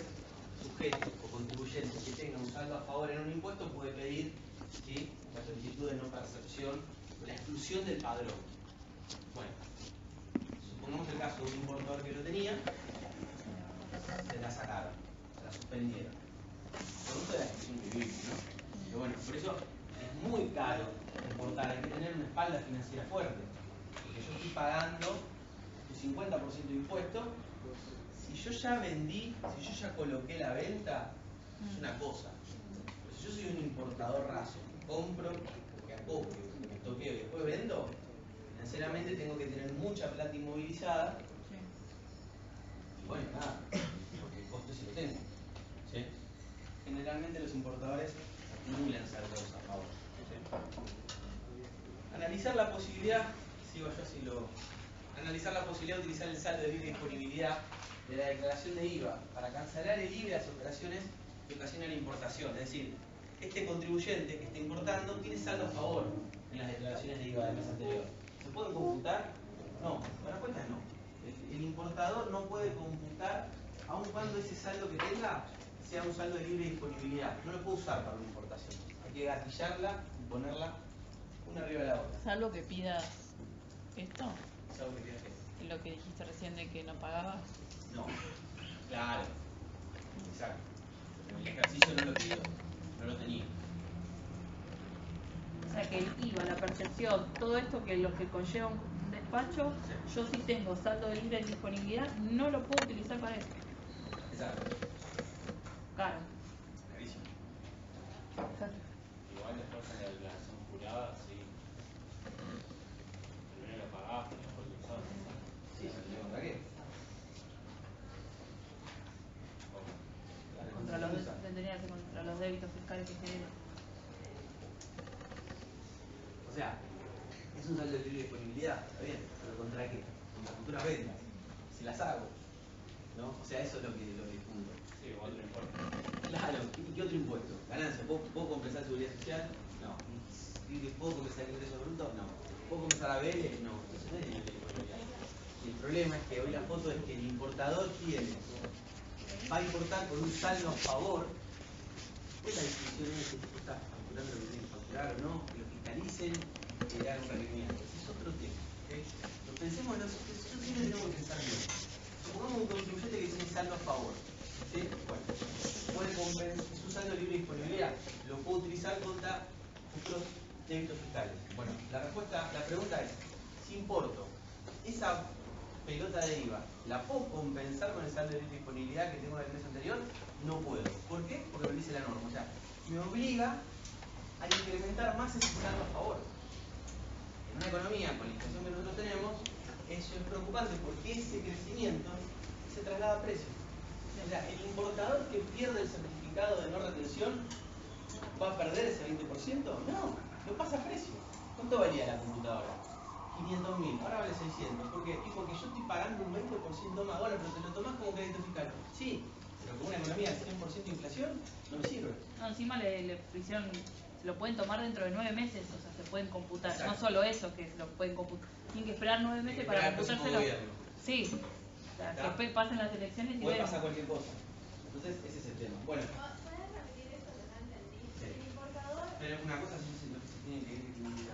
Speaker 1: sujeto o contribuyente que tenga un saldo a favor en un impuesto puede pedir, ¿sí?, la solicitud de no percepción, la exclusión del padrón. Bueno, supongamos el caso de un importador que lo tenía, se la sacaron, se la suspendieron. Producto de la gestión que vivimos, ¿no? Pero bueno, por eso es muy caro importar, hay que tener una espalda financiera fuerte. Porque yo estoy pagando el 50% de impuestos. Si yo ya vendí, si yo ya coloqué la venta, es una cosa. Pero si yo soy un importador raso, compro, que acopio, que me toqueo y después vendo, financieramente tengo que tener mucha plata inmovilizada. Y bueno, nada, porque el costo sí lo tengo. ¿Sí? Generalmente los importadores acumulan saldos a favor. ¿Sí? Analizar la posibilidad, sigo yo si lo... Analizar la posibilidad de utilizar el saldo de libre disponibilidad de la declaración de IVA para cancelar el IVA de las operaciones que ocasionan la importación. Es decir, este contribuyente que está importando tiene saldo a favor en las declaraciones de IVA del mes anterior. ¿Se pueden computar? No, la respuesta es no. El importador no puede computar aun cuando ese saldo que tenga sea un saldo de libre disponibilidad. No lo puede usar para una importación. Hay que gatillarla y ponerla una arriba de la otra.
Speaker 2: Salvo que pidas esto,
Speaker 1: ¿Sabes qué viaje?
Speaker 2: lo que dijiste recién de que no pagabas.
Speaker 1: No. Claro. Exacto. En el ejercicio no lo pidió. No lo tenía.
Speaker 5: O sea que el IVA, la percepción, todo esto que lo que conlleva un despacho,
Speaker 1: Sí.
Speaker 5: yo sí tengo saldo de libre disponibilidad, no lo puedo utilizar para eso.
Speaker 1: Exacto.
Speaker 5: Claro.
Speaker 1: Carísimo.
Speaker 6: Igual después en la declaración jurada, sí. Primero lo pagás, pero después lo usás.
Speaker 1: Sí, ¿se tiene contra qué?
Speaker 5: Contra los, tendría que ser contra los débitos fiscales que genera.
Speaker 1: O sea, es un saldo de libre disponibilidad, está bien, pero ¿contra qué? Contra futuras ventas. Si las hago, ¿no? O sea, eso es lo que punto.
Speaker 6: Sí, otro impuesto.
Speaker 1: Claro, ¿y qué otro impuesto? ¿Ganancia? ¿Puedo compensar seguridad social? No. ¿Puedo compensar el ingreso bruto? No. ¿Puedo compensar ABL? No. Eso no es libre disponibilidad. Y el problema es que hoy la foto es que el importador va a importar con un saldo a favor. ¿Cuál es la distinción en ese tipo está facturando lo que tiene que facturar o no? Que lo fiscalicen, que le hagan un requerimiento. Ese es otro tema. ¿Okay? Lo pensemos, nosotros siempre tenemos que pensar bien. Supongamos un contribuyente que tiene saldo a favor. ¿Sí? Bueno, puede compensar su saldo de libre disponibilidad. Lo puedo utilizar contra futuros débitos fiscales. Bueno, la pregunta es, si importo esa pelota de IVA, ¿la puedo compensar con el saldo de libre disponibilidad que tengo del mes anterior? No puedo. ¿Por qué? Porque lo dice la norma. O sea, me obliga a incrementar más ese saldo a favor. En una economía con la inflación que nosotros tenemos, eso es preocupante porque ese crecimiento se traslada a precios. O sea, el importador que pierde el certificado de no retención va a perder ese 20%. No, lo pasa a precio. ¿Cuánto valía la computadora? 500.000, ahora vale 600. ¿Por qué? Y porque yo estoy pagando un 20% más. Bueno, pero te lo tomás como crédito fiscal. Sí, pero con una economía de 100% de inflación no me sirve.
Speaker 5: No, encima le hicieron, se lo pueden tomar dentro de 9 meses, o sea, se pueden computar.
Speaker 1: Exacto.
Speaker 5: No solo eso, que se lo pueden computar. Tienen que esperar 9 meses para computárselo. Sí. O sea, que después pasen las elecciones y
Speaker 1: puede
Speaker 5: ven.
Speaker 1: pasar cualquier cosa. Entonces, ese es el tema. Bueno,
Speaker 8: ¿Puedes repetir esto que no entendí?
Speaker 1: sí.
Speaker 8: El importador.
Speaker 1: Pero una cosa es lo que se tiene que ir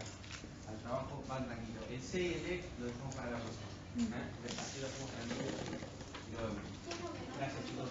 Speaker 1: al trabajo van tranquilo. El C y el D lo dejamos para la próxima. Así lo hacemos tranquilo. Y lo vemos. Gracias, chicos.